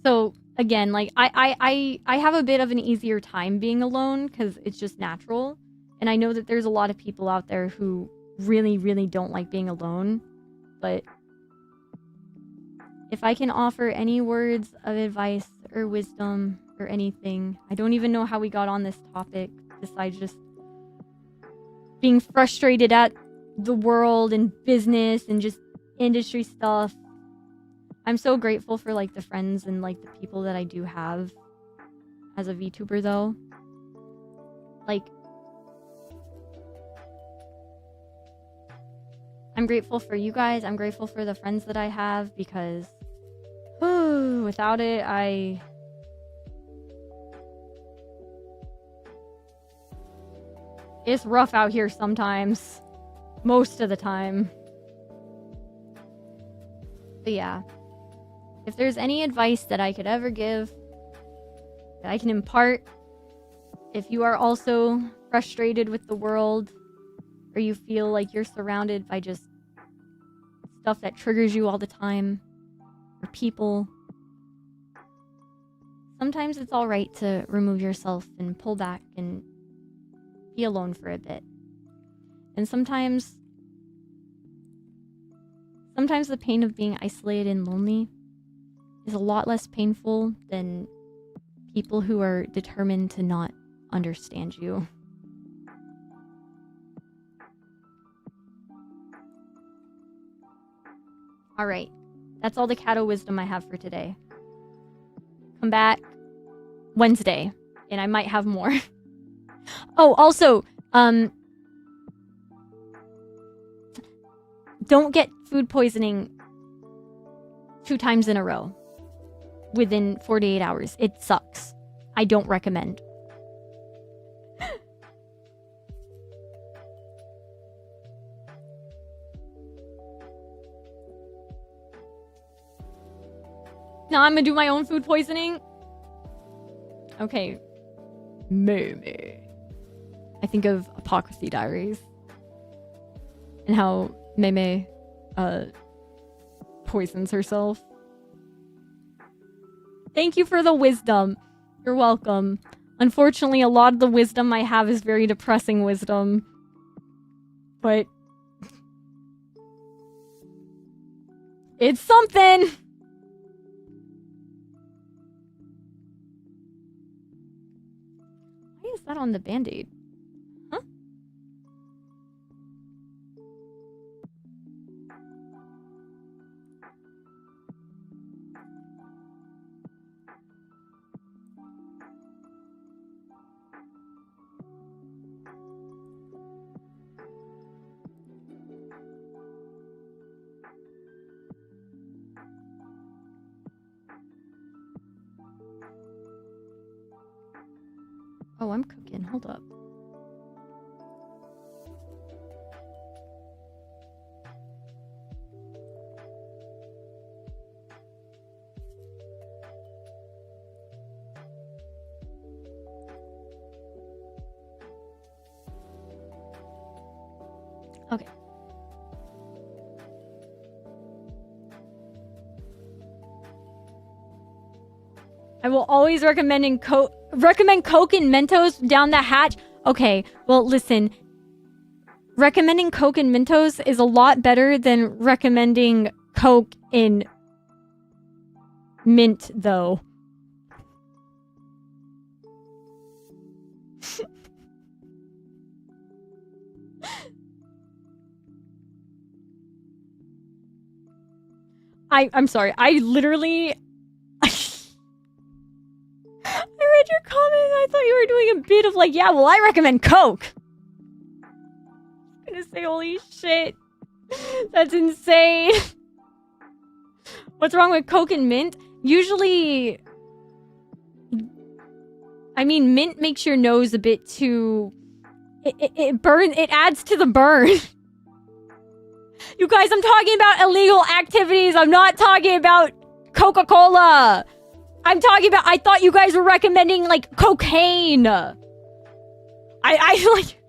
So again, like I have a bit of an easier time being alone because it's just natural. And I know that there's a lot of people out there who really, really don't like being alone. But if I can offer any words of advice or wisdom or anything, I don't even know how we got on this topic besides just being frustrated at the world and business and just industry stuff. I'm so grateful for like the friends and like the people that I do have as a VTuber though. Like, I'm grateful for you guys. I'm grateful for the friends that I have because without it, it's rough out here sometimes. Most of the time. But yeah. If there's any advice that I could ever give, that I can impart, if you are also frustrated with the world, or you feel like you're surrounded by just stuff that triggers you all the time, or people, sometimes it's alright to remove yourself and pull back and be alone for a bit. And sometimes the pain of being isolated and lonely is a lot less painful than people who are determined to not understand you. Alright, that's all the Catto wisdom I have for today. Come back Wednesday, and I might have more. Oh, also, don't get food poisoning 2 times in a row within 48 hours. It sucks. I don't recommend. Now I'm gonna do my own food poisoning? Okay. Maybe. I think of Apocryphy Diaries. And how Meme, poisons herself. Thank you for the wisdom. You're welcome. Unfortunately, a lot of the wisdom I have is very depressing wisdom. But it's something. Why is that on the band-aid? Huh? Oh, I'm cooking. Hold up. Okay. I will always recommend Coke and Mentos down the hatch. Okay, well, listen. Recommending Coke and Mentos is a lot better than recommending Coke in mint, though. I'm sorry. I literally... read your comment. I thought you were doing a bit of like, yeah, well, I recommend Coke. I'm gonna say, holy shit. That's insane. What's wrong with Coke and mint? Usually, I mean, mint makes your nose a bit too... It adds to the burn. You guys, I'm talking about illegal activities. I'm not talking about Coca-Cola. I'm talking about... I thought you guys were recommending, like, cocaine. I like...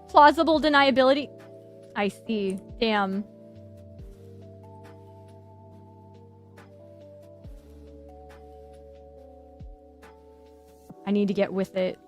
Plausible deniability. I see. Damn. I need to get with it.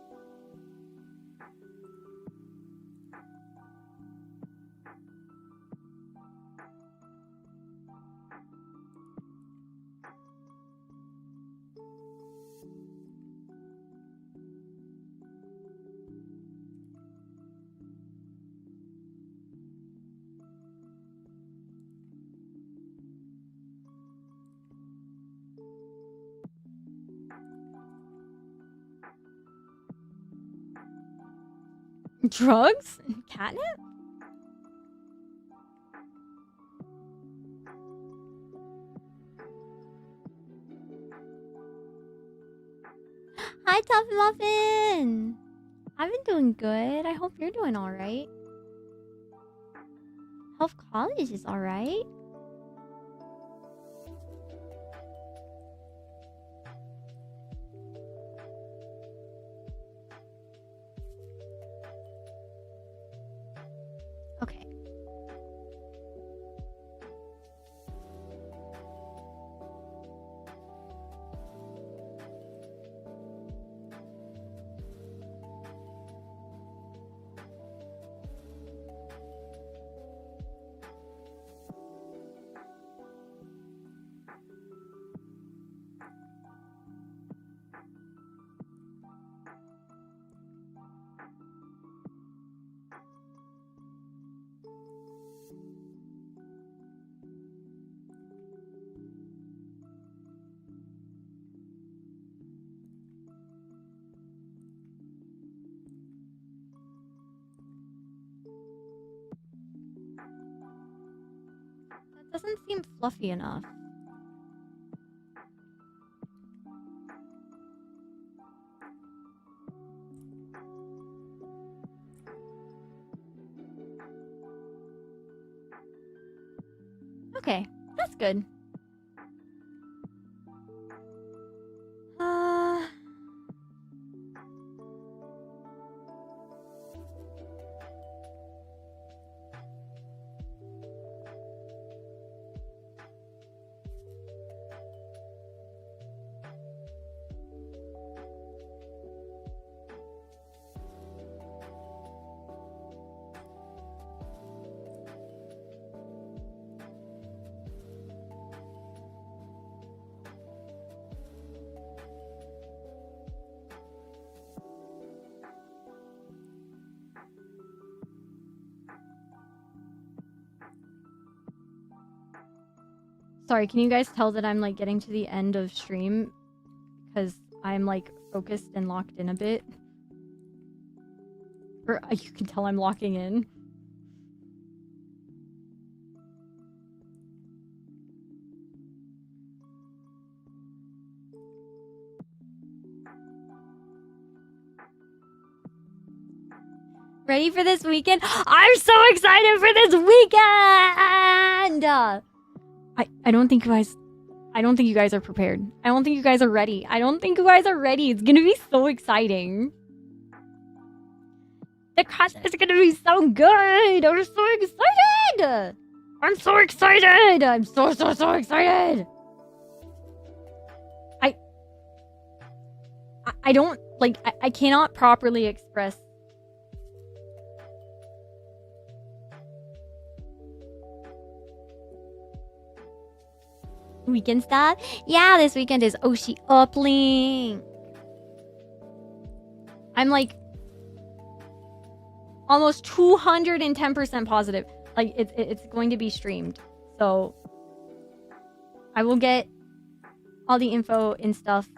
Drugs? Catnip? Hi, Tough Muffin. I've been doing good. I hope you're doing all right. Hope college is all right. Okay. That doesn't seem fluffy enough. Okay, that's good. Sorry, can you guys tell that I'm like getting to the end of stream? Because I'm like focused and locked in a bit. Or you can tell I'm locking in. Ready for this weekend? I'm so excited for this weekend! I don't think you guys are prepared. I don't think you guys are ready. I don't think you guys are ready. It's gonna be so exciting. The content is gonna be so good. I'm so excited. I'm so excited. I'm so excited. I don't like I cannot properly express weekend stuff. Yeah, this weekend is Oshi Uplink. I'm like almost 210% positive. Like, it's going to be streamed. So, I will get all the info and stuff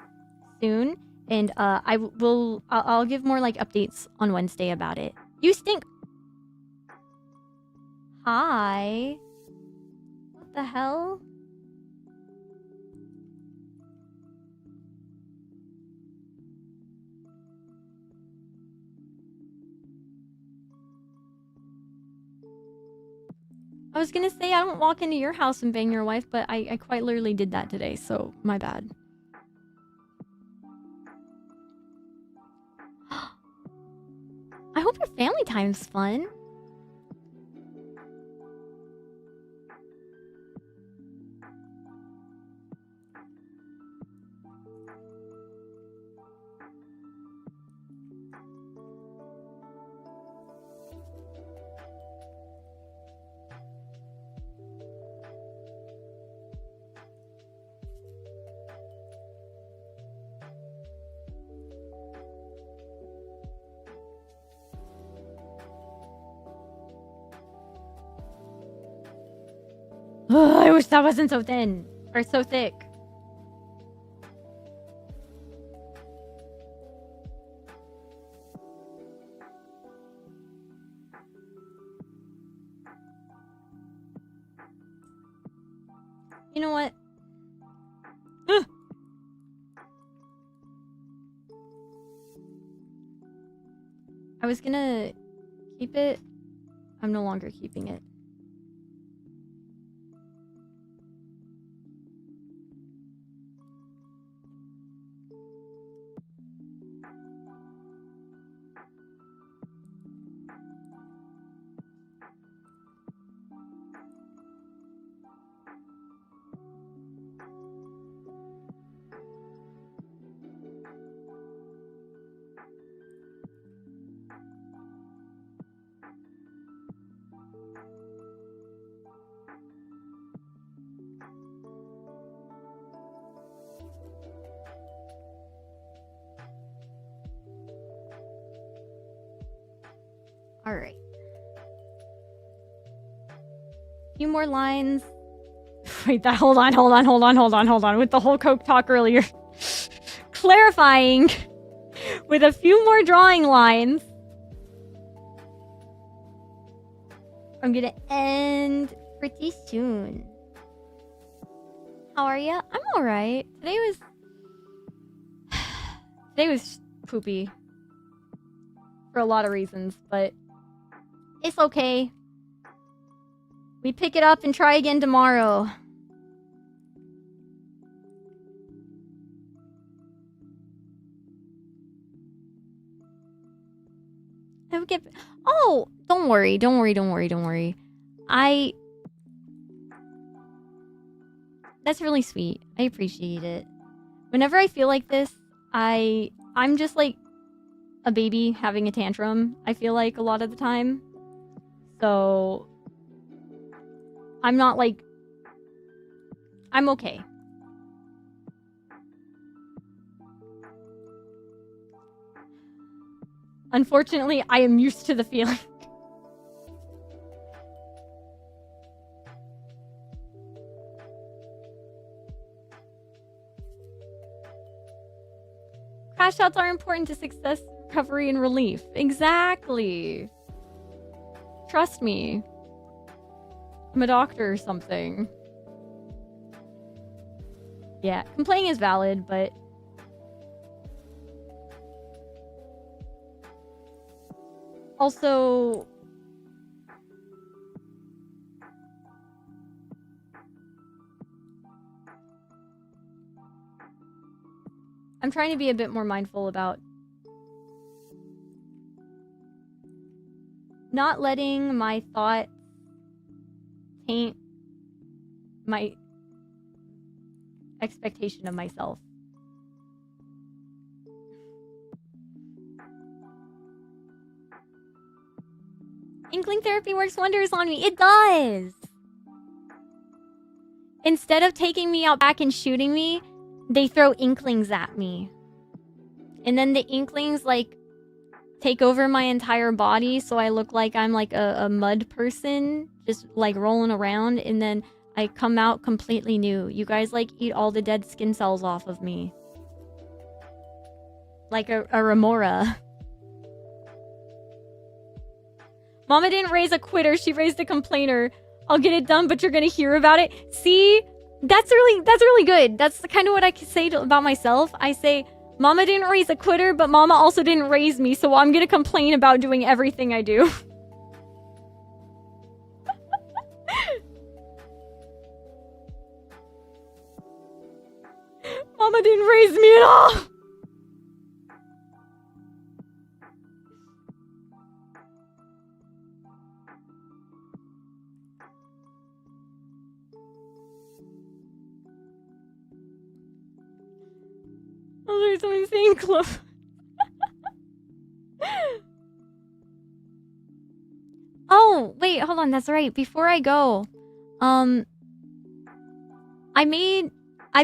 soon. And I'll give more, like, updates on Wednesday about it. You stink! Hi. What the hell? I was gonna say I don't walk into your house and bang your wife, but I quite literally did that today, so my bad. I hope your family time's fun. Ugh, I wish that wasn't so thin. Or so thick. You know what? Ugh. I was gonna keep it. I'm no longer keeping it. All right. Few more lines. Wait, that. Hold on. With the whole Coke talk earlier, clarifying with a few more drawing lines. I'm gonna end pretty soon. How are ya? I'm all right. Today was poopy for a lot of reasons, but it's okay. We pick it up and try again tomorrow. Oh, don't worry. That's really sweet. I appreciate it. Whenever I feel like this, I'm just like a baby having a tantrum, I feel like, a lot of the time. So I'm not like... I'm okay. Unfortunately, I am used to the feeling. Crash outs are important to success, recovery, and relief. Exactly. Trust me. I'm a doctor or something. Yeah, complaining is valid, but... also... I'm trying to be a bit more mindful about not letting my thoughts taint my expectation of myself. Inkling therapy works wonders on me. It does! Instead of taking me out back and shooting me, they throw Inklings at me. And then the Inklings, like, take over my entire body so I look like I'm like a mud person just like rolling around, and then I come out completely new. You guys like eat all the dead skin cells off of me. Like a remora. Mama didn't raise a quitter, she raised a complainer. I'll get it done, but you're gonna hear about it. See? That's really good. That's kind of what I say about myself. I say, Mama didn't raise a quitter, but Mama also didn't raise me, so I'm gonna complain about doing everything I do. Mama didn't raise me at all! Oh, there's someone saying close. Oh, wait, hold on. That's right. Before I go, I've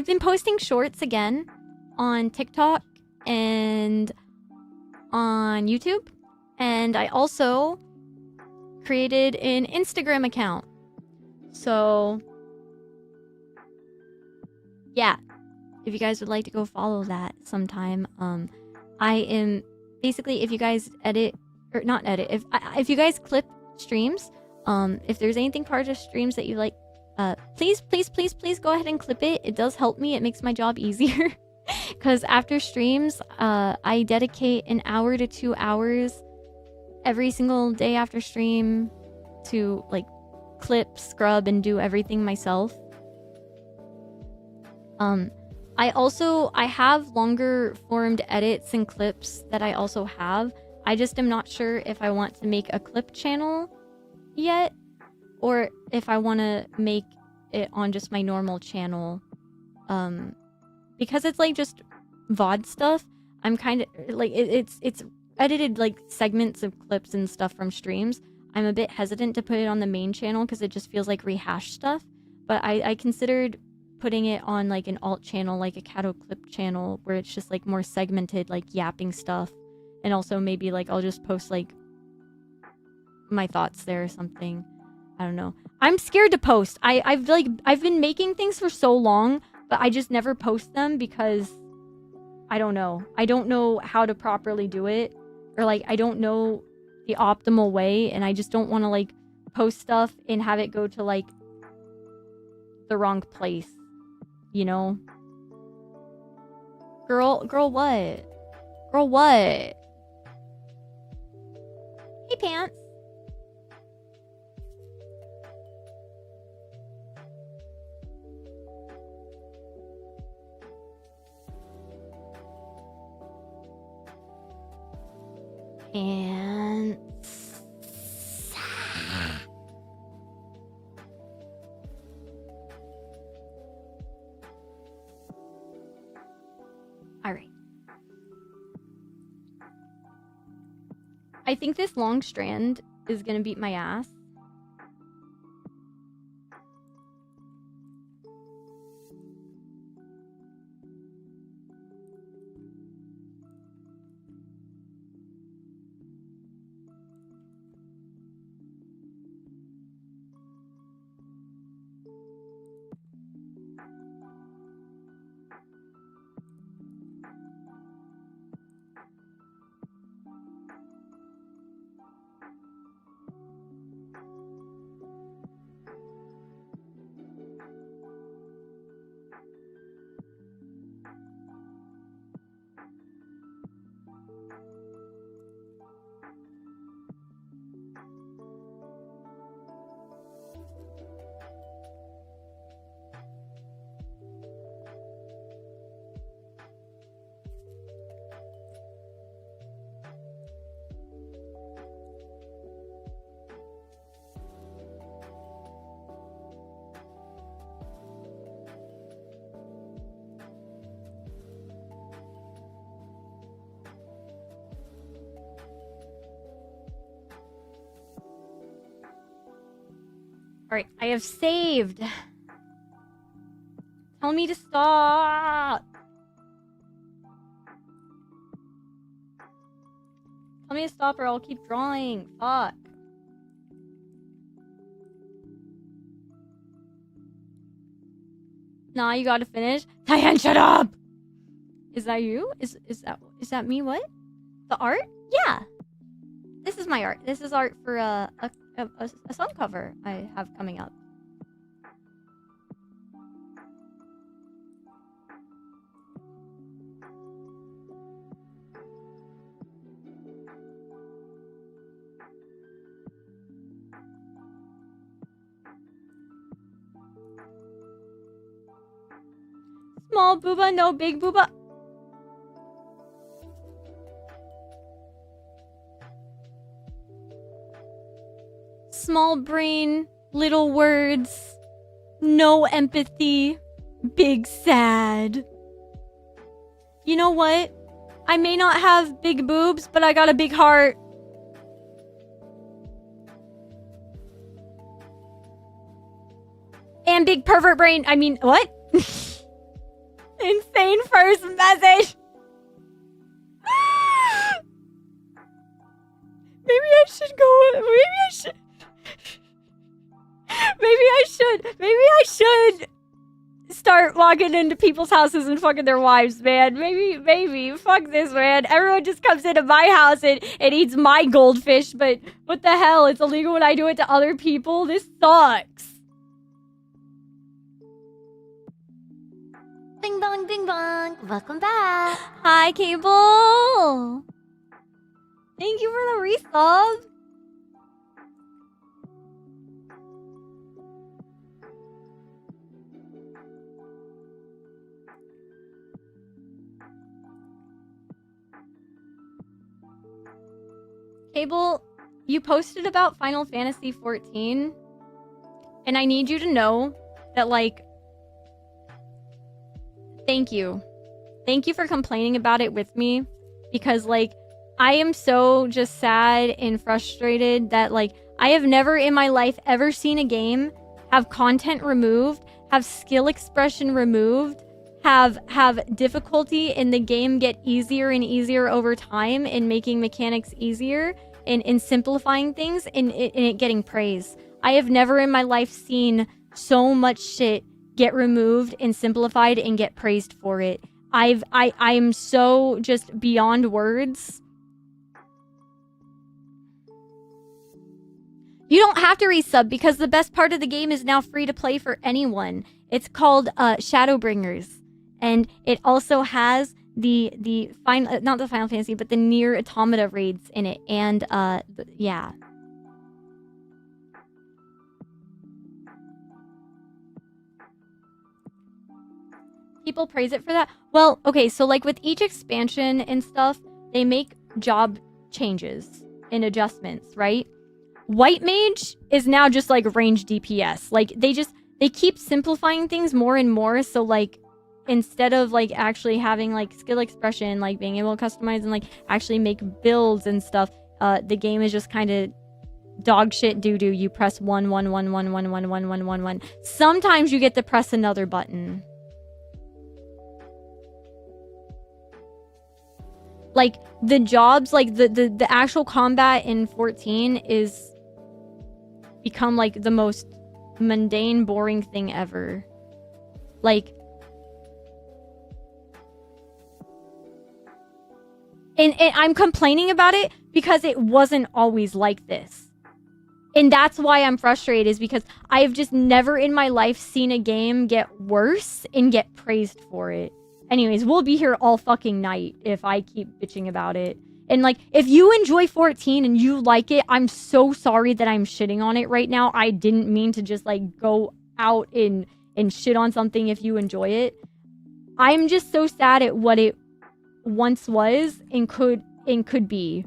been posting shorts again on TikTok and on YouTube. And I also created an Instagram account. So, yeah. If you guys would like to go follow that sometime, I am basically, if you guys edit or not edit, if you guys clip streams, if there's anything part of streams that you like, please go ahead and clip it. It does help me. It makes my job easier because after streams, I dedicate an hour to 2 hours every single day after stream to like clip, scrub, and do everything myself. I have longer formed edits and clips that I also have. I just am not sure if I want to make a clip channel yet, or if I want to make it on just my normal channel. Because it's like just VOD stuff, I'm kind of like, it's edited like segments of clips and stuff from streams. I'm a bit hesitant to put it on the main channel because it just feels like rehashed stuff. But I considered putting it on like an alt channel, like a Catto clip channel, where it's just like more segmented, like yapping stuff. And also maybe like I'll just post like my thoughts there or something. I don't know. I'm scared to post. I've been making things for so long, but I just never post them because I don't know. I don't know how to properly do it, or like I don't know the optimal way, and I just don't want to like post stuff and have it go to like the wrong place. You know? Girl what? Girl what? Hey, Pants. Pants. All right. I think this long strand is gonna beat my ass. Alright, I have saved. Tell me to stop. Tell me to stop or I'll keep drawing. Fuck. Nah, you gotta finish. Diane, shut up! Is that you? Is that me? What? The art? Yeah. This is my art. This is art for a song cover I have coming up. Small booba, no big booba. Small brain, little words, no empathy, big sad. You know what? I may not have big boobs, but I got a big heart. And big pervert brain. I mean, what? Insane first message. Maybe I should go. Maybe I should start walking into people's houses and fucking their wives, man. Maybe. Fuck this, man. Everyone just comes into my house and eats my goldfish, but what the hell? It's illegal when I do it to other people? This sucks. Ding dong, ding dong. Welcome back. Hi, Cable. Thank you for the resub. Cable, you posted about Final Fantasy 14, and I need you to know that, like, thank you. Thank you for complaining about it with me, because, like, I am so just sad and frustrated that, like, I have never in my life ever seen a game have content removed, have skill expression removed, have difficulty in the game get easier and easier over time in making mechanics easier and in simplifying things and it getting praise. I have never in my life seen so much shit get removed and simplified and get praised for it. I'm so just beyond words. You don't have to resub because the best part of the game is now free to play for anyone. It's called Shadowbringers. And it also has the final, not the Final Fantasy, but the Nier Automata raids in it. And yeah. People praise it for that. Well, okay, so like with each expansion and stuff, they make job changes and adjustments, right? White Mage is now just like range DPS. Like they keep simplifying things more and more. So like instead of like actually having like skill expression, like being able to customize and like actually make builds and stuff, the game is just kind of dog shit doo doo. You press 1 1 1 1 1 1 1 1 1 1. Sometimes you get to press another button. Like the jobs, like the actual combat in 14 is become like the most mundane, boring thing ever. Like, and I'm complaining about it because it wasn't always like this. And that's why I'm frustrated, is because I've just never in my life seen a game get worse and get praised for it. Anyways, we'll be here all fucking night if I keep bitching about it. And like, if you enjoy 14 and you like it, I'm so sorry that I'm shitting on it right now. I didn't mean to just like go out and shit on something if you enjoy it. I'm just so sad at what it once was and could be.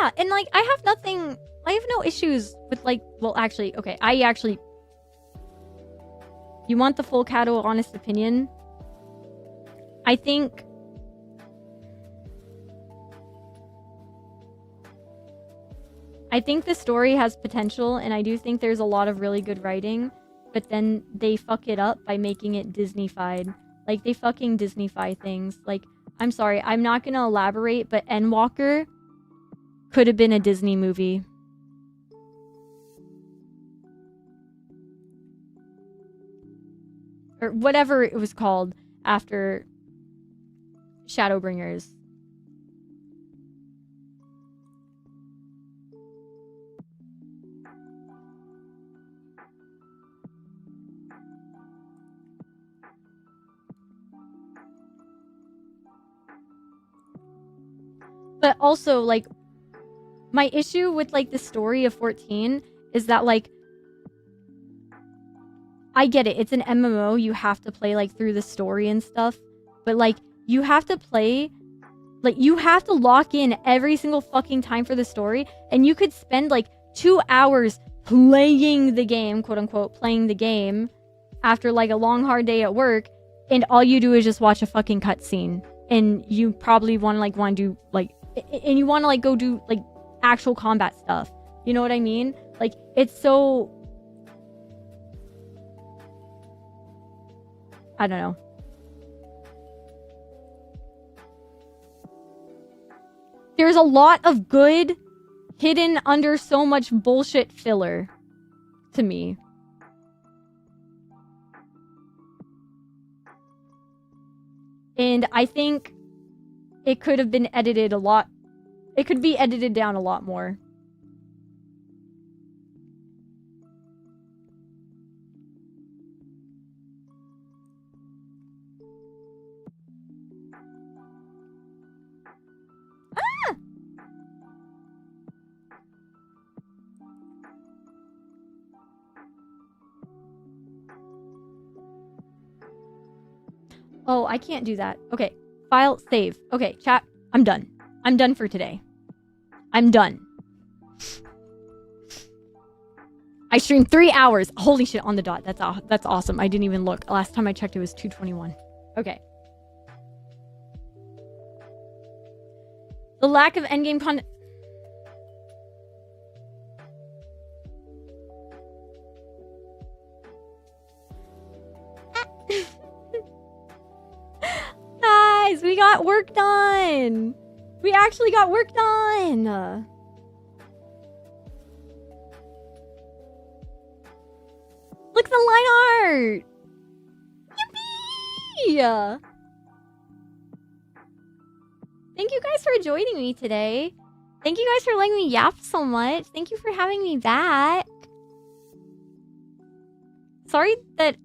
Yeah, and like I have no issues with like, well, actually, okay, you want the full Catto honest opinion? I think the story has potential, and I do think there's a lot of really good writing, but then they fuck it up by making it Disney-fied. Like, they fucking Disney-fy things. Like, I'm sorry, I'm not gonna elaborate, but Endwalker could have been a Disney movie. Or whatever it was called after Shadowbringers. But also, like, my issue with, like, the story of 14 is that, like, I get it. It's an MMO. You have to play, like, through the story and stuff. But, like, you have to play... Like, you have to lock in every single fucking time for the story. And you could spend, like, 2 hours playing the game, quote-unquote, playing the game after, like, a long, hard day at work. And all you do is just watch a fucking cutscene. And you probably want to do, like... And you want to, like, go do, like, actual combat stuff. You know what I mean? Like, it's so... I don't know. There's a lot of good hidden under so much bullshit filler to me. And I think it could have been edited a lot. It could be edited down a lot more. Ah! Oh, I can't do that. Okay. File, save. Okay, chat. I'm done. I'm done for today. I'm done. I streamed 3 hours. Holy shit, on the dot. That's awesome. I didn't even look. Last time I checked, it was 2:21. Okay. The lack of endgame content... Guys, we got work done. We actually got work done. Look at the line art. Yippee! Thank you guys for joining me today. Thank you guys for letting me yap so much. Thank you for having me back. Sorry that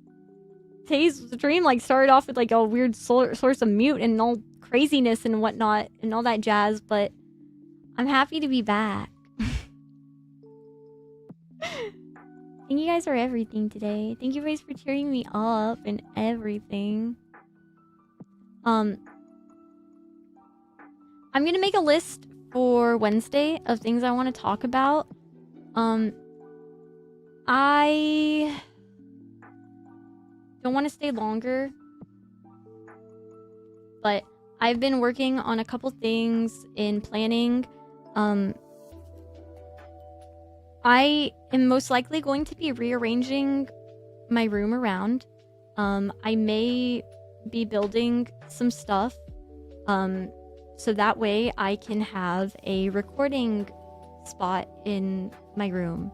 today's stream like started off with like a weird source of mute and all craziness and whatnot and all that jazz, but I'm happy to be back. Thank you guys for everything today. Thank you guys for cheering me up and everything. I'm gonna make a list for Wednesday of things I want to talk about. I don't want to stay longer, but I've been working on a couple things in planning. I am most likely going to be rearranging my room around. I may be building some stuff, so that way I can have a recording spot in my room.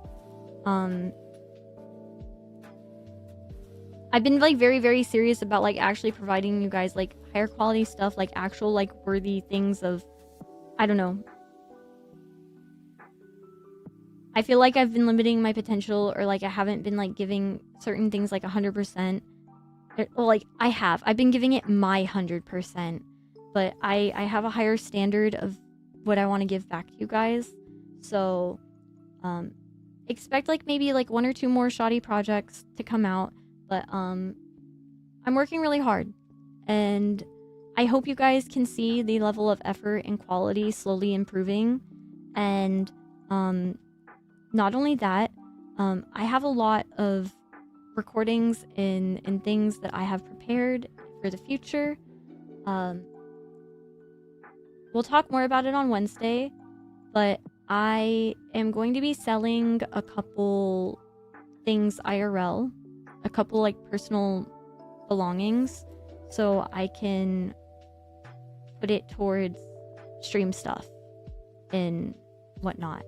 I've been like very, very serious about like actually providing you guys like higher quality stuff, like actual like worthy things of, I don't know. I feel like I've been limiting my potential, or like I haven't been like giving certain things like 100%. Well, like I've been giving it my 100%, but I have a higher standard of what I want to give back to you guys. So, expect like maybe like 1 or 2 more shoddy projects to come out. But I'm working really hard, and I hope you guys can see the level of effort and quality slowly improving. And not only that, I have a lot of recordings and things that I have prepared for the future. We'll talk more about it on Wednesday, but I am going to be selling a couple things IRL, a couple like personal belongings, so I can put it towards stream stuff and whatnot.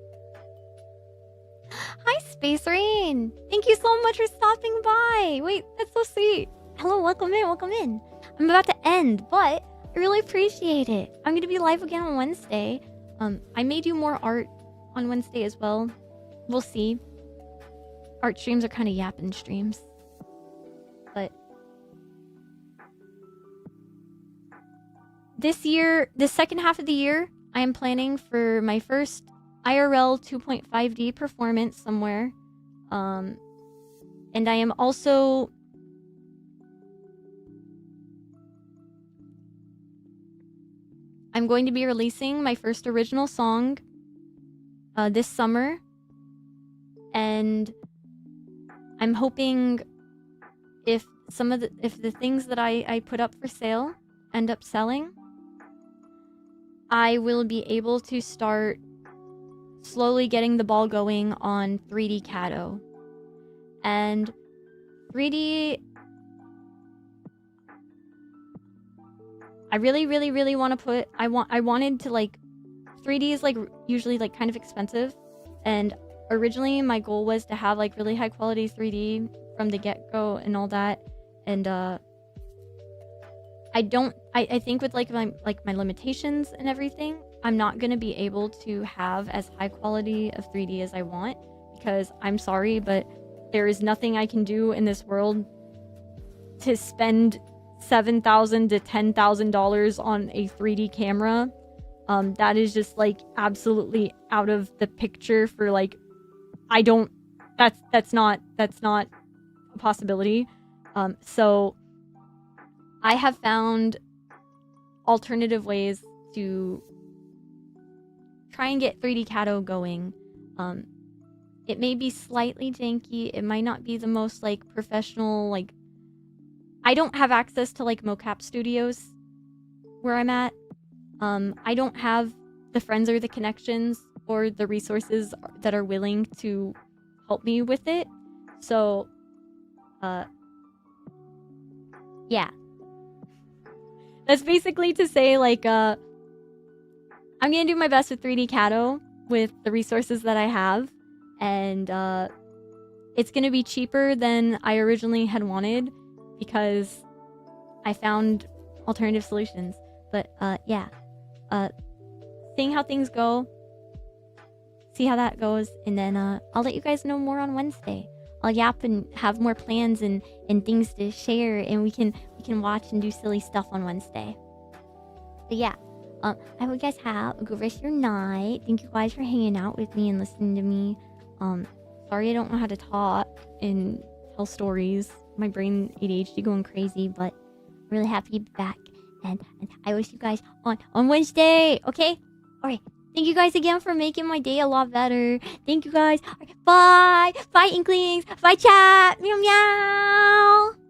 Hi, Space Rain. Thank you so much for stopping by. Wait, that's so sweet. Hello, welcome in, welcome in. I'm about to end, but I really appreciate it. I'm going to be live again on Wednesday. I may do more art on Wednesday as well. We'll see. Art streams are kind of yapping streams. But this year, the second half of the year, I am planning for my first IRL 2.5D performance somewhere. And I am also I'm going to be releasing my first original song this summer. And I'm hoping if the things that I put up for sale end up selling, I will be able to start slowly getting the ball going on 3D Catto. And 3D, I really want to put, I wanted to like, 3D is like usually like kind of expensive, and originally my goal was to have like really high quality 3D from the get-go and all that. And I think with like my limitations and everything, I'm not going to be able to have as high quality of 3D as I want, because I'm sorry, but there is nothing I can do in this world to spend $7,000 to $10,000 on a 3D camera. That is just like absolutely out of the picture for like, that's not a possibility. So I have found alternative ways to try and get 3D Catto going. It may be slightly janky. It might not be the most like professional, like, I don't have access to like mocap studios where I'm at. I don't have the friends or the connections or the resources that are willing to help me with it. So, yeah. That's basically to say like, I'm gonna do my best with 3D Catto with the resources that I have. And it's gonna be cheaper than I originally had wanted, because I found alternative solutions. But yeah, seeing how things go, see how that goes, and then I'll let you guys know more on Wednesday. I'll yap and have more plans and things to share, and we can watch and do silly stuff on Wednesday. But yeah, I hope you guys have a good rest of your night. Thank you guys for hanging out with me and listening to me. Sorry I don't know how to talk and tell stories. My brain ADHD going crazy, but I'm really happy to be back. And I will see you guys on Wednesday, okay? Alright, thank you guys again for making my day a lot better. Thank you guys. Right, bye! Bye, Inklings! Bye, chat! Meow meow!